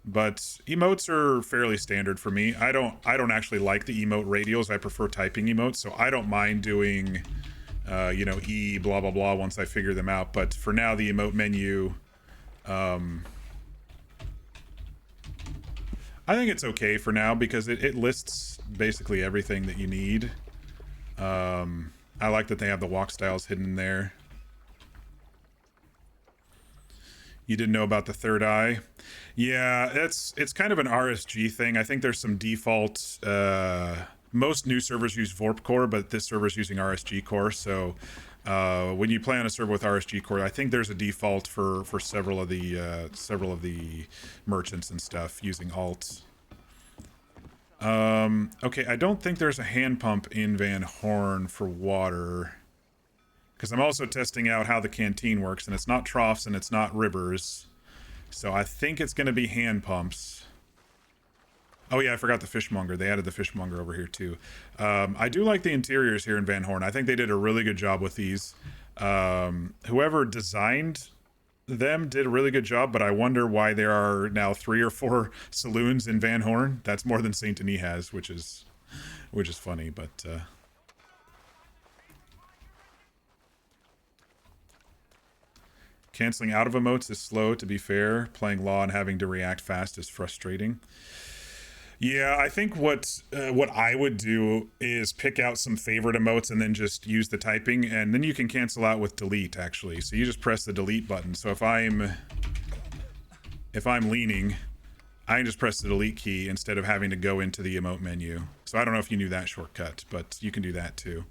but emotes are fairly standard for me. I don't actually like the emote radials. I prefer typing emotes, so I don't mind doing you know, E blah blah blah once I figure them out. But for now, the emote menu, I think it's okay for now because it lists basically everything that you need. I like that they have the walk styles hidden there. You didn't know about the third eye? Yeah, it's kind of an RSG thing. I think there's some default. Most new servers use VoRP core, but this server's using RSG core. So when you play on a server with RSG core, I think there's a default for several of the merchants and stuff using alt. Okay, I don't think there's a hand pump in Van Horn for water. Because I'm also testing out how the canteen works, and it's not troughs and it's not rivers. So I think it's going to be hand pumps. Oh yeah, I forgot the fishmonger. They added the fishmonger over here too. I do like the interiors here in Van Horn. I think they did a really good job with these. Whoever designed them did a really good job, but I wonder why there are now 3 or 4 saloons in Van Horn. That's more than Saint Denis has, which is funny, but canceling out of emotes is slow, to be fair. Playing Law and having to react fast is frustrating. Yeah, I think what I would do is pick out some favorite emotes and then just use the typing, and then you can cancel out with delete, actually. So you just press the delete button. So if I'm leaning, I can just press the delete key instead of having to go into the emote menu. So I don't know if you knew that shortcut, but you can do that too.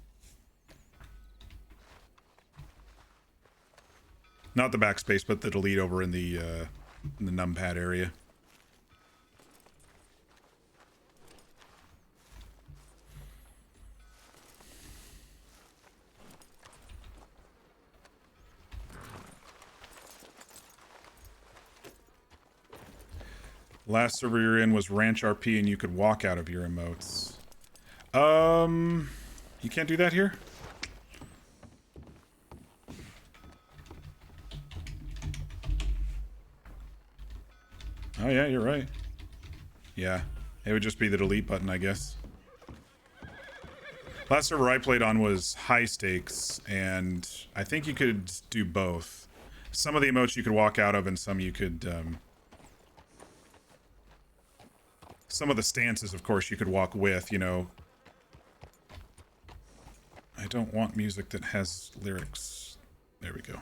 Not the backspace, but the delete over in the numpad area. Last server you're in was Ranch RP and you could walk out of your emotes. You can't do that here? Oh yeah, you're right. Yeah, it would just be the delete button, I guess. Last server I played on was high stakes, and I think you could do both. Some of the emotes you could walk out of, and some you could, some of the stances, of course, you could walk with, you know. I don't want music that has lyrics. There we go.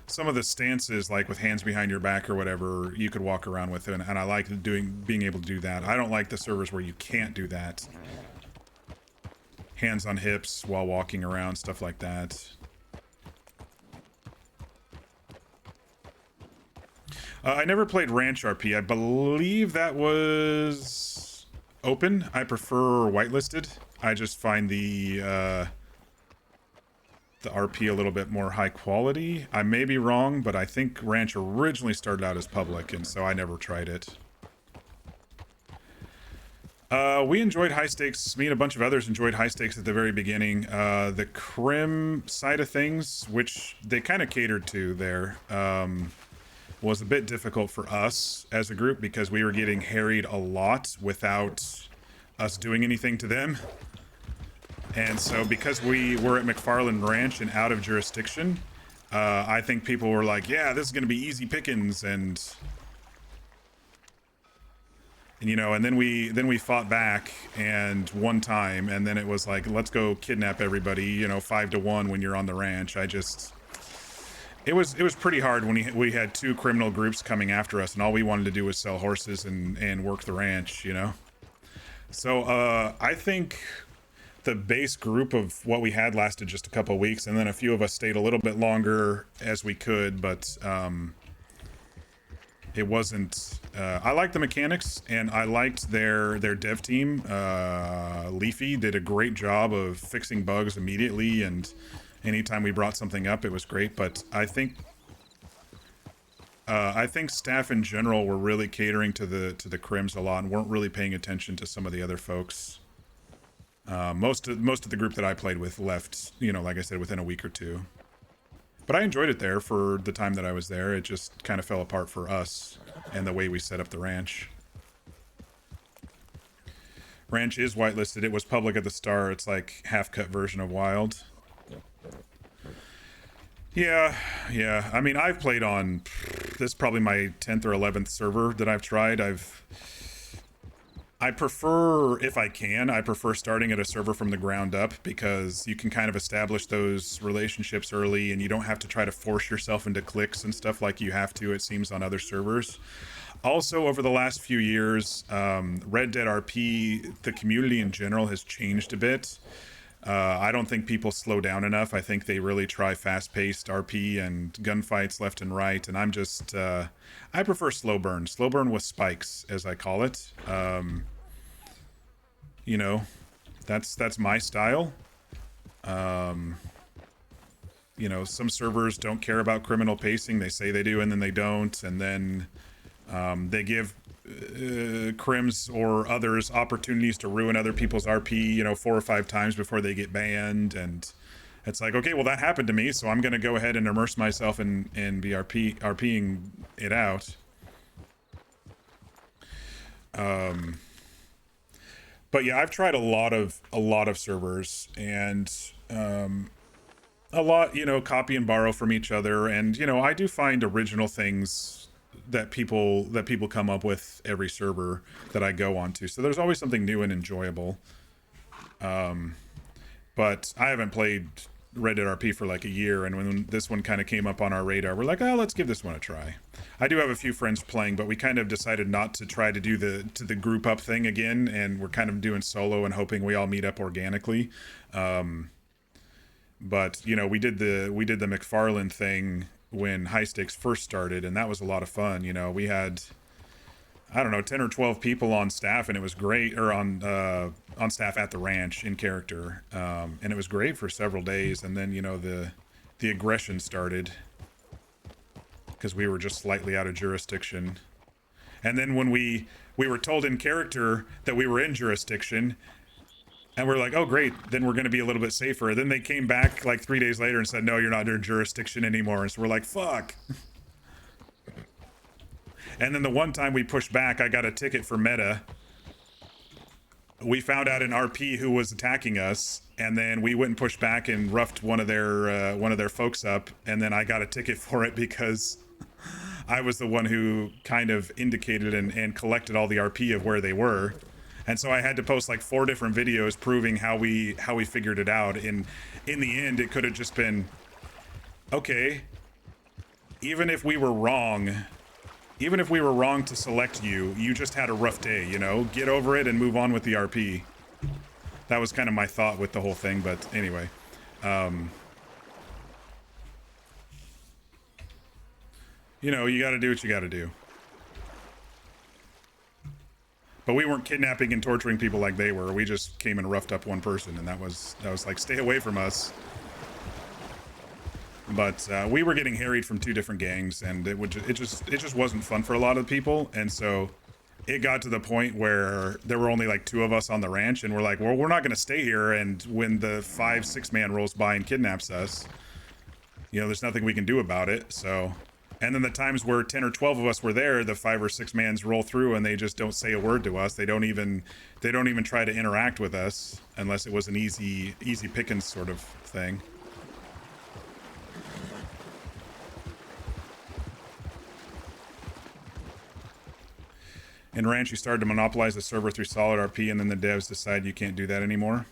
Some of the stances, like with hands behind your back or whatever, you could walk around with it, and I like being able to do that. I don't like the servers where you can't do that. Hands on hips while walking around, stuff like that. I never played Ranch RP. I believe that was open. I prefer whitelisted. I just find the RP a little bit more high quality. I may be wrong, but I think Ranch originally started out as public, and so I never tried it. We enjoyed high stakes. Me and a bunch of others enjoyed high stakes at the very beginning. The crim side of things, which they kind of catered to there, was a bit difficult for us as a group because we were getting harried a lot without us doing anything to them. And so because we were at McFarland Ranch and out of jurisdiction, I think people were like, yeah, this is going to be easy pickings, and you know, and then we fought back and one time, and then it was like, let's go kidnap everybody, you know, 5-1 when you're on the ranch. It was pretty hard when we had 2 criminal groups coming after us, and all we wanted to do was sell horses and work the ranch, you know. So I think the base group of what we had lasted just a couple of weeks, and then a few of us stayed a little bit longer as we could, but it wasn't. I liked the mechanics, and I liked their dev team. Leafy did a great job of fixing bugs immediately, and anytime we brought something up, it was great. But I think staff in general were really catering to the crims a lot and weren't really paying attention to some of the other folks. Most of the group that I played with left, you know, like I said, within a week or two. But I enjoyed it there for the time that I was there. It just kind of fell apart for us and the way we set up the ranch. Ranch is whitelisted. It was public at the start. It's like half-cut version of Wild. Yeah. I mean, I've played on... This is probably my 10th or 11th server that I've tried. I prefer, if I can, I prefer starting at a server from the ground up because you can kind of establish those relationships early and you don't have to try to force yourself into cliques and stuff like you have to, it seems, on other servers. Also, over the last few years, Red Dead RP, the community in general has changed a bit. I don't think people slow down enough. I think they really try fast-paced RP and gunfights left and right, and I'm just, I prefer slow burn. Slow burn with spikes, as I call it. You know, that's my style. You know, some servers don't care about criminal pacing. They say they do, and then they don't, and then they give crims or others opportunities to ruin other people's RP, you know, 4 or 5 times before they get banned, and it's like, okay, well, that happened to me, so I'm going to go ahead and immerse myself in be RPing it out. But yeah, I've tried a lot of servers, and a lot, you know, copy and borrow from each other, and you know, I do find original things that people come up with every server that I go onto. So there's always something new and enjoyable. But I haven't played Red Dead RP for like a year, and when this one kind of came up on our radar, we're like, oh, let's give this one a try. I do have a few friends playing, but we kind of decided not to try to do the group up thing again, and we're kind of doing solo and hoping we all meet up organically. But you know, we did the McFarlane thing when High Stakes first started, and that was a lot of fun. You know, we had, I don't know, 10 or 12 people on staff, and it was great, or on staff at the ranch in character, and it was great for several days. And then, you know, the aggression started because we were just slightly out of jurisdiction. And then when we were told in character that we were in jurisdiction, and we're like, oh, great, then we're going to be a little bit safer. Then they came back like 3 days later and said, no, you're not in jurisdiction anymore. And so we're like, fuck. And then the one time we pushed back, I got a ticket for meta. We found out an RP who was attacking us, and then we went and pushed back and roughed one of their folks up, and then I got a ticket for it because I was the one who kind of indicated and collected all the RP of where they were. And so I had to post like 4 different videos proving how we figured it out. And in the end, it could have just been, okay, even if we were wrong to select you, you just had a rough day, you know? Get over it and move on with the RP. That was kind of my thought with the whole thing, but anyway. You know, you gotta do what you gotta do. But we weren't kidnapping and torturing people like they were. We just came and roughed up one person, and that was like, stay away from us. But we were getting harried from 2 different gangs, and it just wasn't fun for a lot of people. And so it got to the point where there were only like 2 of us on the ranch, and we're like, well, we're not going to stay here. And when the 5-6 man rolls by and kidnaps us, you know, there's nothing we can do about it. So, and then the times where 10 or 12 of us were there, the 5 or 6 mans roll through and they just don't say a word to us. They don't even try to interact with us unless it was an easy pickings sort of thing. In Ranch, you started to monopolize the server through solid RP, and then the devs decide you can't do that anymore.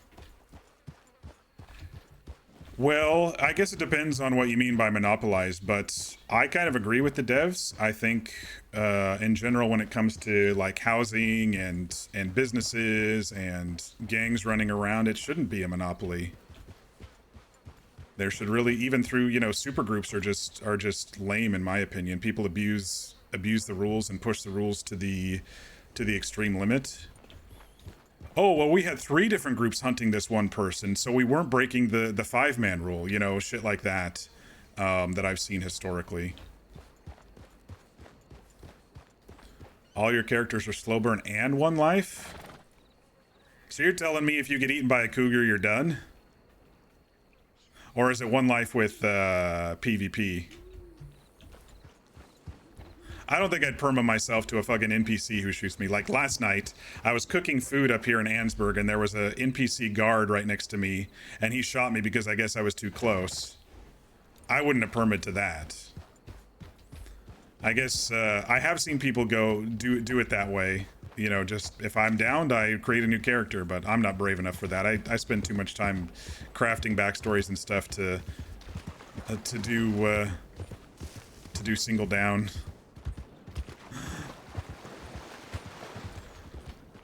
Well, I guess it depends on what you mean by monopolize, but I kind of agree with the devs. I think, in general, when it comes to like housing and businesses and gangs running around, it shouldn't be a monopoly. There should really, even through, you know, super groups are just lame in my opinion. People abuse the rules and push the rules to the extreme limit. Oh, well, we had 3 different groups hunting this one person, so we weren't breaking the 5-man rule, you know, shit like that, that I've seen historically. All your characters are slow burn and 1 life? So you're telling me if you get eaten by a cougar, you're done? Or is it 1 life with PvP? I don't think I'd perma myself to a fucking NPC who shoots me. Like last night, I was cooking food up here in Ansburg, and there was a NPC guard right next to me, and he shot me because I guess I was too close. I wouldn't have permit to that. I guess I have seen people do it that way. you know, just if I'm downed, I create a new character, but I'm not brave enough for that. I spend too much time crafting backstories and stuff to do single down.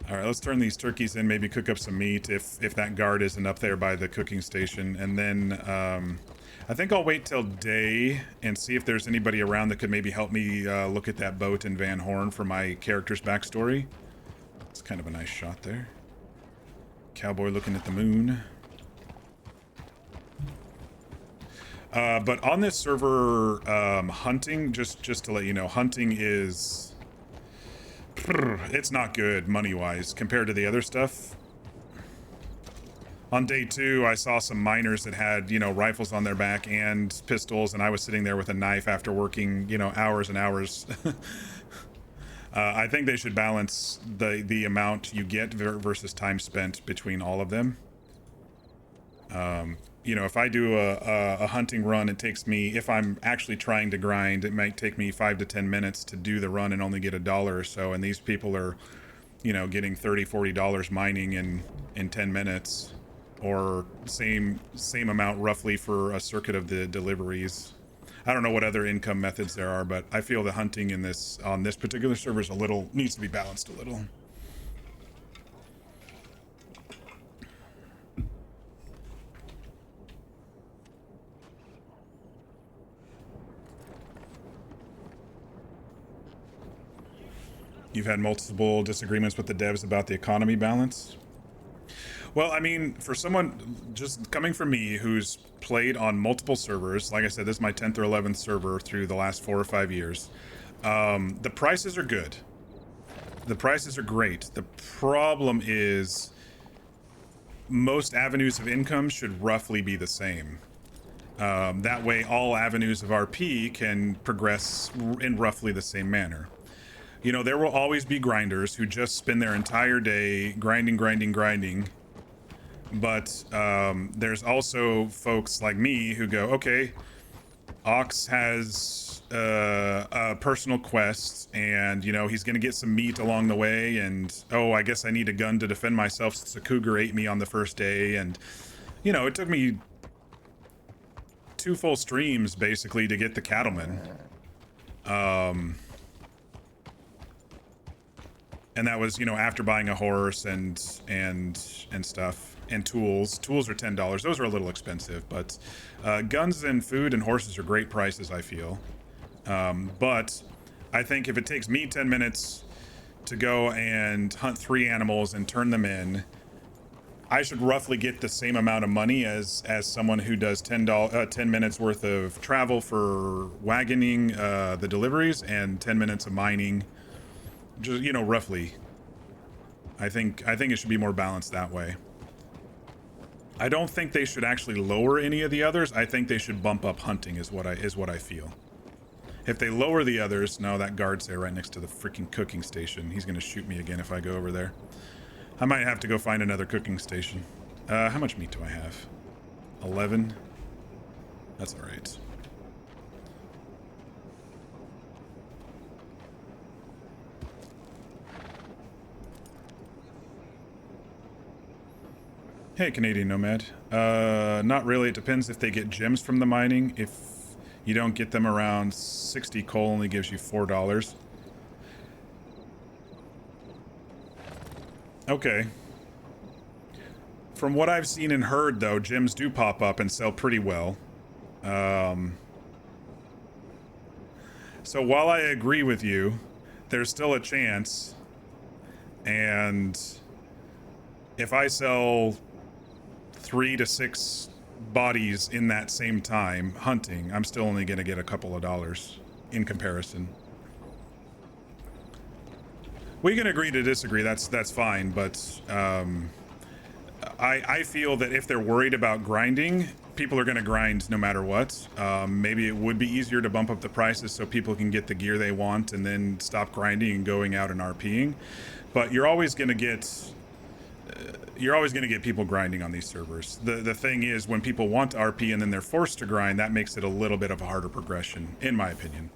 All right, let's turn these turkeys in, maybe cook up some meat if that guard isn't up there by the cooking station. And then I think I'll wait till day and see if there's anybody around that could maybe help me look at that boat in Van Horn for my character's backstory. It's kind of a nice shot there. Cowboy looking at the moon. But on this server, hunting, just to let you know, hunting is... it's not good money-wise compared to the other stuff. On day 2, I saw some miners that had, you know, rifles on their back and pistols, and I was sitting there with a knife after working, you know, hours and hours. I think they should balance the amount you get versus time spent between all of them. You know, if I do a hunting run, it takes me, if I'm actually trying to grind, it might take me 5 to 10 minutes to do the run and only get $1 or so. And these people are, you know, getting $30, $40 mining in 10 minutes, or same amount roughly for a circuit of the deliveries. I don't know what other income methods there are, but I feel the hunting in this, on this particular server is needs to be balanced a little. You've had multiple disagreements with the devs about the economy balance? Well, I mean, for someone just coming from me who's played on multiple servers, like I said, this is my 10th or 11th server through the last 4 or 5 years, the prices are good. The prices are great. The problem is most avenues of income should roughly be the same. That way, all avenues of RP can progress in roughly the same manner. You know, there will always be grinders who just spend their entire day grinding. But there's also folks like me who go, okay, Ox has a personal quest, and, you know, he's going to get some meat along the way, and, oh, I guess I need a gun to defend myself since a cougar ate me on the first day, and, you know, it took me 2 full streams, basically, to get the cattleman. And that was, you know, after buying a horse and stuff, and tools. Tools are $10. Those are a little expensive, but guns and food and horses are great prices, I feel. But I think if it takes me 10 minutes to go and hunt 3 animals and turn them in, I should roughly get the same amount of money as someone who does 10 minutes worth of travel for wagoning the deliveries and 10 minutes of mining. Just, you know, roughly. I think it should be more balanced that way. I don't think they should actually lower any of the others. I think they should bump up hunting is what I feel. If they lower the others, no, that guard's there right next to the freaking cooking station. He's gonna shoot me again if I go over there. I might have to go find another cooking station. How much meat do I have? 11? That's all right. Hey, Canadian Nomad. Not really. It depends if they get gems from the mining. If you don't get them around 60, coal only gives you $4. Okay. From what I've seen and heard, though, gems do pop up and sell pretty well. So while I agree with you, there's still a chance. And if I sell 3 to 6 bodies in that same time hunting, I'm still only going to get a couple of dollars in comparison. We can agree to disagree. That's fine, but I feel that if they're worried about grinding, people are going to grind no matter what. Maybe it would be easier to bump up the prices so people can get the gear they want and then stop grinding and going out and RPing. But you're always going to get people grinding on these servers. The thing is, when people want to RP and then they're forced to grind, that makes it a little bit of a harder progression, in my opinion.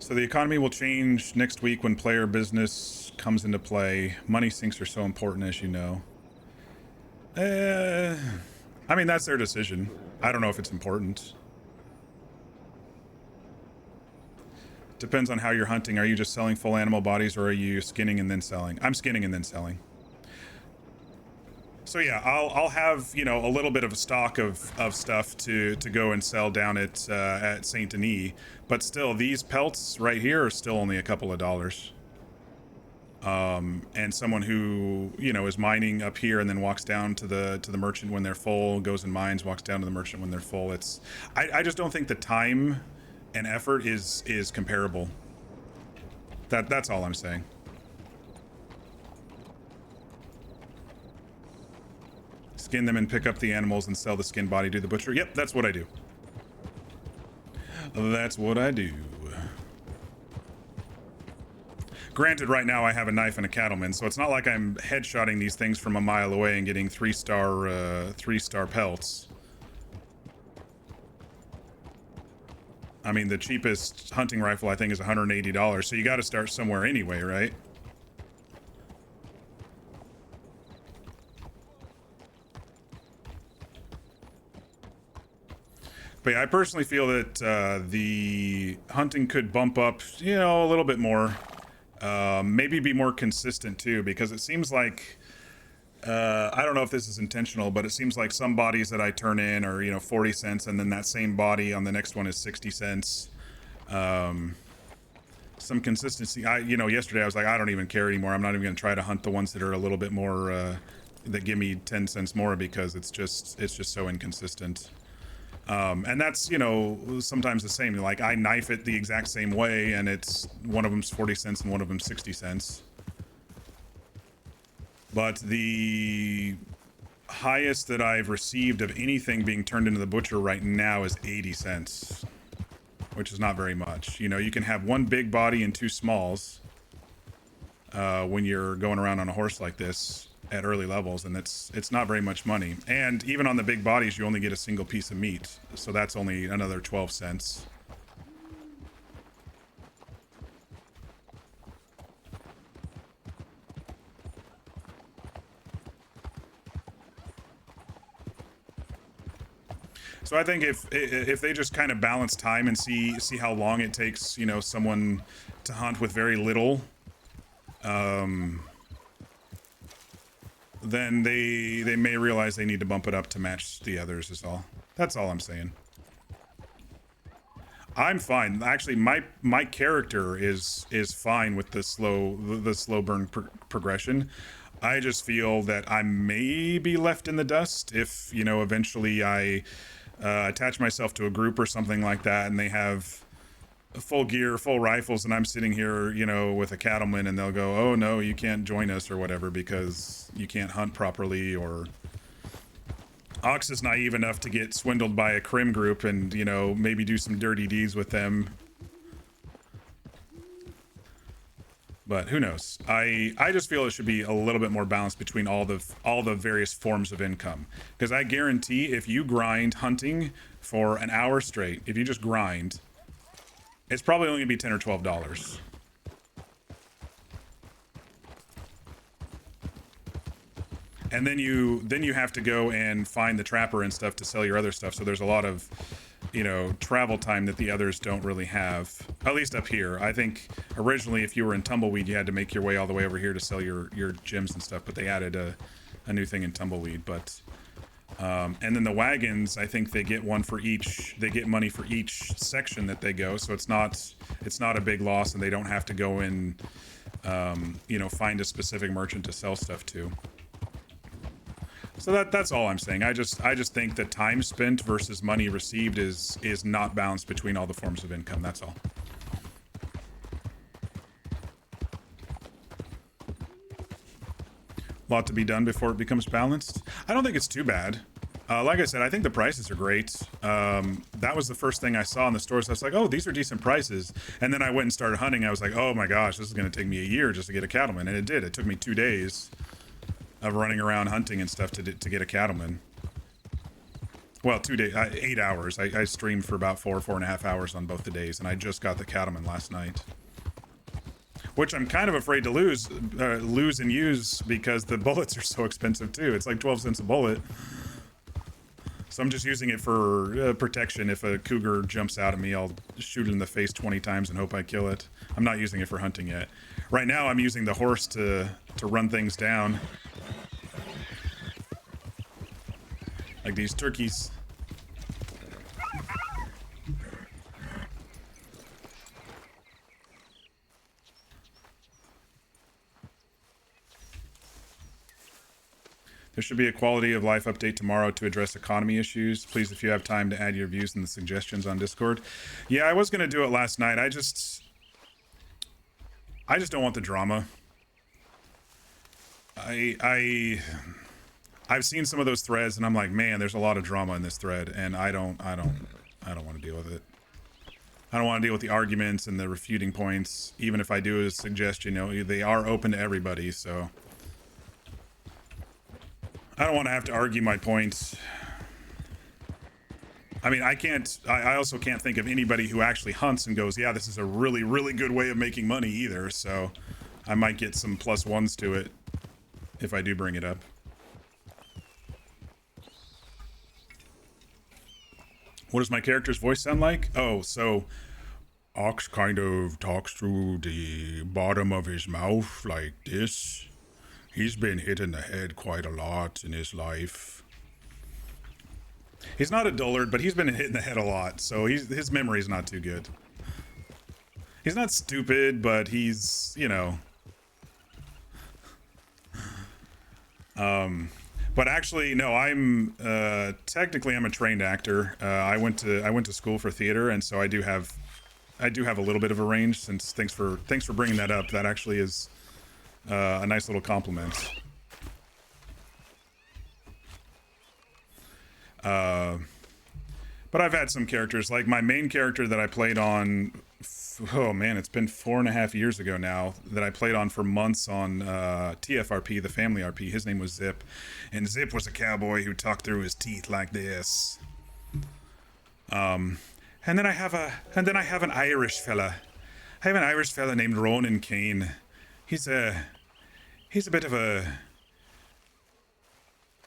So the economy will change next week when player business comes into play. Money sinks are so important, as you know. I mean, that's their decision. I don't know if it's important. Depends on how you're hunting. Are you just selling full animal bodies, or are you skinning and then selling? I'm skinning and then selling. So yeah, I'll have, you know, a little bit of a stock of stuff to go and sell down at Saint Denis, but still, these pelts right here are still only a couple of dollars. And someone who, you know, is mining up here and then walks down to the merchant when they're full, goes and mines, walks down to the merchant when they're full. It's I just don't think the time and effort is comparable. That's all I'm saying. Skin them and pick up the animals and sell the skin body to the butcher. Yep, that's what I do. That's what I do. Granted, right now I have a knife and a cattleman, so it's not like I'm headshotting these things from a mile away and getting three-star pelts. I mean, the cheapest hunting rifle I think is $180, so you got to start somewhere anyway, right? But yeah, I personally feel that the hunting could bump up, you know, a little bit more. Maybe be more consistent too, because it seems like, I don't know if this is intentional, but it seems like some bodies that I turn in are, you know, 40 cents, and then that same body on the next one is 60 cents. Some consistency. You know, yesterday I was like, I don't even care anymore. I'm not even going to try to hunt the ones that are a little bit more, that give me 10 cents more, because it's just so inconsistent. And that's, you know, sometimes the same. Like, I knife it the exact same way, and it's one of them's 40 cents and one of them's 60 cents. But the highest that I've received of anything being turned into the butcher right now is 80 cents, which is not very much. You know, you can have one big body and two smalls when you're going around on a horse like this at early levels, and it's not very much money. And even on the big bodies, you only get a single piece of meat, so that's only another 12 cents. So I think if they just kind of balance time and see how long it takes, you know, someone to hunt with very little, then they may realize they need to bump it up to match the others is all. That's all I'm saying. I'm fine. Actually, my character is fine with the slow burn progression. I just feel that I may be left in the dust if, you know, eventually I attach myself to a group or something like that, and they have full gear, full rifles, and I'm sitting here, you know, with a cattleman, and they'll go, oh no, you can't join us or whatever because you can't hunt properly, or Ox is naive enough to get swindled by a crim group and, you know, maybe do some dirty deeds with them. But who knows? I just feel it should be a little bit more balanced between all the various forms of income, because I guarantee if you grind hunting for an hour straight, if you just grind, it's probably only gonna be $10 or $12. And then you have to go and find the trapper and stuff to sell your other stuff. So there's a lot of, you know, travel time that the others don't really have. At least up here. I think originally if you were in Tumbleweed, you had to make your way all the way over here to sell your gems and stuff, but they added a new thing in Tumbleweed. But and then the wagons, I think they get one for each. They get money for each section that they go, so it's not a big loss, and they don't have to go in, you know, find a specific merchant to sell stuff to. So that's all I'm saying. I just think that time spent versus money received is not balanced between all the forms of income. That's all. Lot to be done before it becomes balanced. I don't think it's too bad. Like I said, I think the prices are great. That was the first thing I saw in the stores. I was like, oh, these are decent prices. And then I went and started hunting. I was like, oh my gosh, this is going to take me a year just to get a cattleman. And it did. It took me 2 days of running around hunting and stuff to get a cattleman. Well, 2 days, 8 hours. I streamed for about 4.5 hours on both the days, and I just got the cattleman last night. Which I'm kind of afraid to lose and use because the bullets are so expensive too. It's like 12 cents a bullet. So I'm just using it for protection. If a cougar jumps out at me, I'll shoot it in the face 20 times and hope I kill it. I'm not using it for hunting yet. Right now I'm using the horse to run things down. Like these turkeys. There should be a quality of life update tomorrow to address economy issues. Please, if you have time, to add your views and the suggestions on Discord. Yeah, I was going to do it last night. I just don't want the drama. I've seen some of those threads and I'm like, man, there's a lot of drama in this thread, and I don't want to deal with it. I don't want to deal with the arguments and the refuting points. Even if I do a suggestion, you know, they are open to everybody, so I don't want to have to argue my points. I mean, I also can't think of anybody who actually hunts and goes, yeah, this is a really, really good way of making money either, so I might get some +1s to it if I do bring it up. What does my character's voice sound like? Oh, so Ox kind of talks through the bottom of his mouth like this. He's been hit in the head quite a lot in his life. He's not a dullard, but he's been hit in the head a lot, so his memory's not too good. He's not stupid, but he's, you know. But actually, no, I'm technically I'm a trained actor. I went to school for theater, and so I do have a little bit of a range. Since thanks for bringing that up. That actually is a nice little compliment. But I've had some characters, like my main character that I played on, oh man, it's been 4.5 years ago now, that I played on for months on TFRP, the family RP. His name was Zip, and Zip was a cowboy who talked through his teeth like this. And then I have an Irish fella. I have an Irish fella named Ronan Kane. He's a bit of a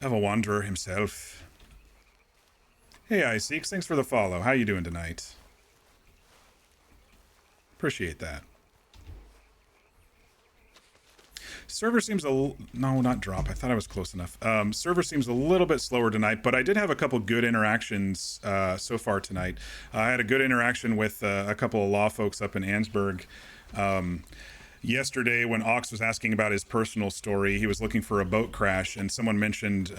wanderer himself. Hey, Iseeks, thanks for the follow. How you doing tonight? Appreciate that. Server seems no, not drop. I thought I was close enough. Server seems a little bit slower tonight, but I did have a couple good interactions so far tonight. I had a good interaction with a couple of law folks up in Ansburg. Yesterday, when Ox was asking about his personal story, he was looking for a boat crash, and someone mentioned,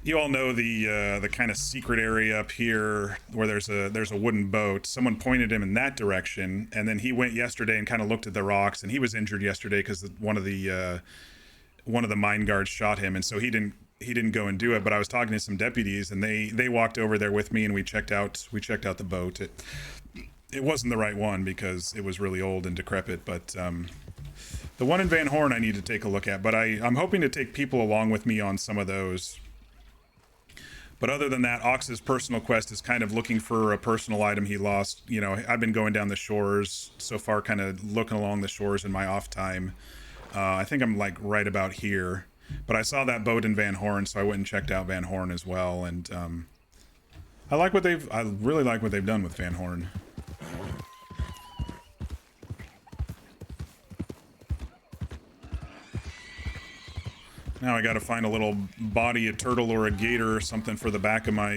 you all know the kind of secret area up here where there's a wooden boat. Someone pointed him in that direction, and then he went yesterday and kind of looked at the rocks, and he was injured yesterday because one of the mine guards shot him, and so he didn't go and do it. But I was talking to some deputies, and they walked over there with me, and we checked out the boat. It wasn't the right one because it was really old and decrepit, but the one in Van Horn I need to take a look at. But I'm hoping to take people along with me on some of those. But other than that, Ox's personal quest is kind of looking for a personal item he lost. You know, I've been going down the shores so far, kind of looking along the shores in my off time. I think I'm like right about here. But I saw that boat in Van Horn, so I went and checked out Van Horn as well. And I really like what they've done with Van Horn. Now I gotta find a little body, a turtle or a gator or something for the back of my,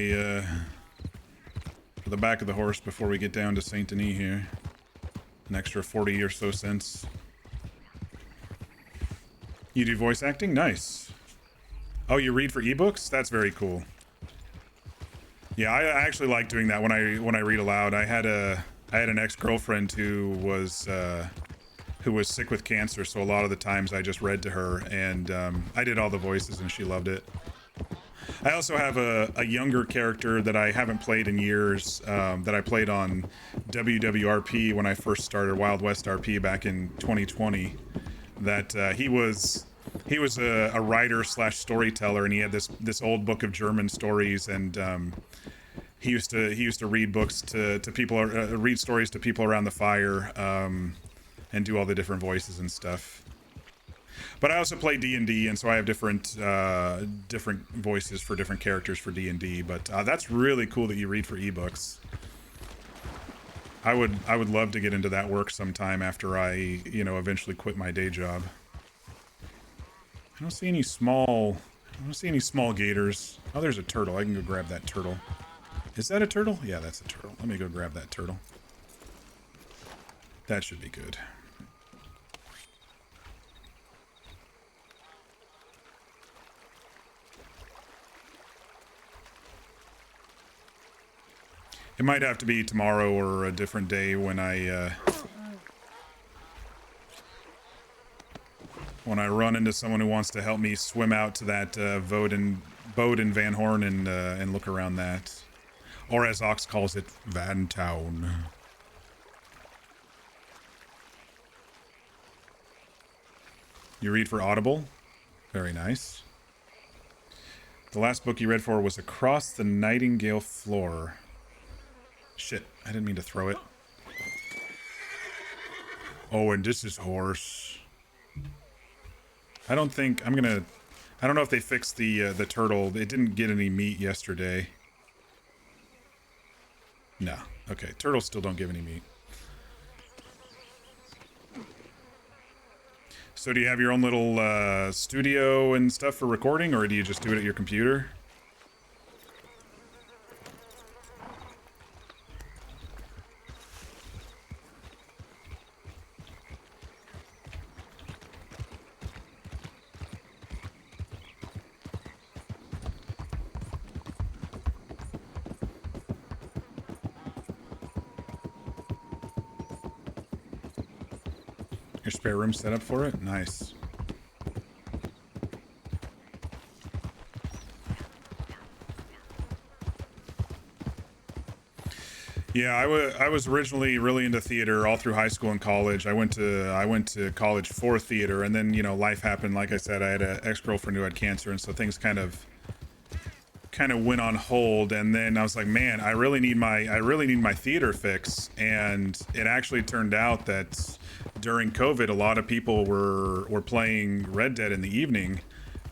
for the back of the horse before we get down to Saint Denis here. An extra 40 or so cents. You do voice acting? Nice. Oh, you read for ebooks? That's very cool. Yeah, I actually like doing that when I read aloud. I had an ex-girlfriend who was sick with cancer, so a lot of the times I just read to her, and I did all the voices, and she loved it. I also have a younger character that I haven't played in years, that I played on WWRP when I first started Wild West RP back in 2020. That he was He was a writer slash storyteller, and he had this old book of German stories, and he used to read books to people, read stories to people around the fire, and do all the different voices and stuff. But I also play D&D, and so I have different voices for different characters for D&D. But that's really cool that you read for ebooks. I would love to get into that work sometime after I, eventually quit my day job. I don't see any small gators. Oh, there's a turtle. I can go grab that turtle. Is that a turtle? Yeah, that's a turtle. Let me go grab that turtle. That should be good. It might have to be tomorrow or a different day when I run into someone who wants to help me swim out to that boat in Van Horn and look around that. Or as Ox calls it, Van Town. You read for Audible? Very nice. The last book you read for was Across the Nightingale Floor. Shit, I didn't mean to throw it. Oh, and this is horse. I don't know if they fixed the turtle. It didn't get any meat yesterday. No. Okay, turtles still don't give any meat. So do you have your own little studio and stuff for recording, or do you just do it at your computer? Your spare room set up for it? Nice. Yeah, I was originally really into theater all through high school and college. I went to college for theater, and then life happened. Like I said, I had an ex-girlfriend who had cancer, and so things kind of went on hold. And then I was like, man, I really need my theater fix. And it actually turned out that during COVID, a lot of people were playing Red Dead in the evening,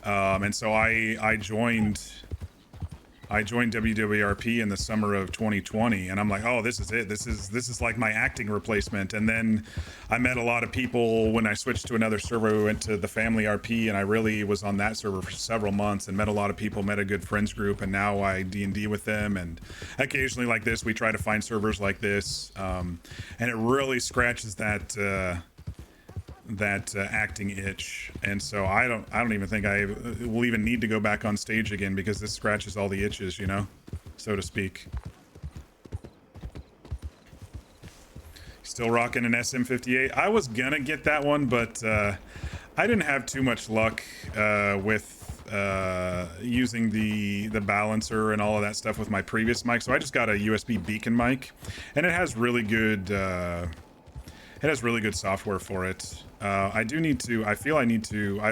and so I joined WWRP in the summer of 2020, and I'm like, oh, this is it. This is like my acting replacement. And then I met a lot of people when I switched to another server. We went to the Family RP, and I really was on that server for several months and met a lot of people, met a good friends group, and now I D&D with them. And occasionally, like this, we try to find servers like this, and it really scratches that acting itch. And so I don't even think I will even need to go back on stage again, because this scratches all the itches, so to speak. Still rocking an SM58. I was gonna get that one, but I didn't have too much luck with using the balancer and all of that stuff with my previous mic, so I just got a USB beacon mic, and it has really good software for it. I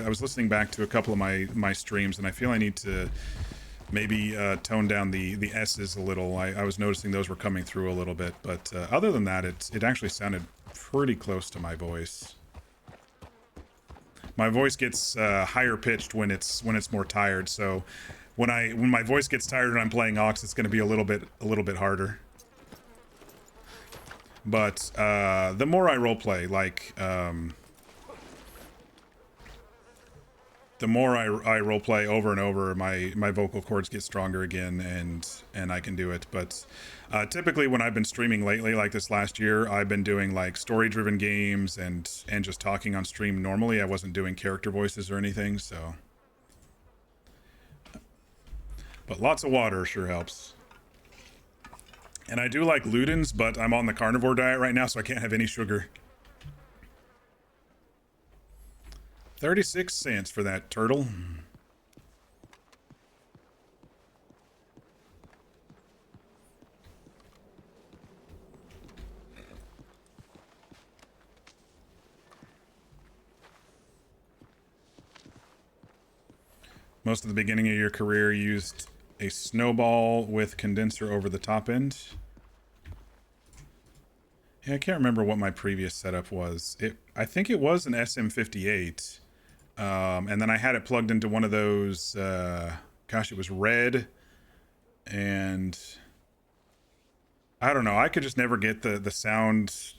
was listening back to a couple of my streams, and I feel I need to maybe tone down the S's a little. I was noticing those were coming through a little bit, but other than that, it actually sounded pretty close to my voice. My voice gets higher pitched when it's more tired, so when my voice gets tired and I'm playing Ox, it's going to be a little bit harder. But the more I roleplay, the more I roleplay over and over, my vocal cords get stronger again, and I can do it. But typically when I've been streaming lately, like this last year, I've been doing like story-driven games and just talking on stream normally. I wasn't doing character voices or anything, so. But lots of water sure helps. And I do like Ludens, but I'm on the carnivore diet right now, so I can't have any sugar. 36 cents for that turtle. Most of the beginning of your career used a snowball with condenser over the top end. Yeah, I can't remember what my previous setup was. I think it was an SM58. And then I had it plugged into one of those, gosh, it was red. And I don't know, I could just never get the sound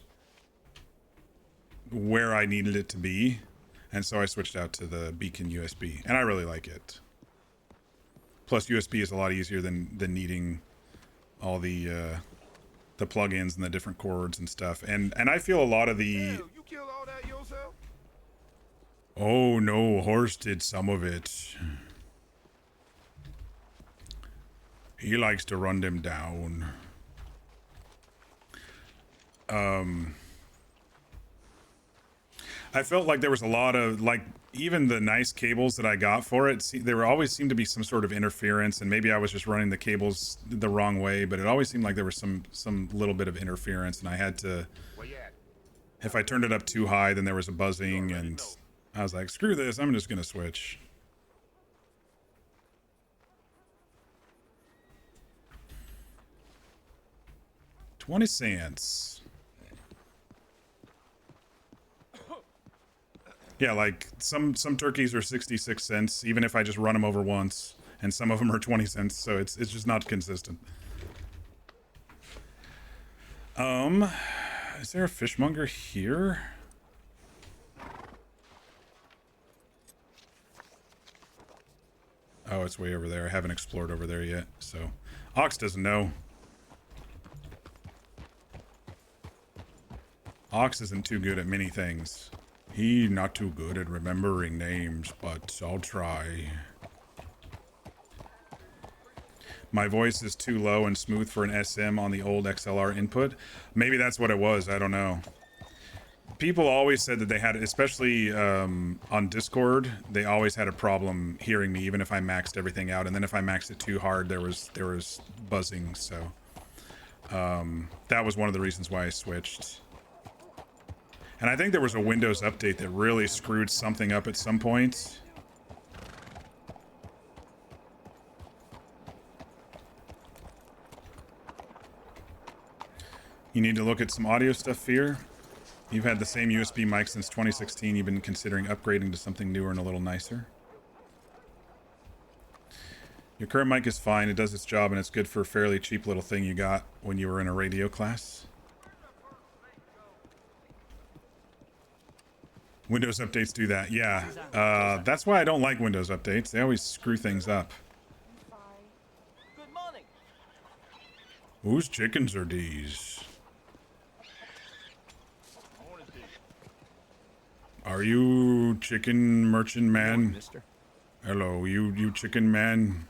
where I needed it to be. And so I switched out to the Beacon USB. And I really like it. Plus, USB is a lot easier than needing all the plugins and the different chords and stuff. And I feel a lot of the... Hell, you killed all that yourself? Oh no, Horse did some of it. He likes to run them down. I felt like there was a lot of, like, even the nice cables that I got for it, there always seemed to be some sort of interference, and maybe I was just running the cables the wrong way, but it always seemed like there was some little bit of interference, and I had to... If I turned it up too high, then there was a buzzing, and I was like, screw this, I'm just gonna switch. $0.20. Yeah, like some turkeys are 66 cents, even if I just run them over once, and some of them are 20 cents, so it's just not consistent. Is there a fishmonger here? Oh, it's way over there. I haven't explored over there yet, so Ox doesn't know. Ox isn't too good at many things. He not too good at remembering names, but I'll try. My voice is too low and smooth for an SM on the old XLR input. Maybe that's what it was, I don't know. People always said that they had, especially on Discord, they always had a problem hearing me, even if I maxed everything out. And then if I maxed it too hard, there was buzzing, so... that was one of the reasons why I switched. And I think there was a Windows update that really screwed something up at some point. You need to look at some audio stuff, Fear. You've had the same USB mic since 2016. You've been considering upgrading to something newer and a little nicer. Your current mic is fine. It does its job, and it's good for a fairly cheap little thing you got when you were in a radio class. Windows updates do that, yeah. That's why I don't like Windows updates. They always screw things up. Good morning. Whose chickens are these? Are you chicken merchant man? Mister. Hello, you chicken man.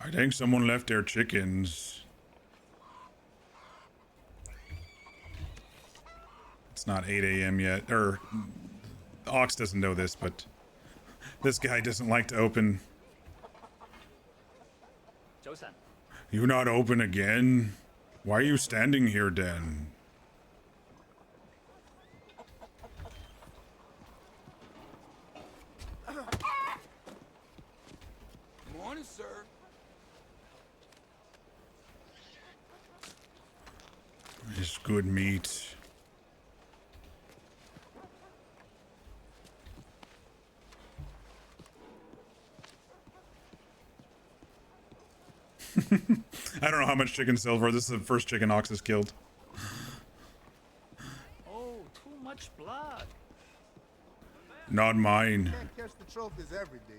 I think someone left their chickens. It's not 8 a.m. yet, or Ox doesn't know this, but this guy doesn't like to open. You not open again? Why are you standing here then? Morning, sir. It's good meat. I don't know how much chicken sells for. This is the first chicken Ox has killed. Oh, too much blood. Not mine. Can't catch the trophies every day.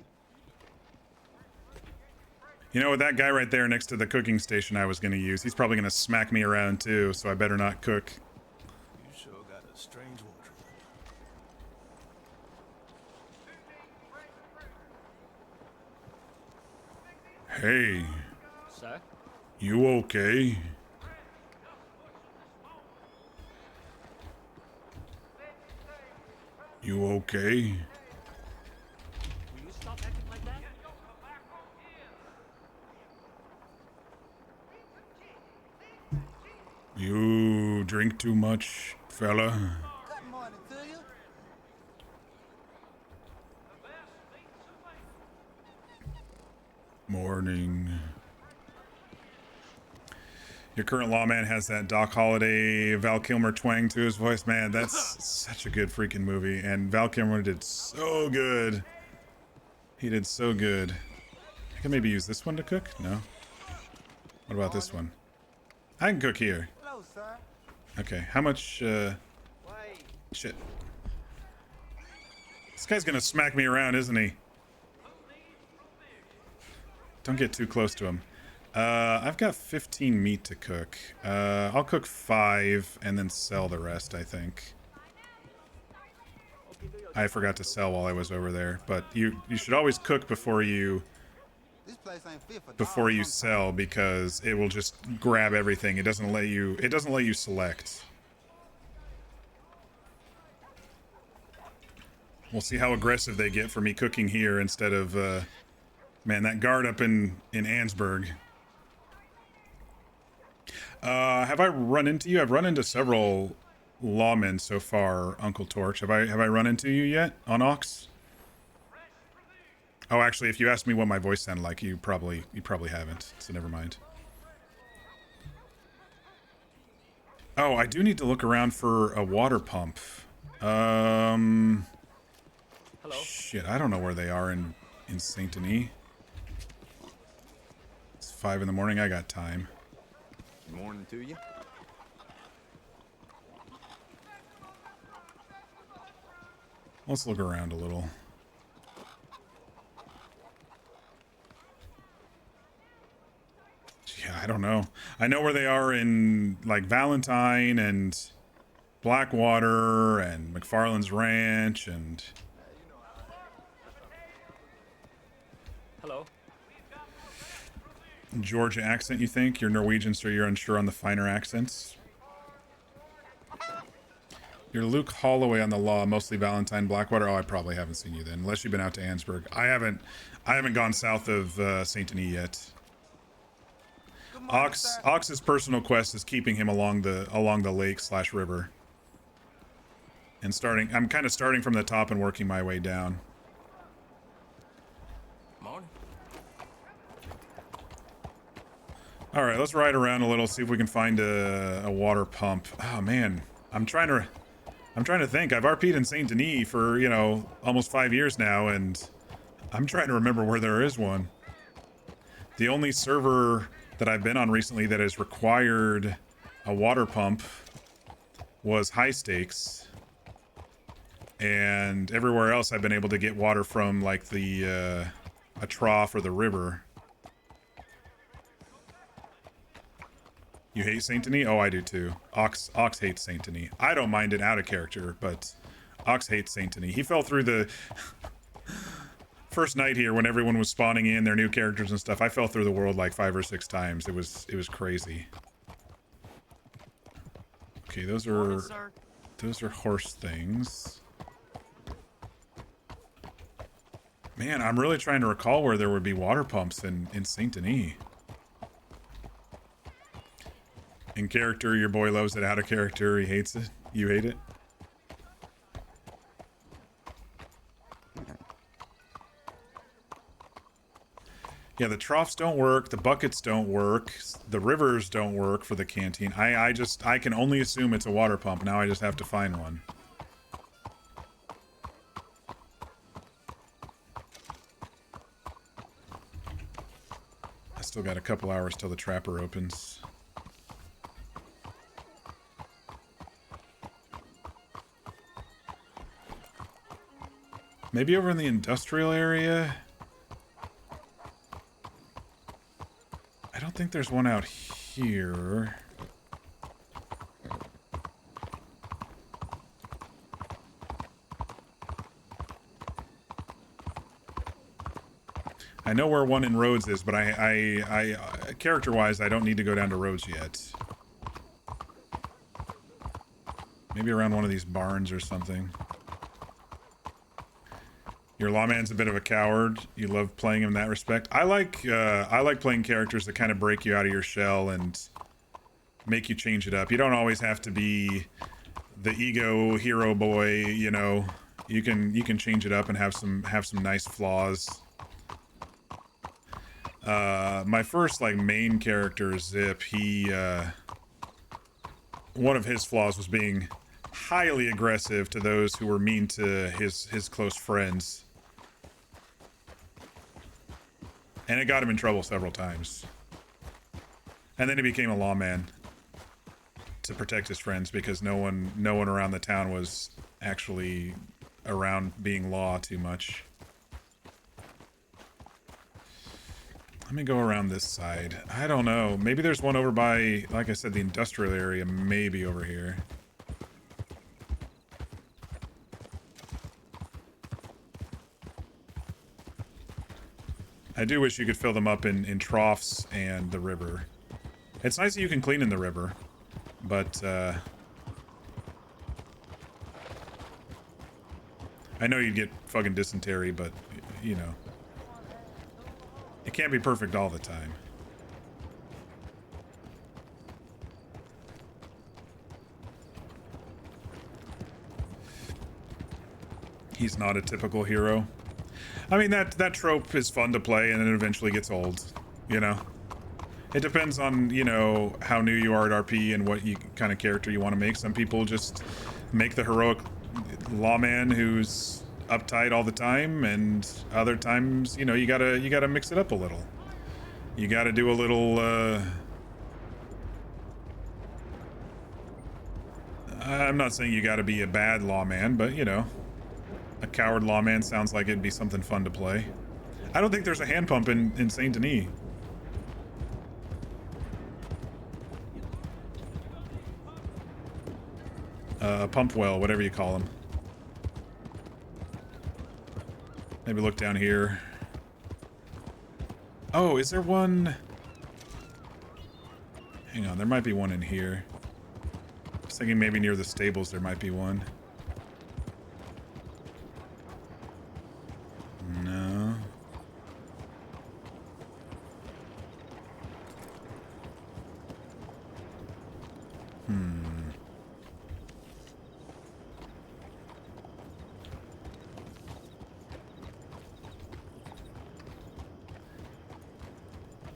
You know, with that guy right there next to the cooking station I was going to use, he's probably going to smack me around too, so I better not cook. You sure got a strange wardrobe. Hey. Sir? You okay? You okay? Will you stop acting like that? You drink too much, fella? Good morning to you. Morning. Your current lawman has that Doc Holliday, Val Kilmer twang to his voice. Man, that's such a good freaking movie. And Val Kilmer did so good. He did so good. I can maybe use this one to cook? No. What about this one? I can cook here. Hello, sir. Okay, how much, shit. This guy's gonna smack me around, isn't he? Don't get too close to him. I've got 15 meat to cook. I'll cook 5 and then sell the rest, I think. I forgot to sell while I was over there, but you should always cook before you sell, because it will just grab everything. It doesn't let you select. We'll see how aggressive they get for me cooking here instead of man, that guard up in Ansburg. Have I run into you? I've run into several lawmen so far, Uncle Torch. Have I run into you yet on Ox? Oh, actually, if you asked me what my voice sounded like, you probably haven't. So never mind. Oh, I do need to look around for a water pump. Hello. Shit, I don't know where they are in Saint Denis. It's 5 in the morning. I got time. Good morning to you. Let's look around a little. Yeah, I don't know. I know where they are in, like, Valentine and Blackwater and McFarland's Ranch and... Hello. Georgia accent, you think? You're Norwegian, so you're unsure on the finer accents? You're Luke Holloway on the law, mostly Valentine, Blackwater. Oh, I probably haven't seen you then, unless you've been out to Ansburg. I haven't gone south of Saint Denis yet. Ox's personal quest is keeping him along the lake/river. And I'm kind of starting from the top and working my way down. Morning. All right, let's ride around a little, see if we can find a water pump. Oh man, I'm trying to think. I've RP'd in Saint Denis for, you know, almost 5 years now, and I'm trying to remember where there is one. The only server that I've been on recently that has required a water pump was High Stakes. And everywhere else I've been able to get water from, like, a trough or the river. You hate Saint Denis? Oh, I do too. Ox hates Saint Denis. I don't mind it out of character, but Ox hates Saint Denis. He fell through the first night here when everyone was spawning in their new characters and stuff. I fell through the world like 5 or 6 times. It was crazy. Okay, those are horse things. Man, I'm really trying to recall where there would be water pumps in Saint Denis. In character, your boy loves it. Out of character, he hates it. You hate it? Yeah, the troughs don't work. The buckets don't work. The rivers don't work for the canteen. I can only assume it's a water pump. Now I just have to find one. I still got a couple hours till the trapper opens. Maybe over in the industrial area? I don't think there's one out here. I know where one in Rhodes is, but I character-wise, I don't need to go down to Rhodes yet. Maybe around one of these barns or something. Your lawman's a bit of a coward. You love playing him in that respect. I like playing characters that kind of break you out of your shell and make you change it up. You don't always have to be the ego hero boy, you know. You can change it up and have some nice flaws. My first like main character, Zip, he one of his flaws was being highly aggressive to those who were mean to his close friends. And it got him in trouble several times. And then he became a lawman to protect his friends because no one around the town was actually around being law too much. Let me go around this side. I don't know. Maybe there's one over by, like I said, the industrial area. Maybe over here. I do wish you could fill them up in troughs and the river. It's nice that you can clean in the river, but I know you'd get fucking dysentery, but you know, it can't be perfect all the time. He's not a typical hero. I mean, that trope is fun to play, and it eventually gets old, you know? It depends on, you know, how new you are at RP and what kind of character you want to make. Some people just make the heroic lawman who's uptight all the time, and other times, you know, you gotta mix it up a little. You gotta do a little, I'm not saying you gotta be a bad lawman, but, you know, a coward lawman sounds like it'd be something fun to play. I don't think there's a hand pump in Saint Denis. A pump well, whatever you call them. Maybe look down here. Oh, is there one? Hang on, there might be one in here. I was thinking maybe near the stables there might be one. No.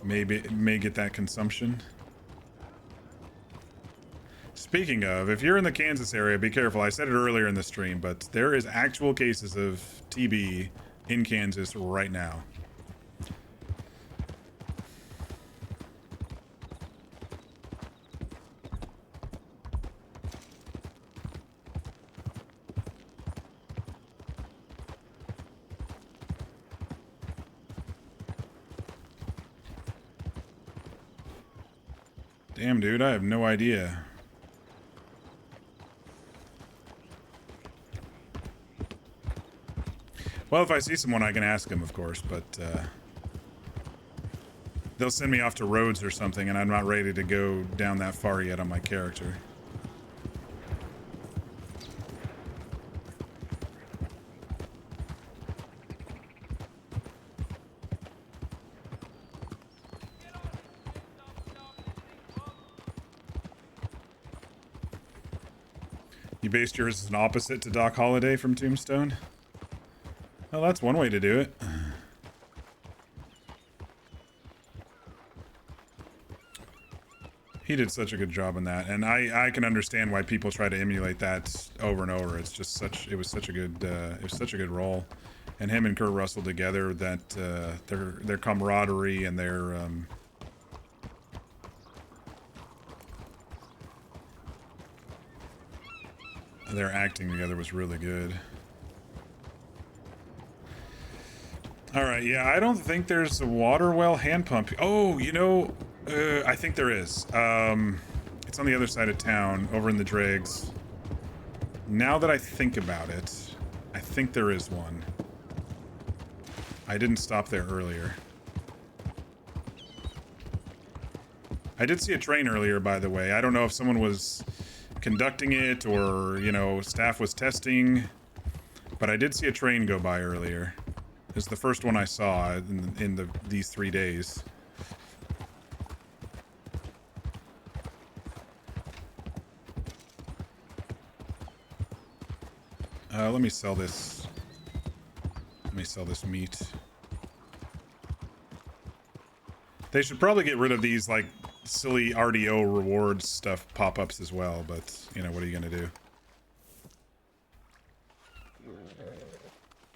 Maybe it may get that consumption. Speaking of, if you're in the Kansas area, be careful. I said it earlier in the stream, but there is actual cases of TB in Kansas right now. Damn, dude, I have no idea. Well, if I see someone, I can ask them, of course, but they'll send me off to Rhodes or something, and I'm not ready to go down that far yet on my character. You based yours as an opposite to Doc Holliday from Tombstone? Well, that's one way to do it. He did such a good job in that, and I can understand why people try to emulate that over and over. It's just it was such a good role, and him and Kurt Russell together, that their camaraderie and their acting together was really good. Alright, yeah, I don't think there's a water well hand pump. Oh, you know, I think there is. It's on the other side of town, over in the Dregs. Now that I think about it, I think there is one. I didn't stop there earlier. I did see a train earlier, by the way. I don't know if someone was conducting it or, you know, staff was testing, but I did see a train go by earlier. It's the first one I saw in these 3 days. Let me sell this. Let me sell this meat. They should probably get rid of these, like, silly RDO rewards stuff pop-ups as well, but, you know, what are you gonna do?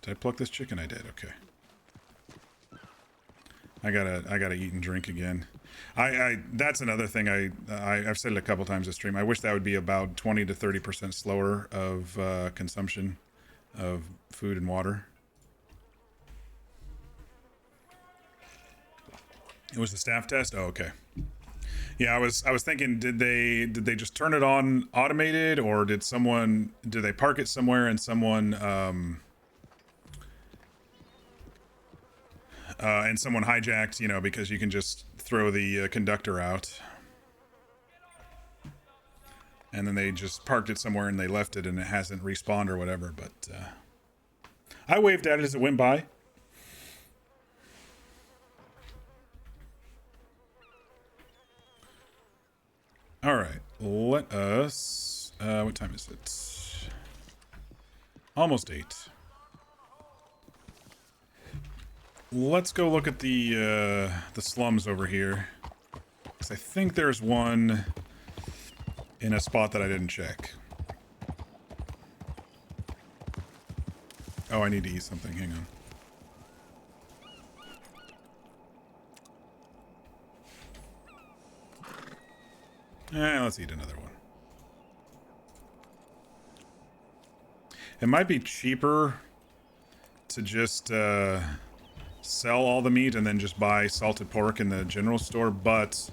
Did I pluck this chicken? I did, okay. I gotta eat and drink again. That's another thing I've said it a couple times this stream. I wish that would be about 20 to 30% slower of consumption of food and water. It was the staff test? Oh, okay. Yeah, I was thinking, did they just turn it on automated, or did they park it somewhere and someone hijacked, you know, because you can just throw the conductor out. And then they just parked it somewhere and they left it and it hasn't respawned or whatever, but I waved at it as it went by. All right, let us, what time is it? Almost 8. Let's go look at the slums over here. 'Cause I think there's one in a spot that I didn't check. Oh, I need to eat something. Hang on. Let's eat another one. It might be cheaper to just sell all the meat and then just buy salted pork in the general store, but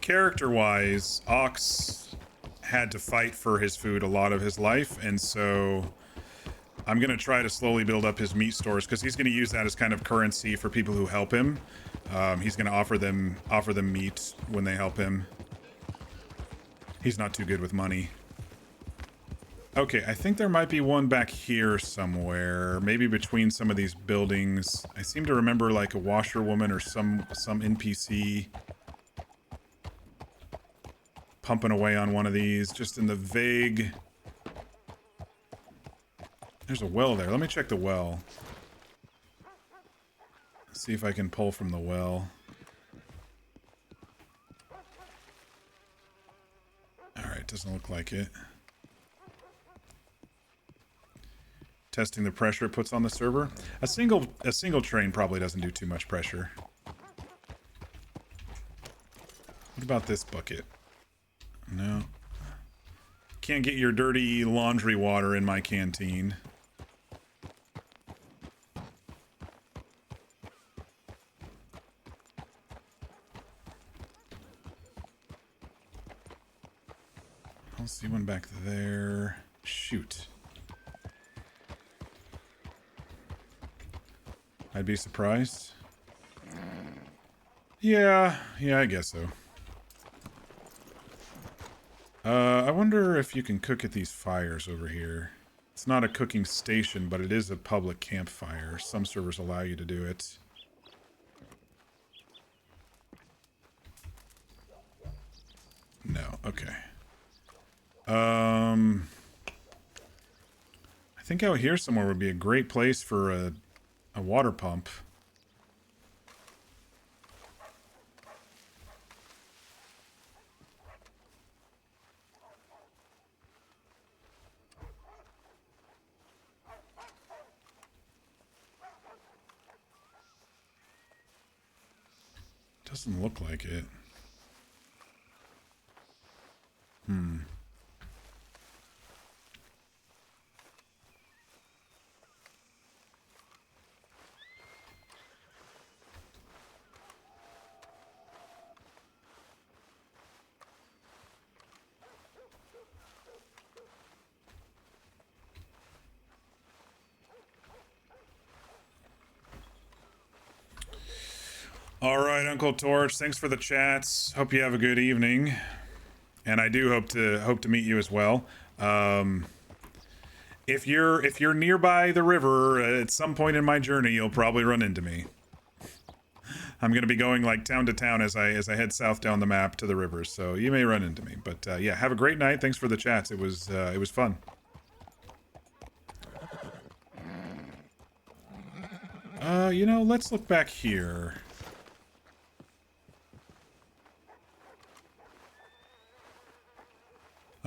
character-wise, Ox had to fight for his food a lot of his life, and so I'm going to try to slowly build up his meat stores, because he's going to use that as kind of currency for people who help him. He's going to offer them meat when they help him. He's not too good with money. Okay, I think there might be one back here somewhere. Maybe between some of these buildings. I seem to remember like a washerwoman or some NPC pumping away on one of these, just in the vague. There's a well there. Let me check the well. See if I can pull from the well. Alright, doesn't look like it. Testing the pressure it puts on the server. A single train probably doesn't do too much pressure. What about this bucket? No. Can't get your dirty laundry water in my canteen. I'll see one back there. Shoot. I'd be surprised. Yeah, I guess so. I wonder if you can cook at these fires over here. It's not a cooking station, but it is a public campfire. Some servers allow you to do it. No, okay. I think out here somewhere would be a great place for a water pump. Doesn't look like it. All right, Uncle Torch, thanks for the chats. Hope you have a good evening, and I do hope to meet you as well. If you're nearby the river at some point in my journey, you'll probably run into me. I'm gonna be going like town to town as I head south down the map to the rivers, so you may run into me. But yeah, have a great night. Thanks for the chats. It was fun. You know, let's look back here.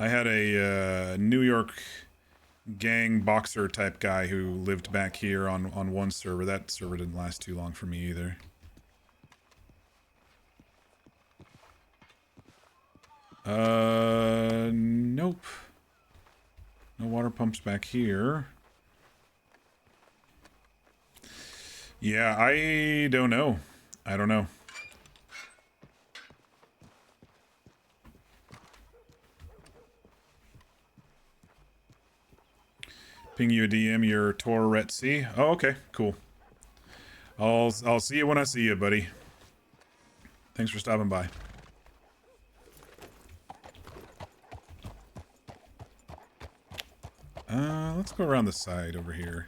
I had a New York gang boxer type guy who lived back here on one server. That server didn't last too long for me either. Nope. No water pumps back here. Yeah, I don't know. I don't know. Ping you a DM, your Tourette C. Oh, okay, cool. I'll see you when I see you, buddy. Thanks for stopping by. Let's go around the side over here.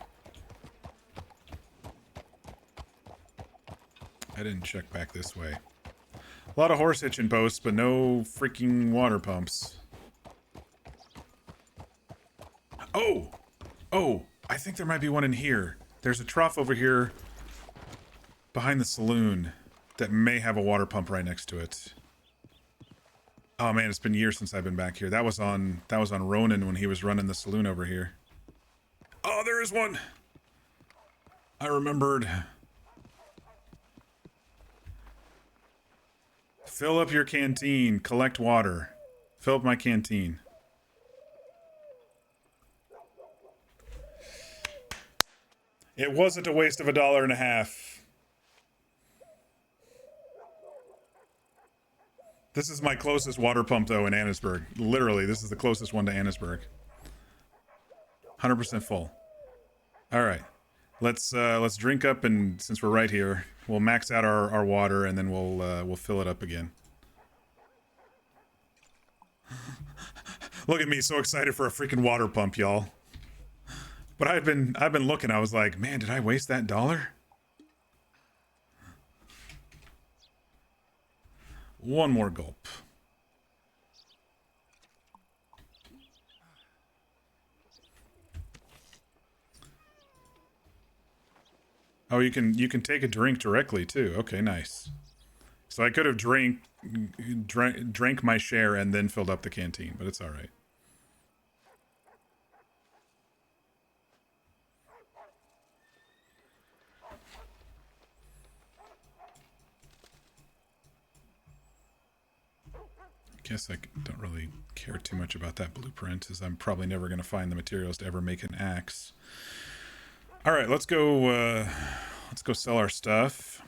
I didn't check back this way. A lot of horse hitching posts, but no freaking water pumps. Oh! Oh! I think there might be one in here. There's a trough over here behind the saloon that may have a water pump right next to it. Oh man, it's been years since I've been back here. That was on Ronan when he was running the saloon over here. Oh, there is one! I remembered. Fill up your canteen. Collect water. Fill up my canteen. It wasn't a waste of $1.50. This is my closest water pump, though, in Annesburg. Literally, this is the closest one to Annesburg. 100% full. All right. Let's drink up, and since we're right here, we'll max out our water, and then we'll fill it up again. Look at me, so excited for a freaking water pump, y'all. But I've been looking. I was like, man, did I waste that $1? One more gulp. Oh, you can take a drink directly too. Okay, nice. So I could have drank my share and then filled up the canteen, but it's all right. Guess I don't really care too much about that blueprint, as I'm probably never going to find the materials to ever make an axe. All right, let's go sell our stuff.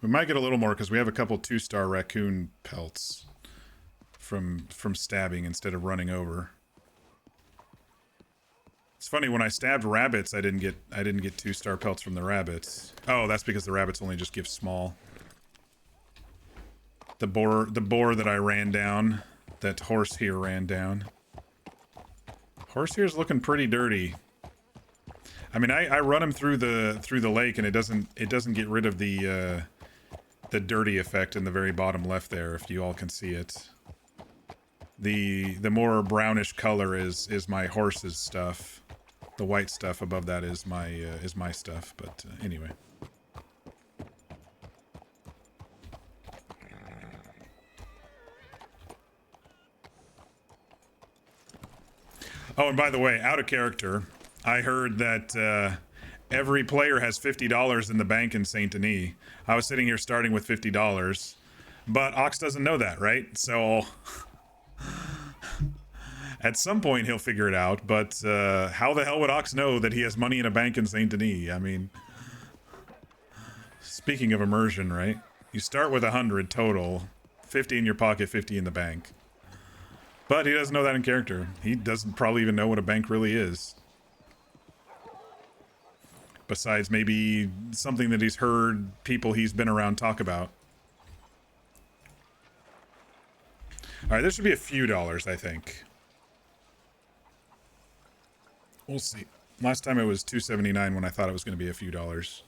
We might get a little more because we have a couple 2-star raccoon pelts from stabbing instead of running over. It's funny, when I stabbed rabbits, I didn't get 2-star pelts from the rabbits. Oh, that's because the rabbits only just give small. The boar that I ran down, that horse here ran down. Horse here's looking pretty dirty. I mean, I run him through the lake, and it doesn't get rid of the dirty effect in the very bottom left there, if you all can see it. The more brownish color is my horse's stuff. The white stuff above that is my stuff. But anyway. Oh, and by the way, out of character, I heard that every player has $50 in the bank in Saint Denis. I was sitting here starting with $50, but Ox doesn't know that, right? So at some point he'll figure it out, but how the hell would Ox know that he has money in a bank in Saint Denis? I mean, speaking of immersion, right? You start with 100 total, 50 in your pocket, 50 in the bank. But he doesn't know that in character. He doesn't probably even know what a bank really is. Besides maybe something that he's heard people he's been around talk about. Alright, there should be a few dollars, I think. We'll see. Last time it was $2.79 when I thought it was going to be a few dollars.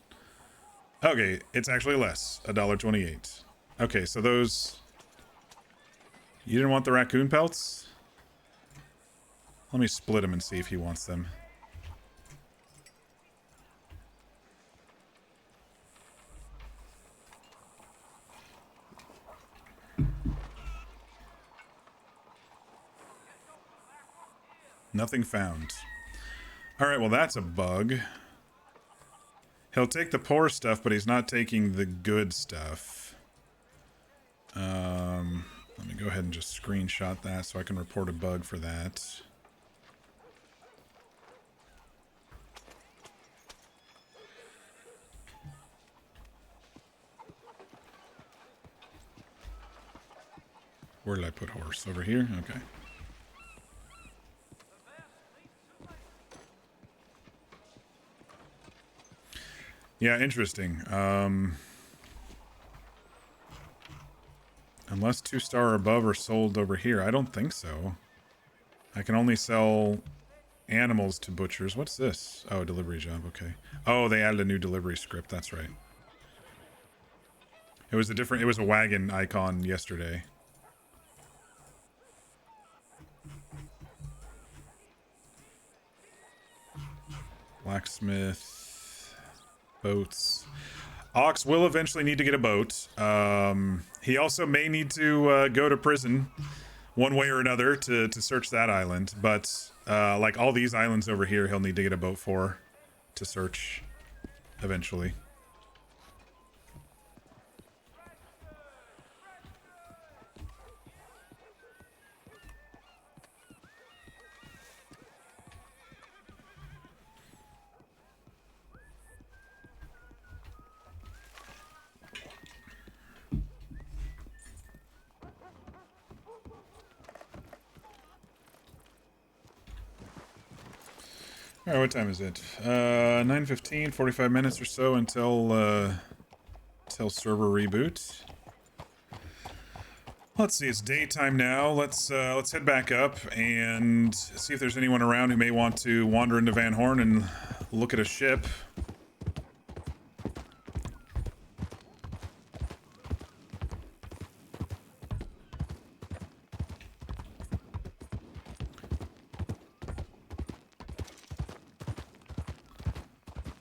Okay, it's actually less. $1.28. Okay, so those... You didn't want the raccoon pelts? Let me split them and see if he wants them. Nothing found. All right, well, that's a bug. He'll take the poor stuff, but he's not taking the good stuff. Let me go ahead and just screenshot that so I can report a bug for that. Where did I put horse? Over here? Okay. Yeah, interesting. Unless 2-star or above are sold over here. I don't think so. I can only sell animals to butchers. What's this? Oh, delivery job. Okay. Oh, they added a new delivery script. That's right. It was a wagon icon yesterday. Blacksmith. Boats. Ox will eventually need to get a boat. He also may need to go to prison one way or another to search that island. But like all these islands over here, he'll need to get a boat for to search eventually. All right, what time is it? 9:15, 45 minutes or so until server reboot. Let's see, it's daytime now. Let's head back up and see if there's anyone around who may want to wander into Van Horn and look at a ship.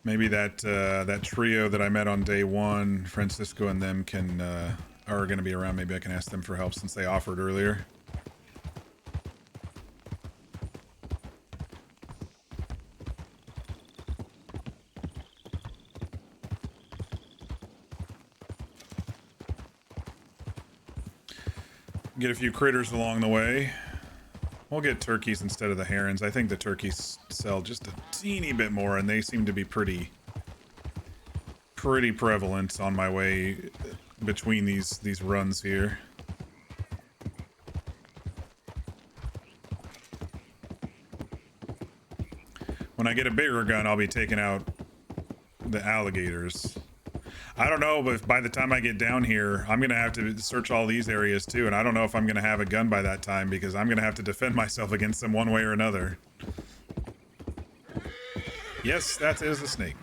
Maybe that trio that I met on day one, Francisco and them, are going to be around. Maybe I can ask them for help since they offered earlier. Get a few critters along the way. We'll get turkeys instead of the herons. I think the turkeys sell just a teeny bit more, and they seem to be pretty prevalent on my way between these runs here. When I get a bigger gun, I'll be taking out the alligators. I don't know, but by the time I get down here, I'm going to have to search all these areas too, and I don't know if I'm going to have a gun by that time because I'm going to have to defend myself against them one way or another. Yes, that is a snake.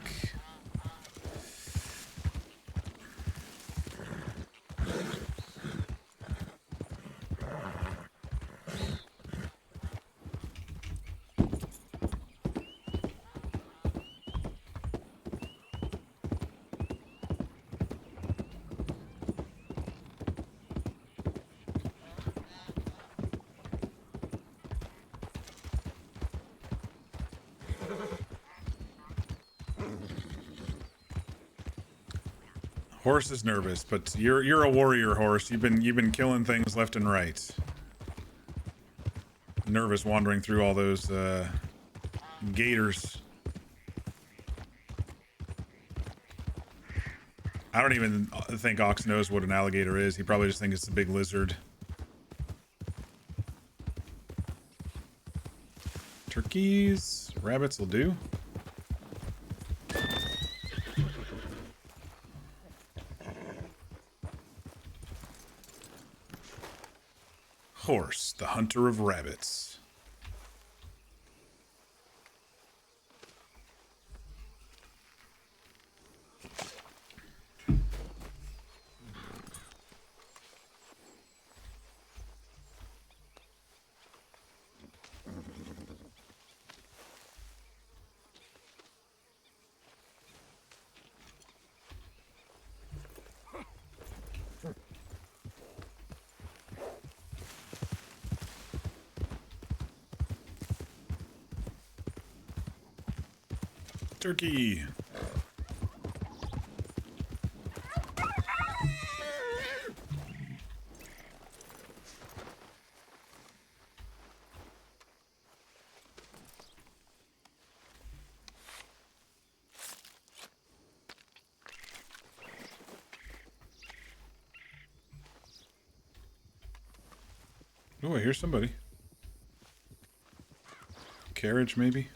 Horse is nervous, but you're a warrior, horse. You've been killing things left and right. Nervous wandering through all those gators. I don't even think Ox knows what an alligator is. He probably just thinks it's a big lizard. Turkeys, rabbits will do. Horse, the hunter of rabbits. Turkey. Oh, I hear somebody. Carriage, maybe?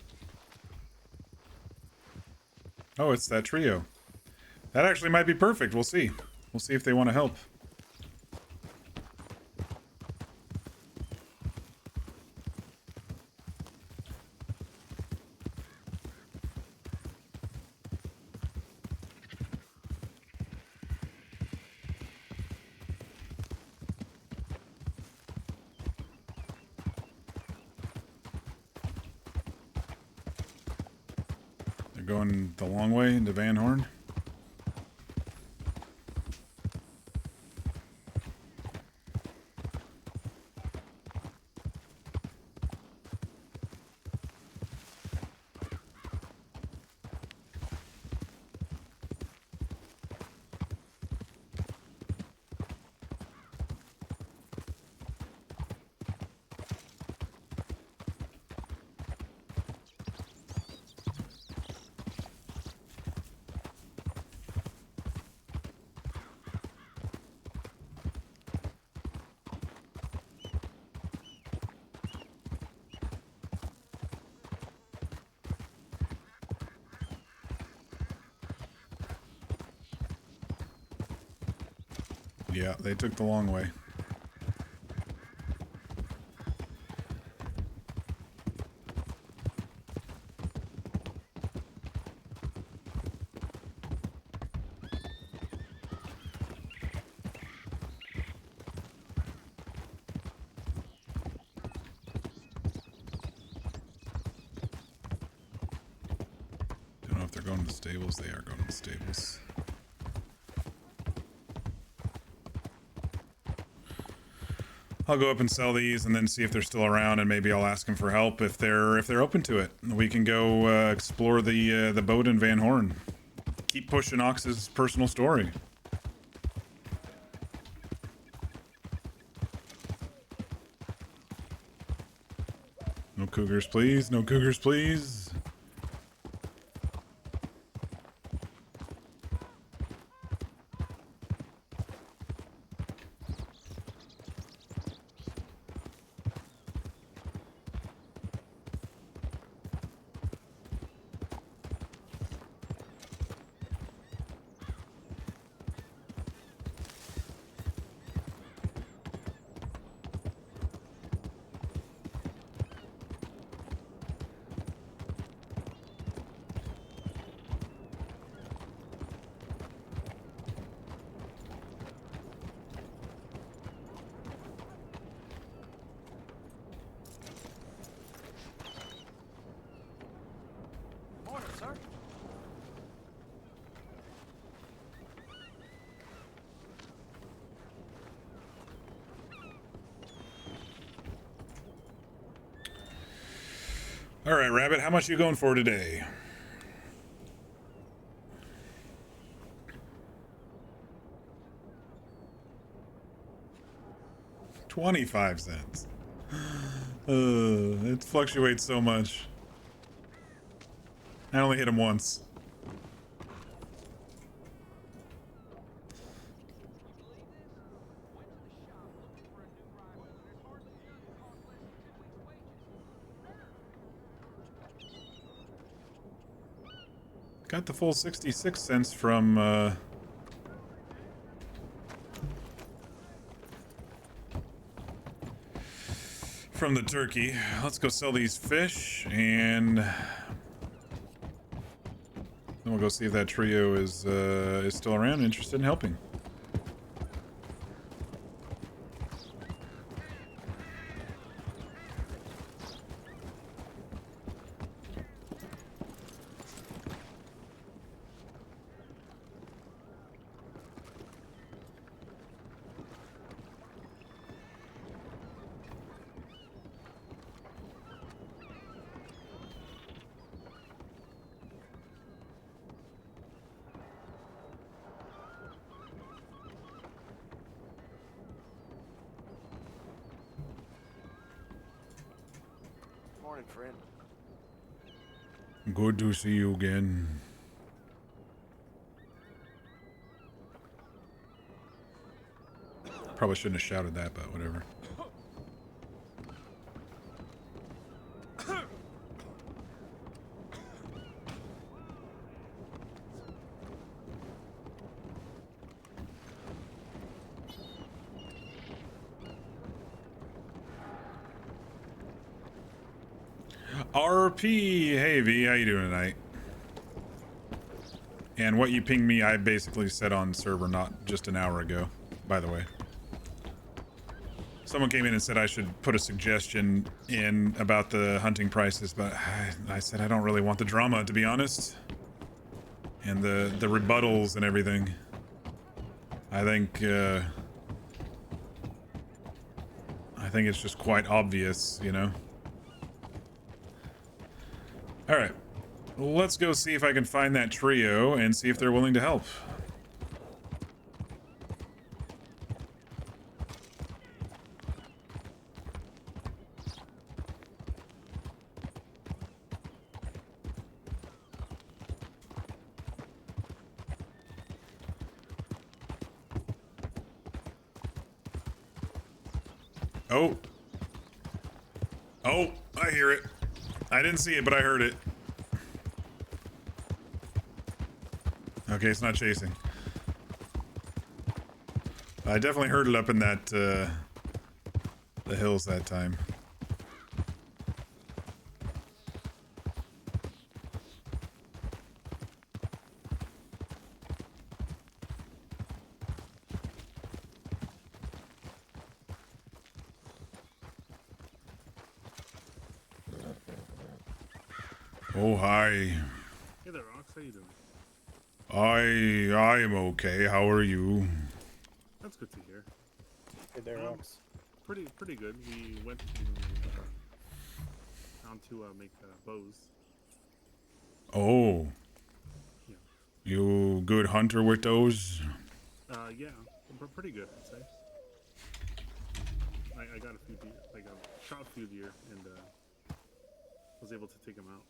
Oh, it's that trio. That actually might be perfect. We'll see. We'll see if they want to help. They're going the long way into Van Horn. Yeah, they took the long way. Don't know if they're going to the stables. They are going to the stables. I'll go up and sell these and then see if they're still around, and maybe I'll ask them for help if they're open to it. We can go explore the boat in Van Horn. Keep pushing Ox's personal story. No cougars, please. No cougars, please. Morning, sir. All right, Rabbit, how much are you going for today? $0.25. It fluctuates so much. I only hit him once. Got the full 66 cents from the turkey. Let's go sell these fish, and then we'll go see if that trio is still around, interested in helping. Morning, friend. Good to see you again. Probably shouldn't have shouted that, but whatever. RP, hey V, how you doing tonight? And what you pinged me, I basically said on server not just an hour ago, by the way. Someone came in and said I should put a suggestion in about the hunting prices, but I said I don't really want the drama, to be honest. And the rebuttals and everything. I think it's just quite obvious, you know? Alright. Let's go see if I can find that trio and see if they're willing to help. Oh. Oh, I hear it. I didn't see it, but I heard it. Okay, it's not chasing. I definitely heard it up in that, the hills that time. Oh, hi. Hey there, Ox. How you doing? I am okay. How are you? That's good to hear. Hey there, Ox. Pretty good. We went to town to make bows. Oh. Yeah. You good hunter with those? Yeah, pretty good, I'd say. I got a few deer, like I shot a few deer, and was able to take them out.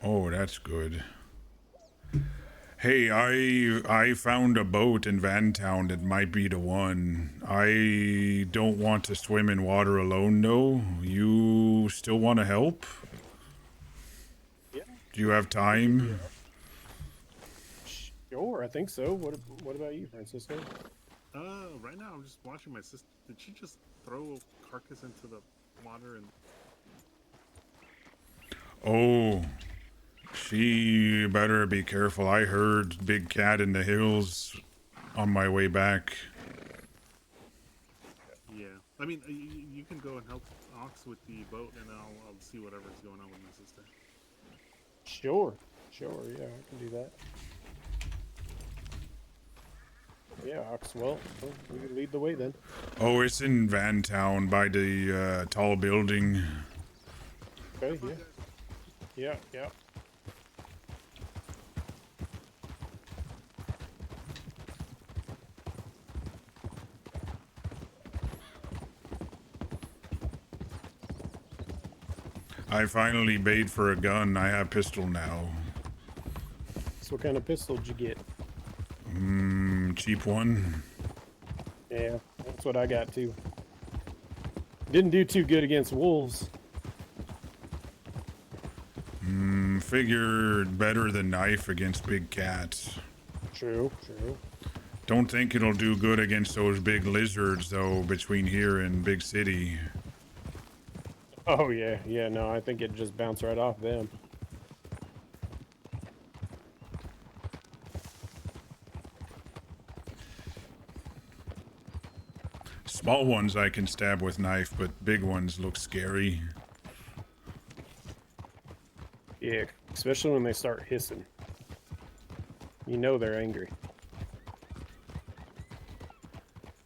Oh, that's good. Hey, I found a boat in Vantown that might be the one. I don't want to swim in water alone, though. You still want to help? Yeah. Do you have time? Sure, I think so. What about you, Francisco? Right now I'm just watching my sister. Did she just throw a carcass into the water and... Oh, she better be careful. I heard big cat in the hills on my way back. Yeah, I mean, you can go and help Ox with the boat, and I'll see whatever's going on with my sister. Sure, yeah, I can do that. Yeah, Ox, well, we can lead the way then. Oh, it's in Vantown by the tall building. Okay, yeah. Yeah. I finally paid for a gun. I have pistol now. So what kind of pistol did you get? Cheap one. Yeah, that's what I got too. Didn't do too good against wolves. Figured better than knife against big cats. True. Don't think it'll do good against those big lizards, though, between here and big city. Oh yeah, no, I think it just bounced right off them. Small ones I can stab with knife, but big ones look scary. Yeah, especially when they start hissing. You know they're angry.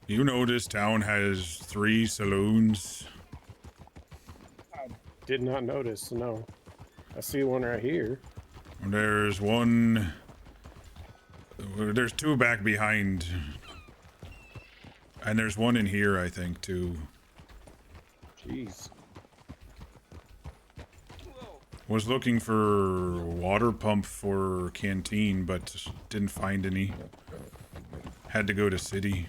You know this town has 3 saloons? I did not notice, no. I see one right here. There's one... There's 2 back behind. And there's one in here, I think, too. Jeez. Was looking for water pump for canteen, but didn't find any. Had to go to city.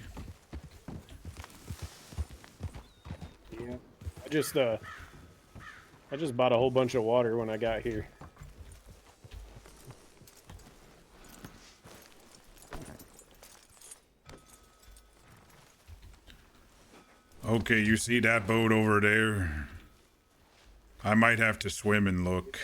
Yeah. I just bought a whole bunch of water when I got here. Okay, you see that boat over there? I might have to swim and look.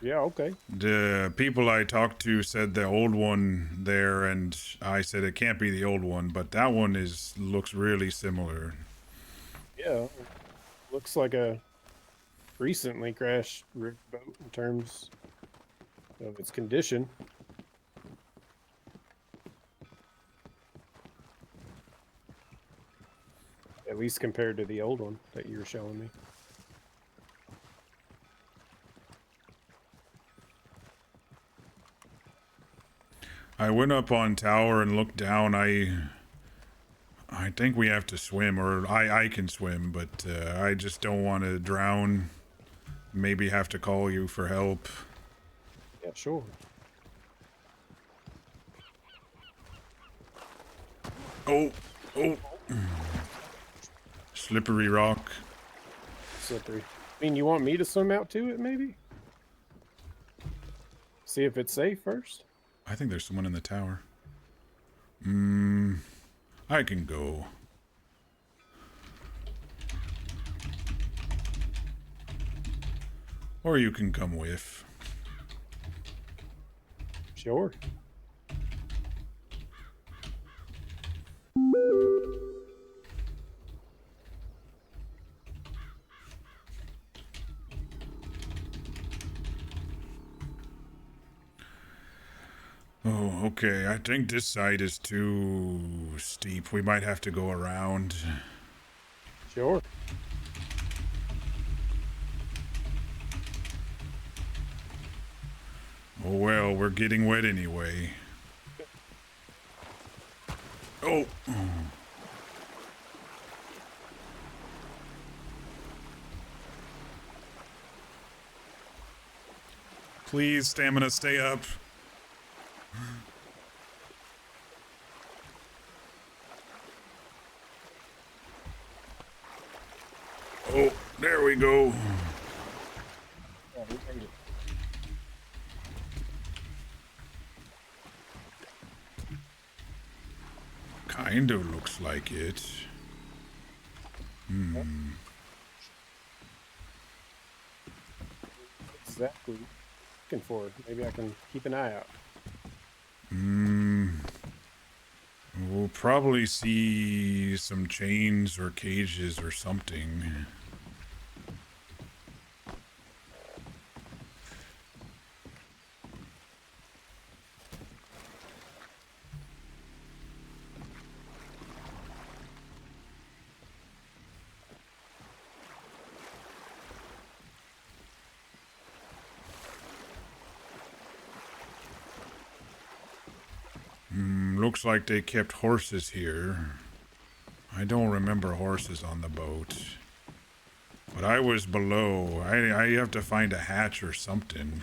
Yeah, okay. The people I talked to said the old one there, and I said it can't be the old one, but that one looks really similar. Yeah. Looks like a recently crashed boat in terms of its condition. At least compared to the old one that you were showing me. I went up on tower and looked down. I think we have to swim, or I can swim, but I just don't want to drown. Maybe have to call you for help. Yeah, sure. Oh. Slippery rock. Slippery. I mean, you want me to swim out to it, maybe? See if it's safe first? I think there's someone in the tower. I can go. Or you can come with. Sure. Oh, okay. I think this side is too steep. We might have to go around. Sure. Oh well, we're getting wet anyway. Oh. Please, stamina, stay up. Oh, there we go. Yeah, we made it. Kind of looks like it. Exactly. Looking for it. Maybe I can keep an eye out. We'll probably see some chains or cages or something. Looks like they kept horses here. I don't remember horses on the boat. But I was below. I have to find a hatch or something.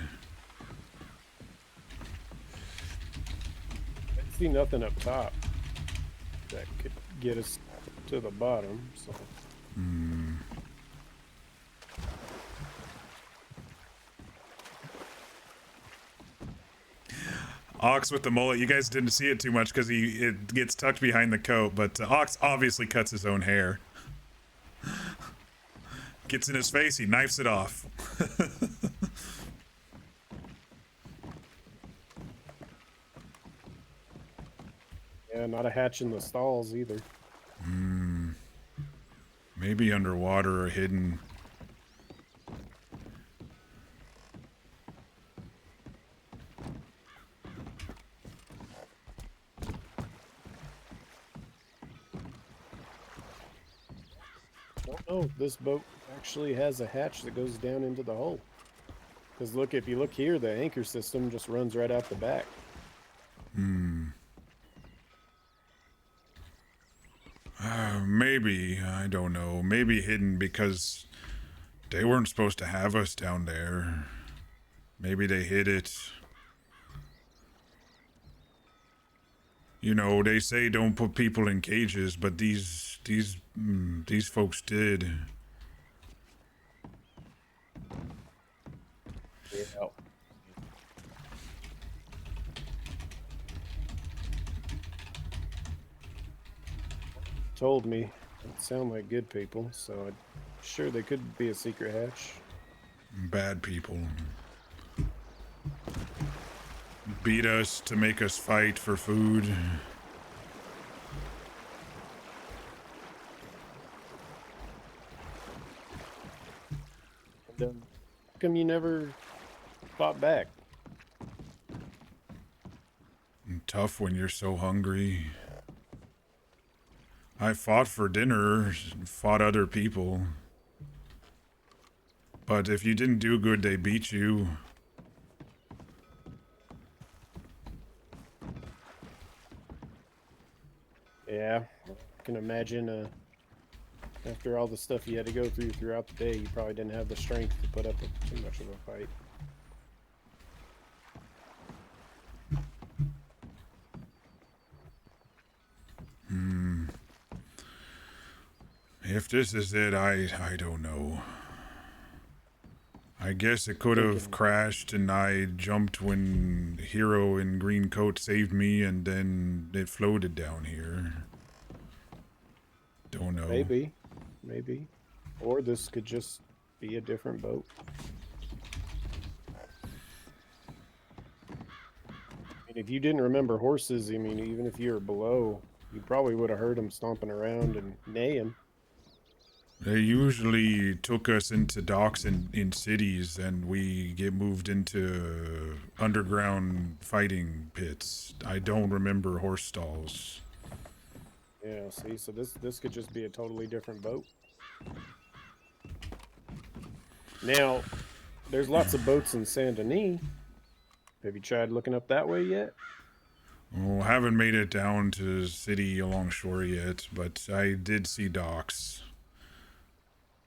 I see nothing up top that could get us to the bottom, so. Ox with the mullet. You guys didn't see it too much because it gets tucked behind the coat, but Ox obviously cuts his own hair. Gets in his face, he knifes it off. Yeah, not a hatch in the stalls either. Maybe underwater or hidden. Don't know if this boat actually has a hatch that goes down into the hull. Because look, if you look here, the anchor system just runs right out the back. Maybe, I don't know. Maybe hidden because They weren't supposed to have us down there. Maybe they hid it. You know, they say don't put people in cages, but these folks did. Yeah. Told me it sound like good people, so I'm sure they could be a secret hatch. Bad people. Beat us to make us fight for food. And, how come you never fought back? Tough when you're so hungry. I fought for dinner, fought other people. But if you didn't do good, they beat you. Yeah, I can imagine after all the stuff you had to go through throughout the day, you probably didn't have the strength to put up with too much of a fight. If this is it, I don't know. I guess it could have crashed and I jumped when Hero in green coat saved me and then it floated down here. Don't know. Maybe. Or this could just be a different boat. And if you didn't remember horses, I mean, even if you were below, you probably would have heard them stomping around and neighing. They usually took us into docks in cities and we get moved into underground fighting pits. I don't remember horse stalls. Yeah, see, so this could just be a totally different boat. Now, there's lots of boats in Saint Denis. Have you tried looking up that way yet? Oh, haven't made it down to the city along shore yet, but I did see docks.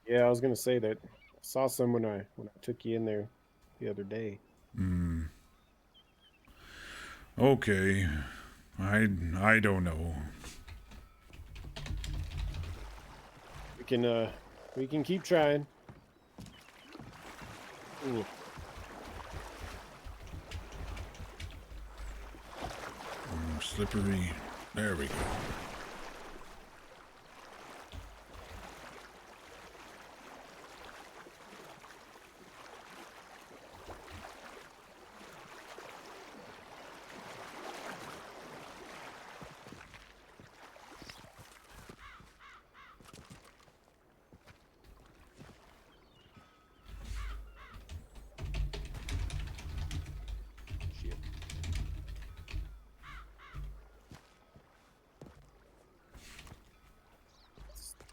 Yeah, I was gonna say that I saw some when I took you in there the other day. Okay. I don't know. We can keep trying. Ooh. Slippery. There we go.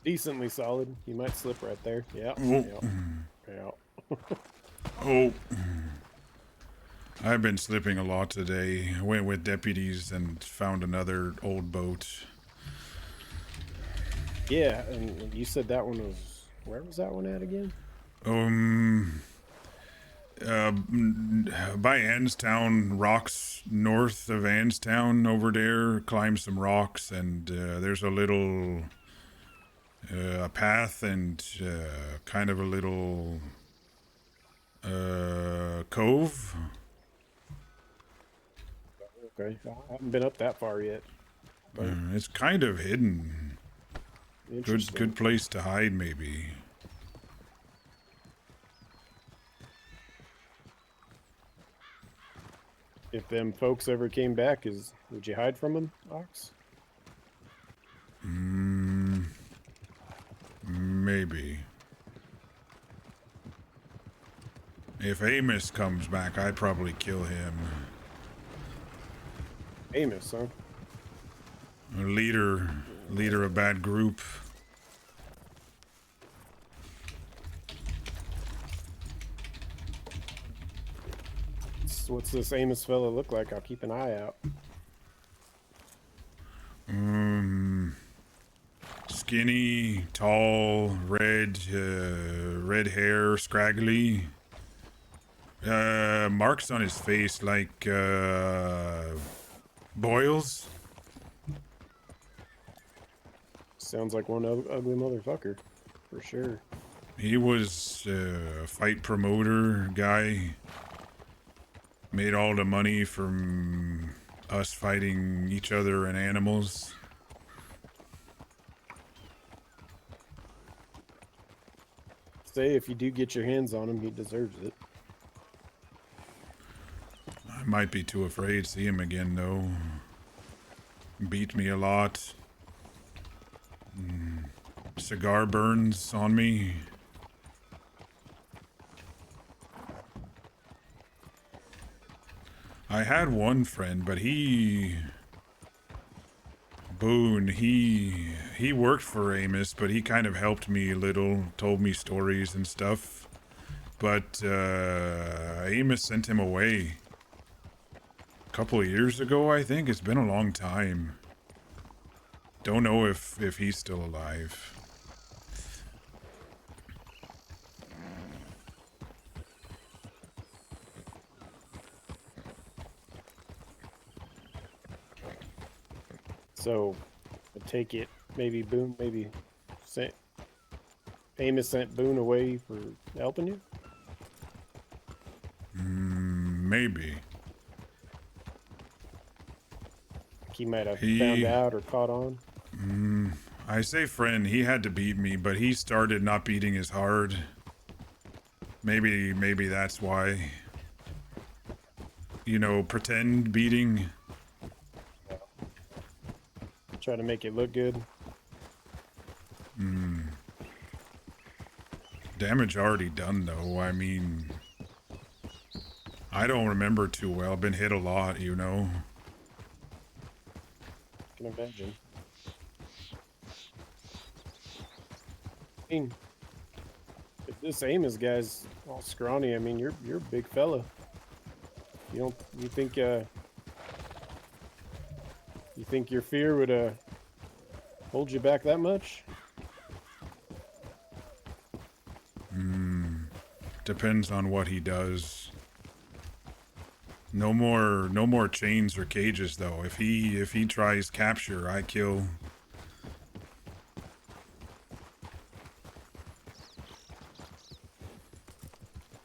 Decently solid. You might slip right there. Yeah. Oh. Yeah. Oh. I've been slipping a lot today. I went with deputies and found another old boat. Yeah, and you said that one was... Where was that one at again? By Anstown, rocks north of Anstown over there. Climb some rocks and there's a little... a path and kind of a little cove. Okay, I haven't been up that far yet. But It's kind of hidden. Good place to hide, maybe. If them folks ever came back, would you hide from them, Ox? Maybe. If Amos comes back, I'd probably kill him. Amos, huh? A leader of bad group. What's this Amos fella look like? I'll keep an eye out. Skinny, tall, red hair, scraggly. Marks on his face like boils. Sounds like one ugly motherfucker, for sure. He was a fight promoter guy. Made all the money from us fighting each other and animals. Say if you do get your hands on him, he deserves it. I might be too afraid to see him again, though. Beat me a lot. Cigar burns on me. I had one friend, but Boone, he worked for Amos, but he kind of helped me a little, told me stories and stuff. But Amos sent him away a couple of years ago, I think. It's been a long time. Don't know if he's still alive. So, I take it maybe Boone, Amos sent Boone away for helping you? Maybe. He might have found out or caught on. I say friend, he had to beat me, but he started not beating as hard. Maybe that's why. You know, pretend beating. Try to make it look good. Damage already done, though. I mean, I don't remember too well. Been hit a lot, you know. Can imagine. I mean, if this Amos guy's all scrawny, I mean, you're a big fella. You think your fear would hold you back that much? Depends on what he does. No more chains or cages, though. If he tries capture, I kill.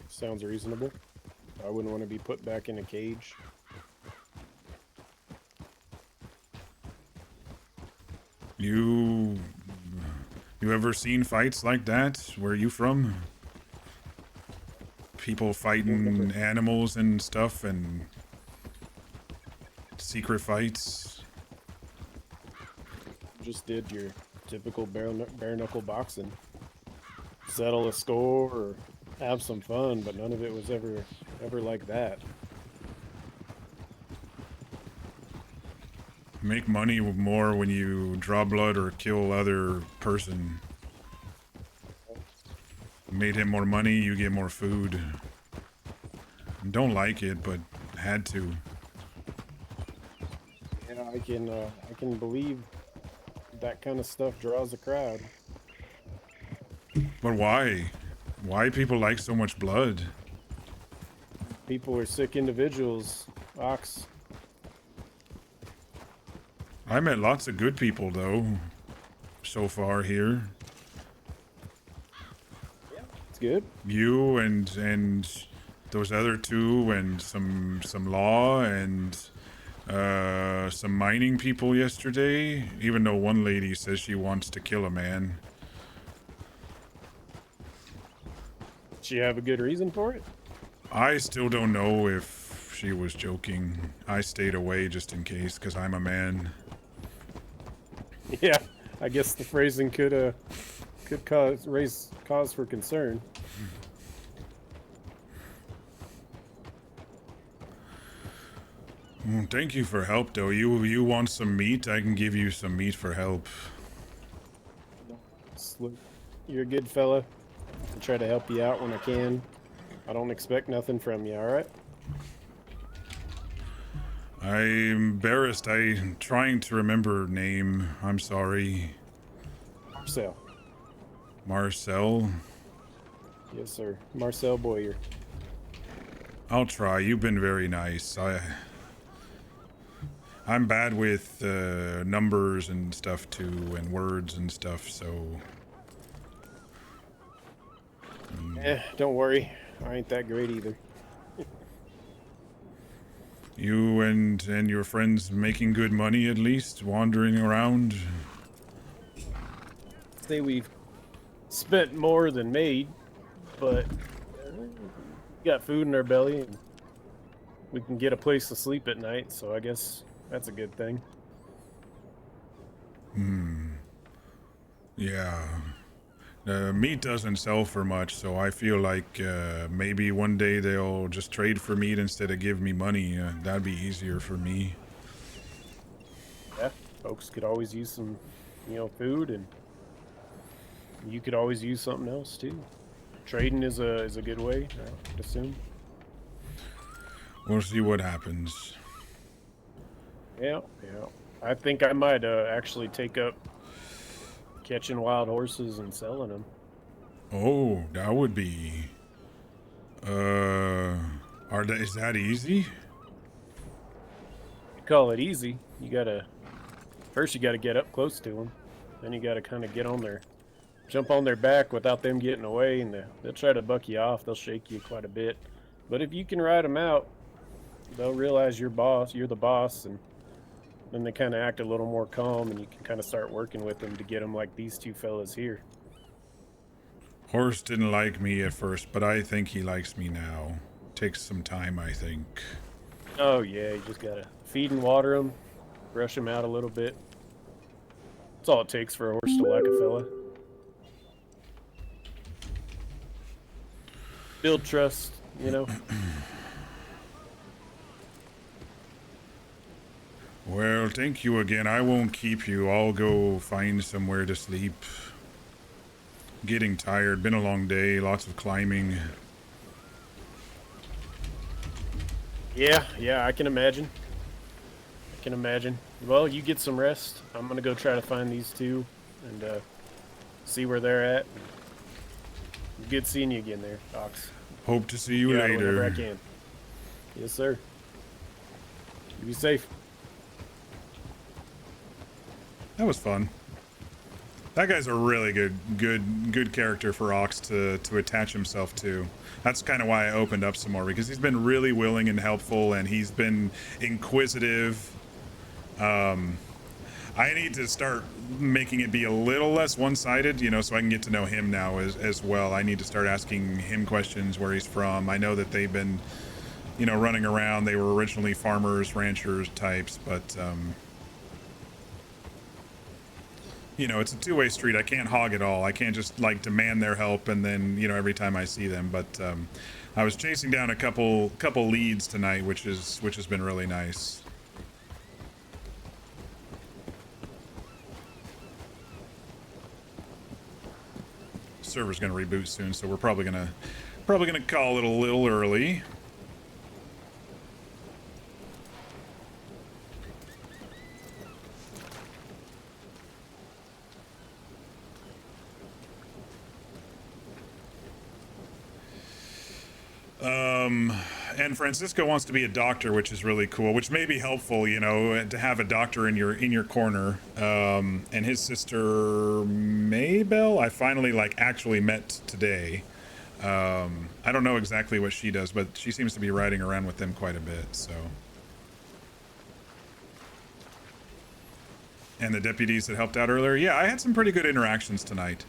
Sounds reasonable. I wouldn't want to be put back in a cage. You ever seen fights like that? Where you from? People fighting animals and stuff and secret fights. Just did your typical bare knuckle boxing. Settle a score or have some fun, but none of it was ever like that. Make money more when you draw blood or kill other person. Made him more money, you get more food. Don't like it, but had to. Yeah, I can believe that kind of stuff draws a crowd. But why? Why people like so much blood? People are sick individuals, Ox. I met lots of good people, though, so far here. Yeah, it's good. You and those other two and some law and some mining people yesterday, even though one lady says she wants to kill a man. She have a good reason for it? I still don't know if she was joking. I stayed away just in case, because I'm a man. Yeah, I guess the phrasing could raise cause for concern. Well, thank you for help, though. You want some meat? I can give you some meat for help. Look, you're a good fella. I'll try to help you out when I can. I don't expect nothing from you, alright? I'm embarrassed. I'm trying to remember her name. I'm sorry. Marcel. Marcel? Yes, sir. Marcel Boyer. I'll try. You've been very nice. I'm bad with numbers and stuff too, and words and stuff, so... Don't worry. I ain't that great either. You and your friends making good money at least, wandering around? Say we've spent more than made, but we got food in our belly and we can get a place to sleep at night, so I guess that's a good thing. Yeah. Meat doesn't sell for much, so I feel like maybe one day they'll just trade for meat instead of give me money. That'd be easier for me. Yeah, folks could always use some, food, and you could always use something else too. Trading is a good way, I would assume. We'll see what happens. Yeah. I think I might actually take up catching wild horses and selling them. Oh, that would be... is that easy? You call it easy. First you gotta get up close to them. Then you gotta kind of jump on their back without them getting away, and they'll try to buck you off. They'll shake you quite a bit. But if you can ride them out, they'll realize you're the boss, and then they kind of act a little more calm, and you can kind of start working with them to get them like these two fellas here. Horse didn't like me at first, but I think he likes me now. Takes some time, I think. Oh yeah, you just gotta feed and water them, brush them out a little bit. That's all it takes for a horse to like a fella. Build trust, Well, thank you again. I won't keep you. I'll go find somewhere to sleep. Getting tired. Been a long day. Lots of climbing. Yeah, I can imagine. Well, you get some rest. I'm gonna go try to find these two and see where they're at. Good seeing you again there, Ox. Hope to see you Get out later. whenever I can. Yes, sir. You be safe. That was fun. That guy's a really good character for Ox to attach himself to. That's kind of why I opened up some more, because he's been really willing and helpful, and he's been inquisitive. I need to start making it be a little less one-sided, so I can get to know him now as well. I need to start asking him questions, where he's from. I know that they've been, running around. They were originally farmers, ranchers types, but it's a two-way street. I can't hog it all. I can't just demand their help and then, every time I see them. But I was chasing down a couple leads tonight, which has been really nice. Server's gonna reboot soon, so we're probably gonna call it a little early. And Francisco wants to be a doctor, which is really cool, which may be helpful, to have a doctor in your corner. And his sister Maybell, I finally actually met today. I don't know exactly what she does, but she seems to be riding around with them quite a bit, so. And the deputies that helped out earlier, yeah, I had some pretty good interactions tonight.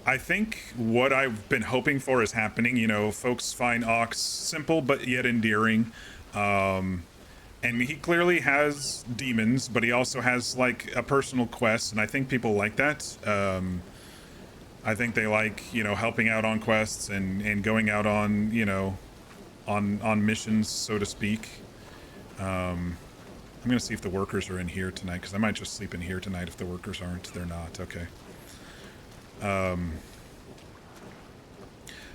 I think what I've been hoping for is happening. Folks find Ox simple but yet endearing. And he clearly has demons, but he also has a personal quest, and I think people like that. I think they like, helping out on quests and going out on, on missions, so to speak. I'm gonna see if the workers are in here tonight, because I might just sleep in here tonight if the workers aren't. They're not. Okay.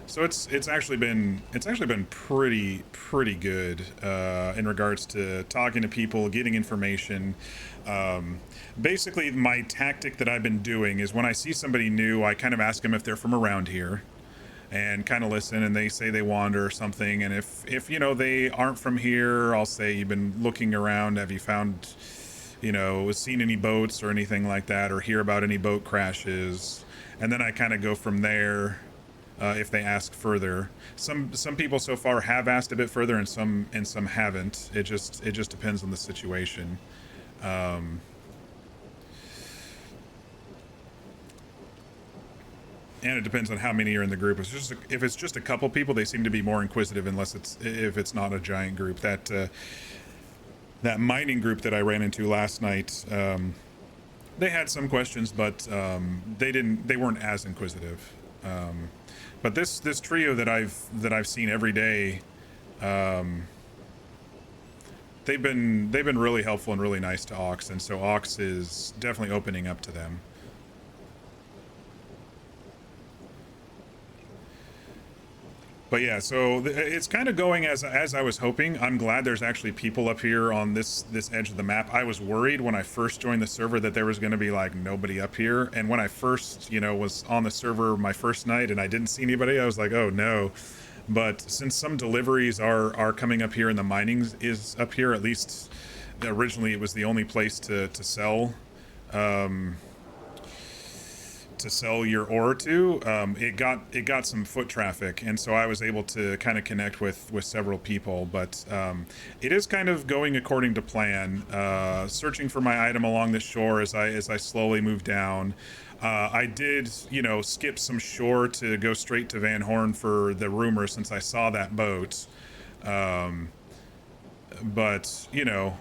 So it's actually been pretty good in regards to talking to people, getting information. Basically, my tactic that I've been doing is when I see somebody new, I kind of ask them if they're from around here, and kind of listen. And they say they wander or something. And if you know they aren't from here, I'll say, you've been looking around. Have you found, you know, seen any boats or anything like that, or hear about any boat crashes? And then I kind of go from there. If they ask further, some people so far have asked a bit further, and some haven't. It just depends on the situation. And it depends on how many are in the group. If it's just a couple people, they seem to be more inquisitive, if it's not a giant group. That mining group that I ran into last night, they had some questions, but they weren't as inquisitive. But this trio that I've seen every day, they've been really helpful and really nice to Ox, and so Ox is definitely opening up to them. But yeah, so it's kind of going as I was hoping. I'm glad there's actually people up here on this edge of the map. I was worried when I first joined the server that there was going to be like nobody up here. And when I first, you know, was on the server my first night and I didn't see anybody, I was like, oh no. But since some deliveries are coming up here and the mining is up here, at least originally it was the only place to sell. To sell your ore to, it got some foot traffic, and so I was able to kind of connect with several people. But it is kind of going according to plan. Searching for my item along the shore as I slowly move down. I did, you know, skip some shore to go straight to Van Horn for the rumor since I saw that boat. But you know,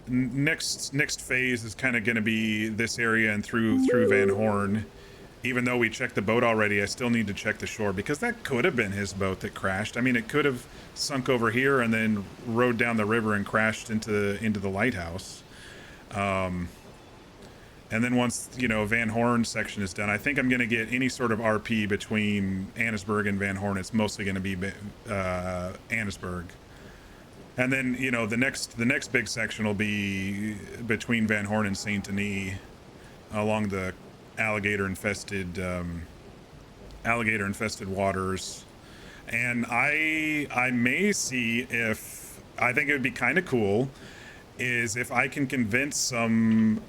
next phase is kind of going to be this area and through Van Horn. Even though we checked the boat already, I still need to check the shore, because that could have been his boat that crashed. I mean, it could have sunk over here and then rode down the river and crashed into the lighthouse. And then once, you know, Van Horn section is done, I think I'm going to get any sort of RP between Annesburg and Van Horn. It's mostly going to be Annesburg. And then, you know, the next big section will be between Van Horn and Saint Denis, along the alligator infested waters. And I may see if, I think it would be kind of cool is if I can convince some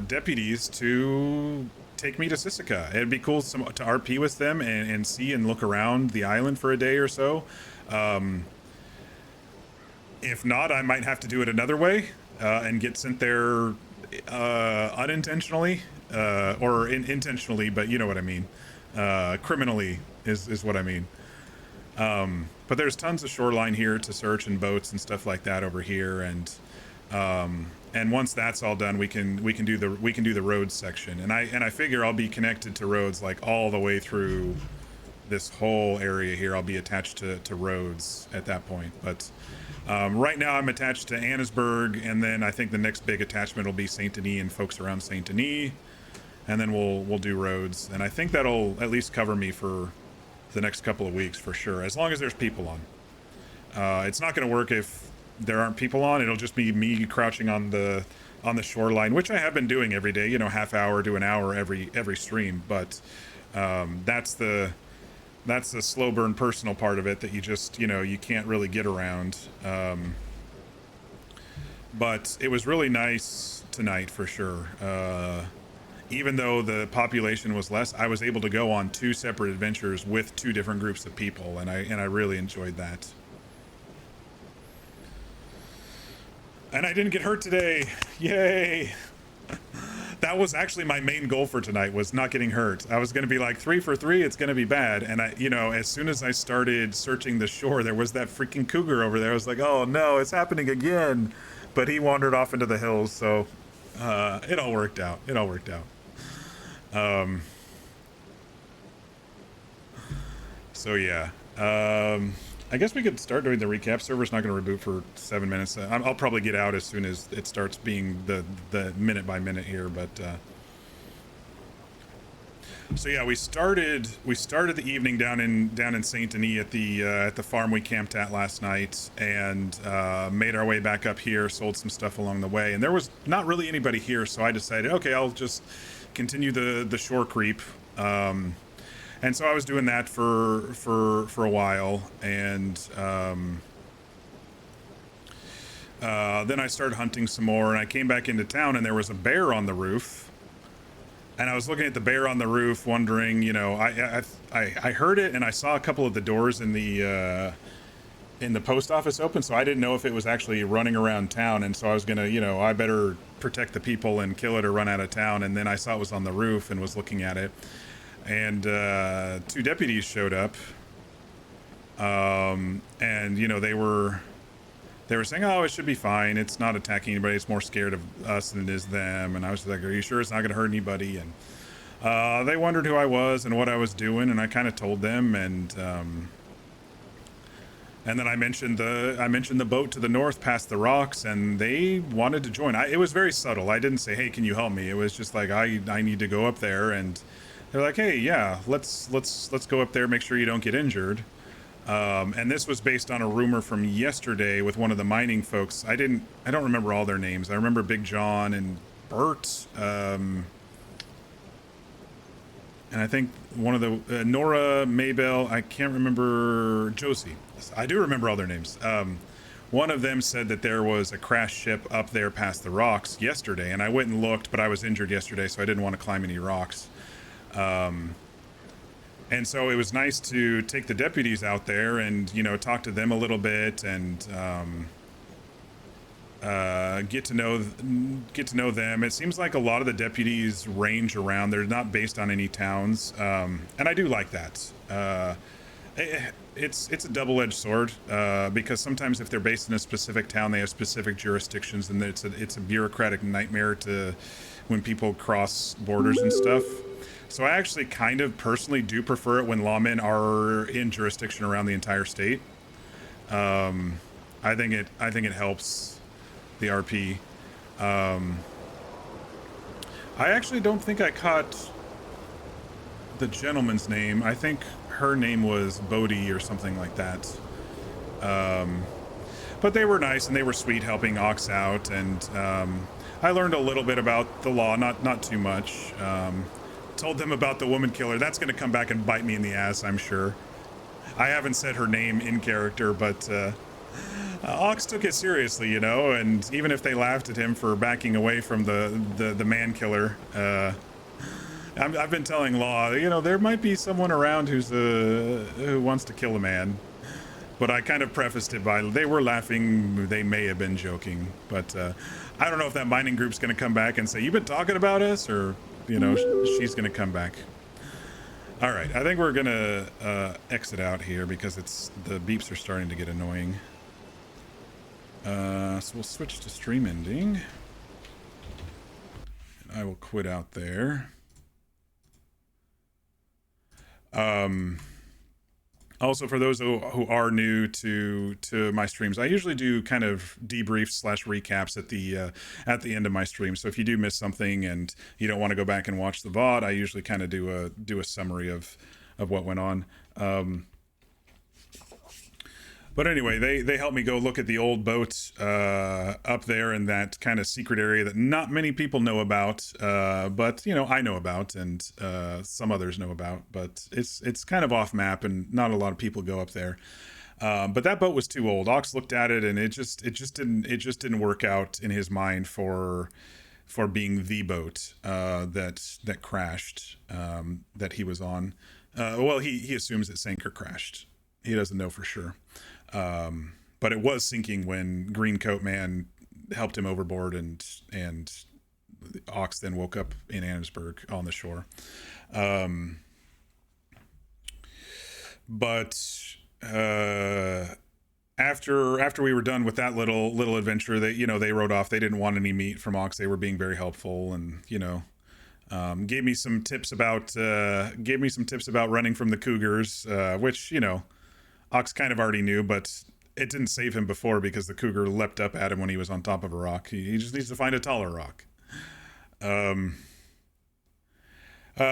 deputies to take me to Sisika. It'd be cool to RP with them and see and look around the island for a day or so. If not, I might have to do it another way and get sent there unintentionally. Or intentionally, but you know what I mean. Criminally is what I mean. But there's tons of shoreline here to search, and boats and stuff like that over here, and once that's all done, we can do the roads section, and I figure I'll be connected to roads like all the way through this whole area here. I'll be attached to roads at that point, but right now I'm attached to Annesburg, and then I think the next big attachment will be Saint Denis and folks around Saint Denis. And then we'll do roads, and I think that'll at least cover me for the next couple of weeks for sure, as long as there's people on. It's not going to work if there aren't people on. It'll just be me crouching on the shoreline, which I have been doing every day, you know, half hour to an hour every stream. But that's the slow burn personal part of it that you just, you know, you can't really get around. But it was really nice tonight for sure. Even though the population was less, I was able to go on 2 separate adventures with 2 different groups of people, and I really enjoyed that. And I didn't get hurt today. Yay! That was actually my main goal for tonight, was not getting hurt. I was going to be like 3 for 3, it's going to be bad. And I, you know, as soon as I started searching the shore, there was that freaking cougar over there. I was like, oh no, it's happening again. But he wandered off into the hills, so it all worked out. It all worked out. So yeah, I guess we could start doing the recap. Server's not going to reboot for 7 minutes. I'll probably get out as soon as it starts being the minute by minute here, but So yeah, we started the evening down in Saint Denis at the farm we camped at last night, and made our way back up here. Sold some stuff along the way, and there was not really anybody here, so I decided, okay, I'll just continue the shore creep. And so I was doing that for a while, and then I started hunting some more, and I came back into town, and there was a bear on the roof. And I was looking at the bear on the roof, wondering, you know, I heard it, and I saw a couple of the doors in the post office open, so I didn't know if it was actually running around town. And so I was gonna, you know, I better protect the people and kill it or run out of town. And then I saw it was on the roof and was looking at it, and 2 deputies showed up, and you know, they were saying, oh, it should be fine. It's not attacking anybody. It's more scared of us than it is them. And I was like, are you sure it's not going to hurt anybody? And they wondered who I was and what I was doing. And I kind of told them. And then I mentioned the boat to the north past the rocks, and they wanted to join. It was very subtle. I didn't say, hey, can you help me? It was just like, I need to go up there. And they're like, hey, yeah, let's go up there. Make sure you don't get injured. And this was based on a rumor from yesterday with one of the mining folks. I don't remember all their names. I remember Big John and Bert, and I think one of the Nora, Maybell. I can't remember Josie. I do remember all their names. One of them said that there was a crashed ship up there past the rocks yesterday, and I went and looked, but I was injured yesterday, so I didn't want to climb any rocks. And so it was nice to take the deputies out there and, you know, talk to them a little bit, and get to know them. It seems like a lot of the deputies range around. They're not based on any towns, and I do like that. It's a double-edged sword, because sometimes if they're based in a specific town, they have specific jurisdictions, and it's a bureaucratic nightmare when people cross borders and stuff. So I actually kind of personally do prefer it when lawmen are in jurisdiction around the entire state. I think it helps the RP. I actually don't think I caught the gentleman's name. I think her name was Bodhi or something like that. But they were nice and they were sweet, helping Ox out, and I learned a little bit about the law, not too much. Told them about the woman killer. That's going to come back and bite me in the ass, I'm sure. I haven't said her name in character, but Ox took it seriously, you know, and even if they laughed at him for backing away from the man killer, I've been telling Law, you know, there might be someone around who wants to kill a man. But I kind of prefaced it by, they were laughing, they may have been joking. But I don't know if that mining group's going to come back and say, you've been talking about us, or, you know, she's going to come back. All right, I think we're going to exit out here because the beeps are starting to get annoying. So we'll switch to stream ending. And I will quit out there. Also, for those who are new to my streams, I usually do kind of debriefs / recaps at the end of my stream. So if you do miss something and you don't want to go back and watch the VOD, I usually kind of do a summary of what went on. But anyway, they helped me go look at the old boat up there in that kind of secret area that not many people know about, but you know, I know about, and some others know about. But it's kind of off map, and not a lot of people go up there. But that boat was too old. Ox looked at it, and it just didn't work out in his mind for being the boat that crashed, that he was on. Well, he assumes it sank or crashed. He doesn't know for sure. But it was sinking when Green Coat Man helped him overboard, and Ox then woke up in Annesburg on the shore. But after we were done with that little adventure, they rode off. They didn't want any meat from Ox. They were being very helpful, and gave me some tips about running from the cougars, which Ox kind of already knew, but it didn't save him before because the cougar leapt up at him when he was on top of a rock. He just needs to find a taller rock.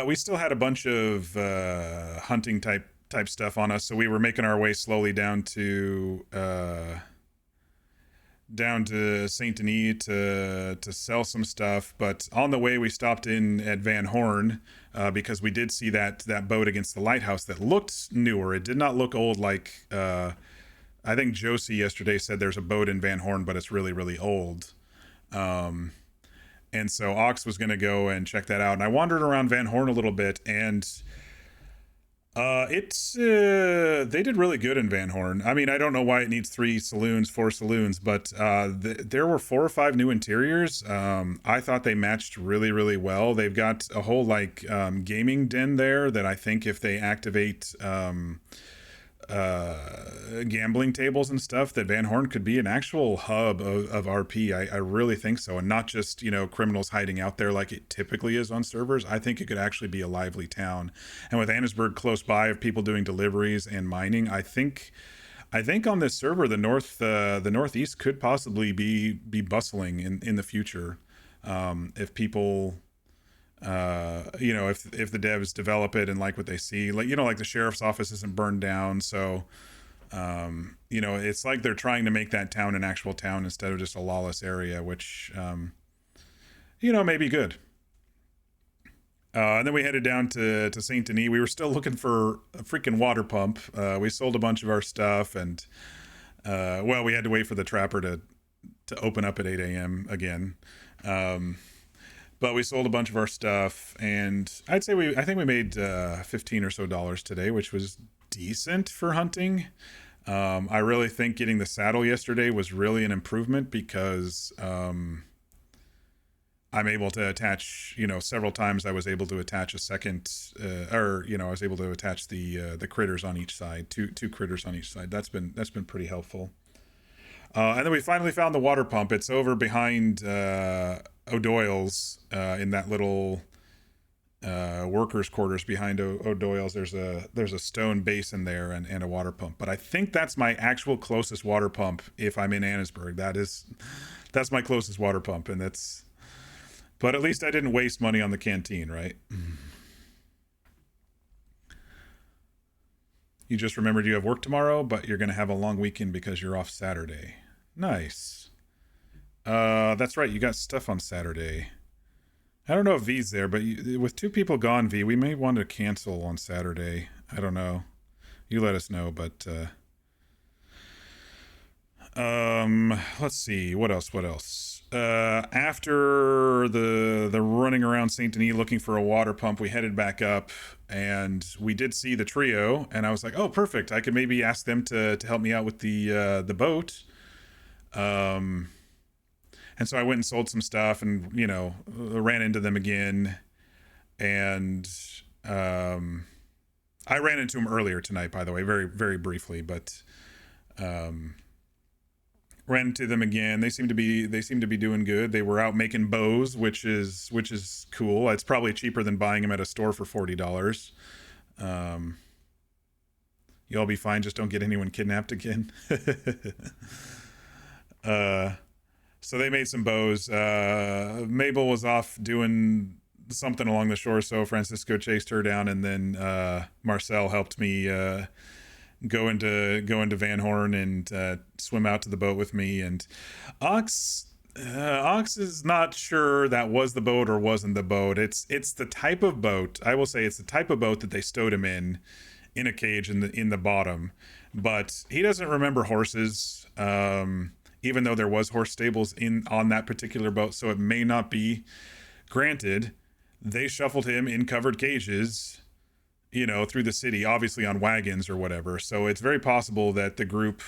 We still had a bunch of hunting type stuff on us, so we were making our way slowly down to Saint Denis to sell some stuff. But on the way, we stopped in at Van Horn because we did see that boat against the lighthouse that looked newer. It did not look old like I think Josie yesterday said there's a boat in Van Horn, but it's really, really old. And so Ox was going to go and check that out. And I wandered around Van Horn a little bit, and they did really good in Van Horn. I mean, I don't know why it needs 4 saloons, but there were 4 or 5 new interiors. I thought they matched really, really well. They've got a whole gaming den there that I think if they activate gambling tables and stuff, that Van Horn could be an actual hub of RP. I really think so, and not just criminals hiding out there like it typically is on servers. I think it could actually be a lively town, and with Annesburg close by of people doing deliveries and mining, I think on this server the northeast could possibly be bustling in the future, if people if the devs develop it and like what they see, like the sheriff's office isn't burned down, so it's like they're trying to make that town an actual town instead of just a lawless area, which may be good. And then we headed down to Saint Denis. We were still looking for a freaking water pump. We sold a bunch of our stuff, and we had to wait for the trapper to open up at 8 a.m. again. But we sold a bunch of our stuff, and I think we made $15 or so today, which was decent for hunting. I really think getting the saddle yesterday was really an improvement because I'm able to attach, several times I was able to attach a second, I was able to attach the critters on each side, two critters on each side. That's been pretty helpful. And then we finally found the water pump. It's over behind O'Doyle's, in that little workers' quarters behind O'Doyle's. There's a stone basin there and a water pump. But I think that's my actual closest water pump if I'm in Annesburg. That's my closest water pump, and but at least I didn't waste money on the canteen, right? You just remembered you have work tomorrow, but you're going to have a long weekend because you're off Saturday. Nice. That's right, you got stuff on Saturday. I don't know if V's there, but with 2 people gone, V, we may want to cancel on Saturday. I don't know. You let us know, but let's see, what else? After the running around Saint Denis looking for a water pump, we headed back up, and we did see the trio, and I was like, oh, perfect, I could maybe ask them to help me out with the boat. And so I went and sold some stuff, and ran into them again, and I ran into them earlier tonight, by the way, very, very briefly, but ran into them again. They seem to be doing good. They were out making bows, which is cool. It's probably cheaper than buying them at a store for $40. You'll be fine. Just don't get anyone kidnapped again. So they made some bows. Mabel was off doing something along the shore, so Francisco chased her down, and then Marcel helped me go into Van Horn and swim out to the boat with me. And Ox is not sure that was the boat or wasn't the boat. It's the type of boat, I will say, it's the type of boat that they stowed him in a cage in the bottom, but he doesn't remember horses. Even though there was horse stables on that particular boat, so it may not be. Granted, they shuffled him in covered cages, through the city, obviously on wagons or whatever. So it's very possible that the group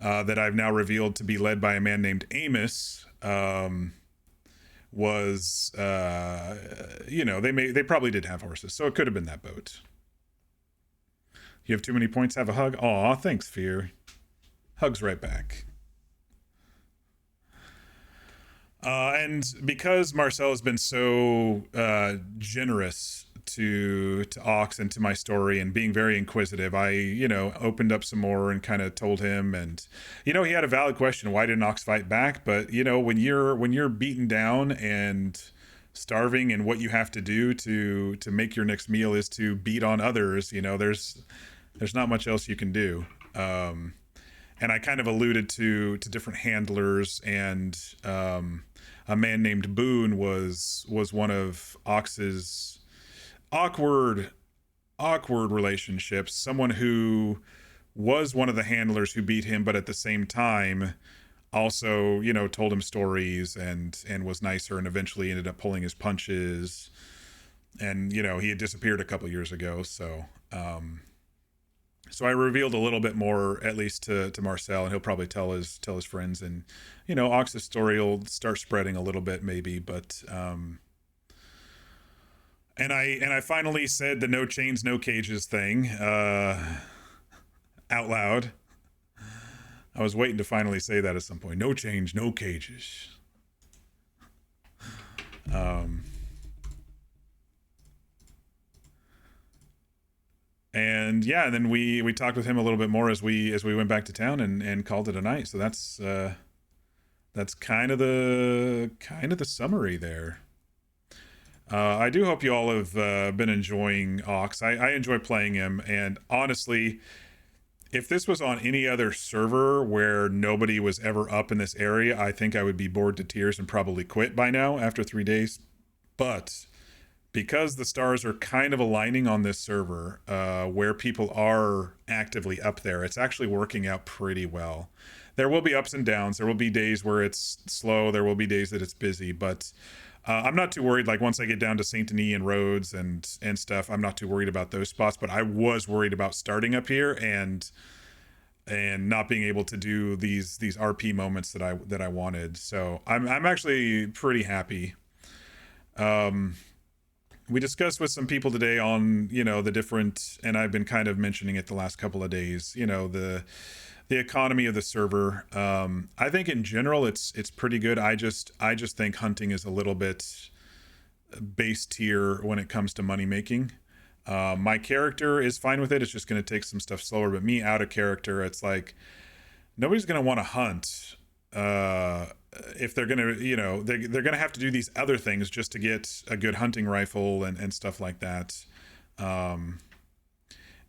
that I've now revealed to be led by a man named Amos was, they probably did have horses, so it could have been that boat. You have too many points, have a hug? Aw, thanks, Fear. Hugs right back. And because Marcel has been so generous to Ox and to my story, and being very inquisitive, I opened up some more and kind of told him, and he had a valid question, why didn't Ox fight back? But when you're beaten down and starving and what you have to do to make your next meal is to beat on others, there's not much else you can do. And I kind of alluded to different handlers, and a man named Boone was one of Ox's awkward relationships. Someone who was one of the handlers who beat him, but at the same time also, told him stories and was nicer, and eventually ended up pulling his punches. And he had disappeared a couple years ago, so I revealed a little bit more, at least to Marcel, and he'll probably tell his friends, and Ox's story will start spreading a little bit maybe, but and I finally said the no chains, no cages thing out loud. I was waiting to finally say that at some point. No chains, no cages. And yeah, and then we talked with him a little bit more as we went back to town, and called it a night. So that's kind of the summary there. I do hope you all have been enjoying Ox. I enjoy playing him, and honestly, if this was on any other server where nobody was ever up in this area, I think I would be bored to tears and probably quit by now after 3 days. But because the stars are kind of aligning on this server, where people are actively up there, it's actually working out pretty well. There will be ups and downs. There will be days where it's slow. There will be days that it's busy, but I'm not too worried. Like once I get down to Saint Denis and Rhodes and stuff, I'm not too worried about those spots, but I was worried about starting up here and not being able to do these RP moments that I wanted. So I'm actually pretty happy. We discussed with some people today on, the different, and I've been kind of mentioning it the last couple of days, the economy of the server. I think in general it's pretty good. I just think hunting is a little bit base tier when it comes to money making. My character is fine with it. It's just going to take some stuff slower, but me out of character, it's like nobody's going to want to hunt if they're going to, they're going to have to do these other things just to get a good hunting rifle and stuff like that.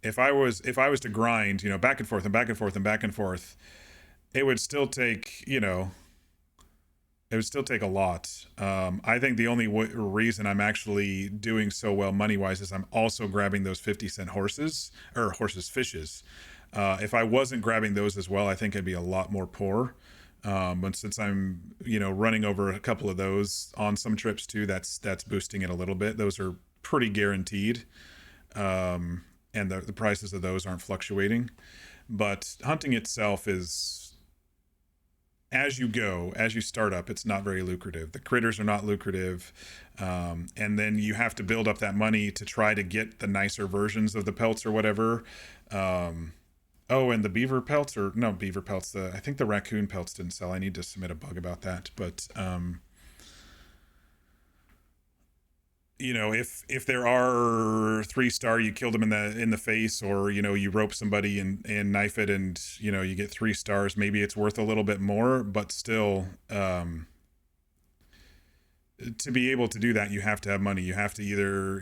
If I was to grind, back and forth and back and forth and back and forth, it would still take, it would still take a lot. I think the only reason I'm actually doing so well money-wise is I'm also grabbing those 50-cent fishes. If I wasn't grabbing those as well, I think I'd be a lot more poor. But since I'm, running over a couple of those on some trips too, that's boosting it a little bit. Those are pretty guaranteed. And the prices of those aren't fluctuating. But hunting itself is, as you start up, it's not very lucrative. The critters are not lucrative. And then you have to build up that money to try to get the nicer versions of the pelts or whatever. And the beaver pelts, I think the raccoon pelts didn't sell. I need to submit a bug about that. But, if there are 3-star, you killed them in the face, or you rope somebody and knife it, and you get 3 stars. Maybe it's worth a little bit more, but still, to be able to do that, you have to have money. You have to either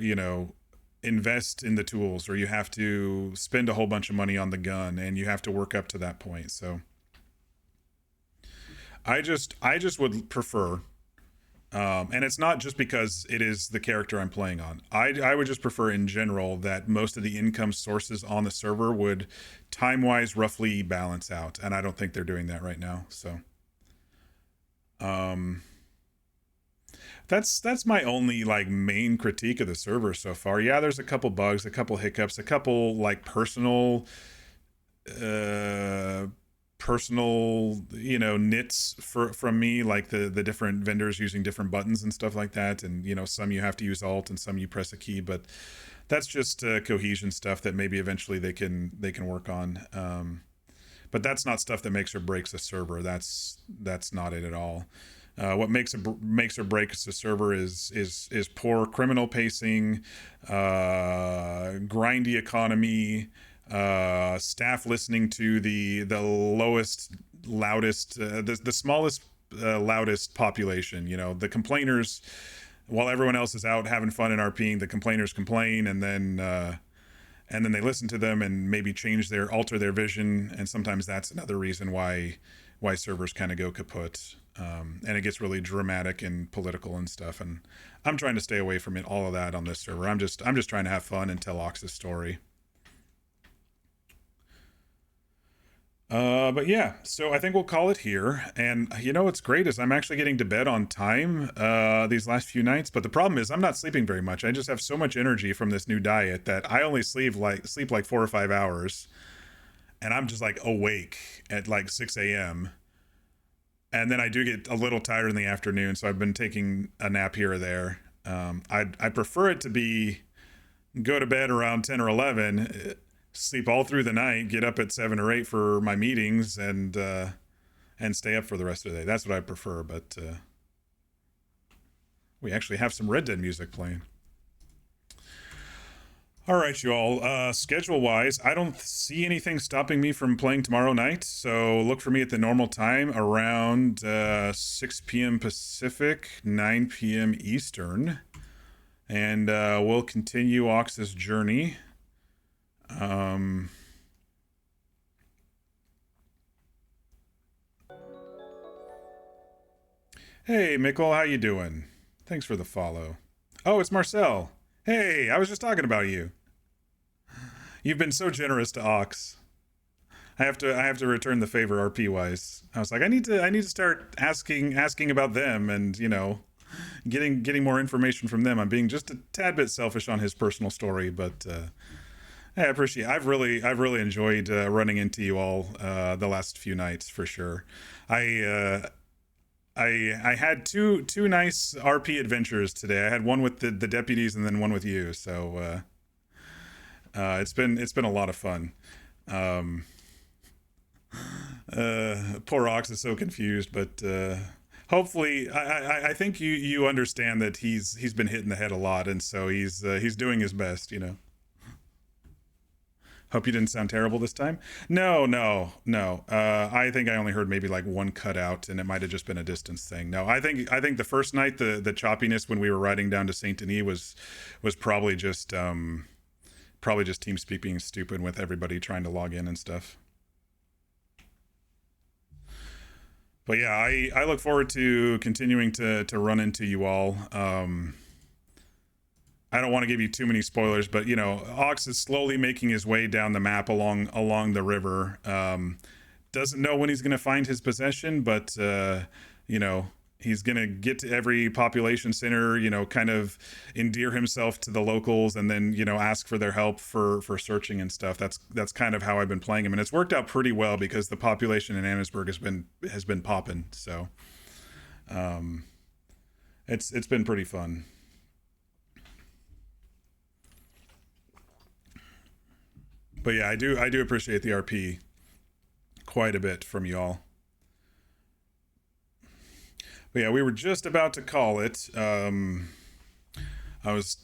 invest in the tools, or you have to spend a whole bunch of money on the gun, and you have to work up to that point. So I just would prefer. And it's not just because it is the character I'm playing on. I would just prefer in general that most of the income sources on the server would time-wise roughly balance out. And I don't think they're doing that right now. So that's my only main critique of the server so far. Yeah, there's a couple bugs, a couple hiccups, a couple personal nits from me, like the different vendors using different buttons and stuff like that, and some you have to use alt and some you press a key, but that's just cohesion stuff that maybe eventually they can work on, but that's not stuff that makes or breaks a server. That's not it at all. What makes or breaks a server is poor criminal pacing, grindy economy, staff listening to the lowest, loudest, the smallest, loudest population. The complainers, while everyone else is out having fun in RPing, the complainers complain, and then they listen to them and maybe alter their vision. And sometimes that's another reason why servers kind of go kaput. And it gets really dramatic and political and stuff. And I'm trying to stay away from all of that on this server. I'm just trying to have fun and tell Ox's story. But yeah, so I think we'll call it here. And you know what's great is I'm actually getting to bed on time these last few nights. But the problem is I'm not sleeping very much. I just have so much energy from this new diet that I only sleep like 4 or 5 hours, and I'm just like awake at like 6 a.m. And then I do get a little tired in the afternoon, so I've been taking a nap here or there. I prefer it to be go to bed around 10 or 11. Sleep all through the night, get up at 7 or 8 for my meetings, and stay up for the rest of the day. That's what I prefer, but we actually have some Red Dead music playing. All right, you all. Schedule-wise, I don't see anything stopping me from playing tomorrow night, so look for me at the normal time around 6 p.m. Pacific, 9 p.m. Eastern, and we'll continue Ox's journey. Hey, Mikkel, how you doing? Thanks for the follow. Oh, it's Marcel. Hey, I was just talking about you. You've been so generous to Ox. I have to return the favor RP wise. I was like, I need to start asking about them, and you know, getting more information from them. I'm being just a tad bit selfish on his personal story, but I appreciate it. I've really enjoyed running into you all the last few nights for sure. I had two nice RP adventures today. I had one with the deputies and then one with you. So it's been a lot of fun. Poor Ox is so confused, but hopefully I think you understand that he's been hit in the head a lot, and so he's doing his best, you know. Hope you didn't sound terrible this time. No. I think I only heard maybe like one cutout, and it might have just been a distance thing. No, I think the first night the choppiness when we were riding down to Saint Denis was probably just TeamSpeak being stupid with everybody trying to log in and stuff. But yeah, I look forward to continuing to run into you all. I don't want to give you too many spoilers, but you know, Ox is slowly making his way down the map along the river. Doesn't know when he's going to find his possession, but you know, he's going to get to every population center, you know, kind of endear himself to the locals, and then, you know, ask for their help for searching and stuff. That's kind of how I've been playing him, and it's worked out pretty well because the population in Annesburg has been popping. So it's been pretty fun. But yeah, I do appreciate the RP quite a bit from y'all. But yeah, we were just about to call it. I was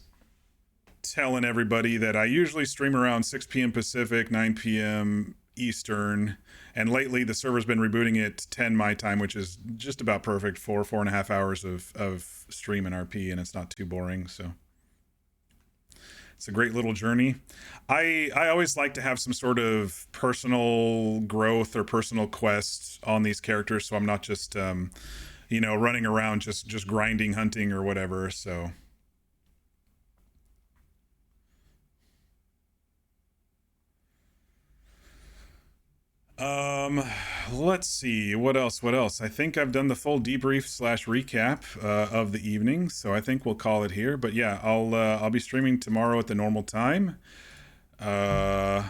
telling everybody that I usually stream around 6 p.m. Pacific, 9 p.m. Eastern, and lately the server's been rebooting at 10 my time, which is just about perfect for 4.5 hours of stream and RP, and it's not too boring, so it's a great little journey. I always like to have some sort of personal growth or personal quests on these characters, so I'm not just you know, running around just grinding, hunting, or whatever. So let's see what else. I think I've done the full debrief / recap of the evening, so I think we'll call it here. But yeah, I'll be streaming tomorrow at the normal time. I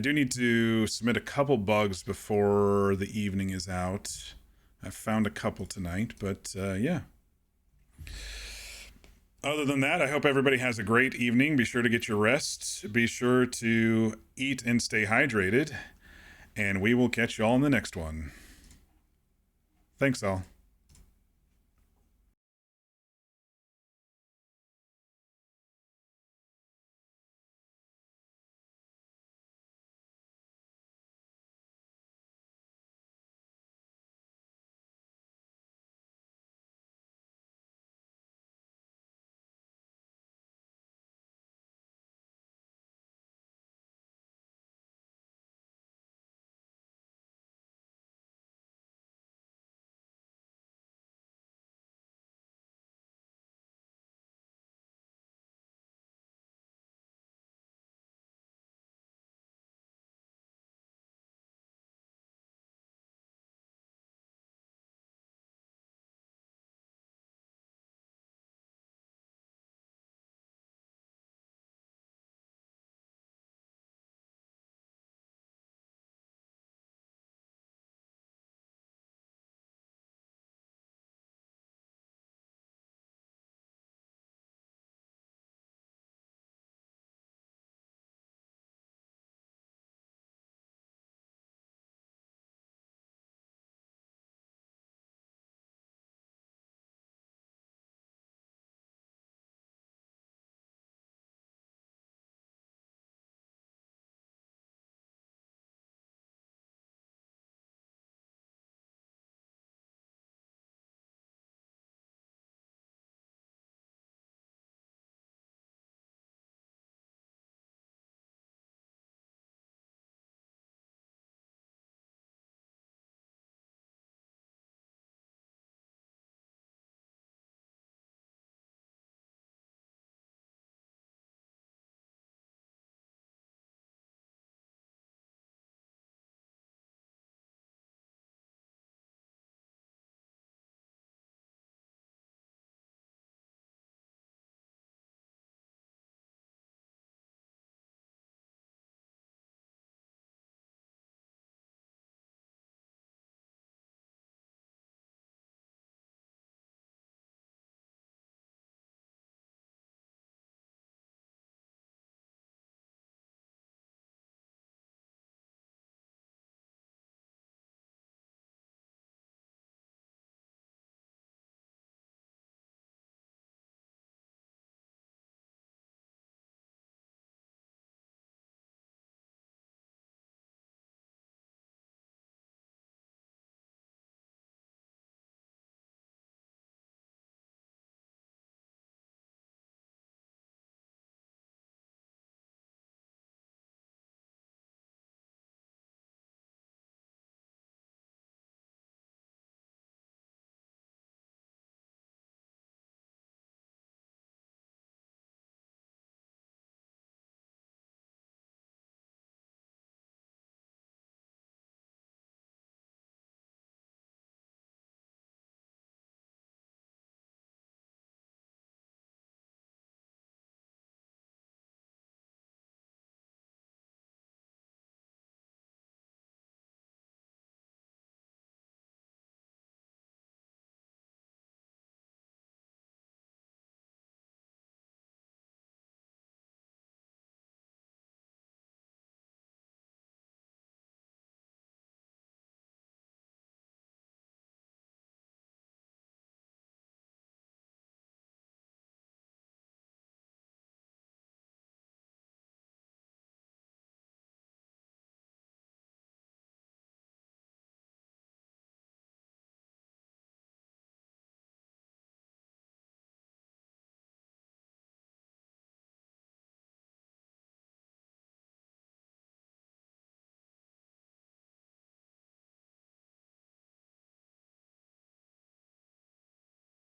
do need to submit a couple bugs before the evening is out. I found a couple tonight, but yeah. Other than that, I hope everybody has a great evening. Be sure to get your rest. Be sure to eat and stay hydrated. And we will catch you all in the next one. Thanks all.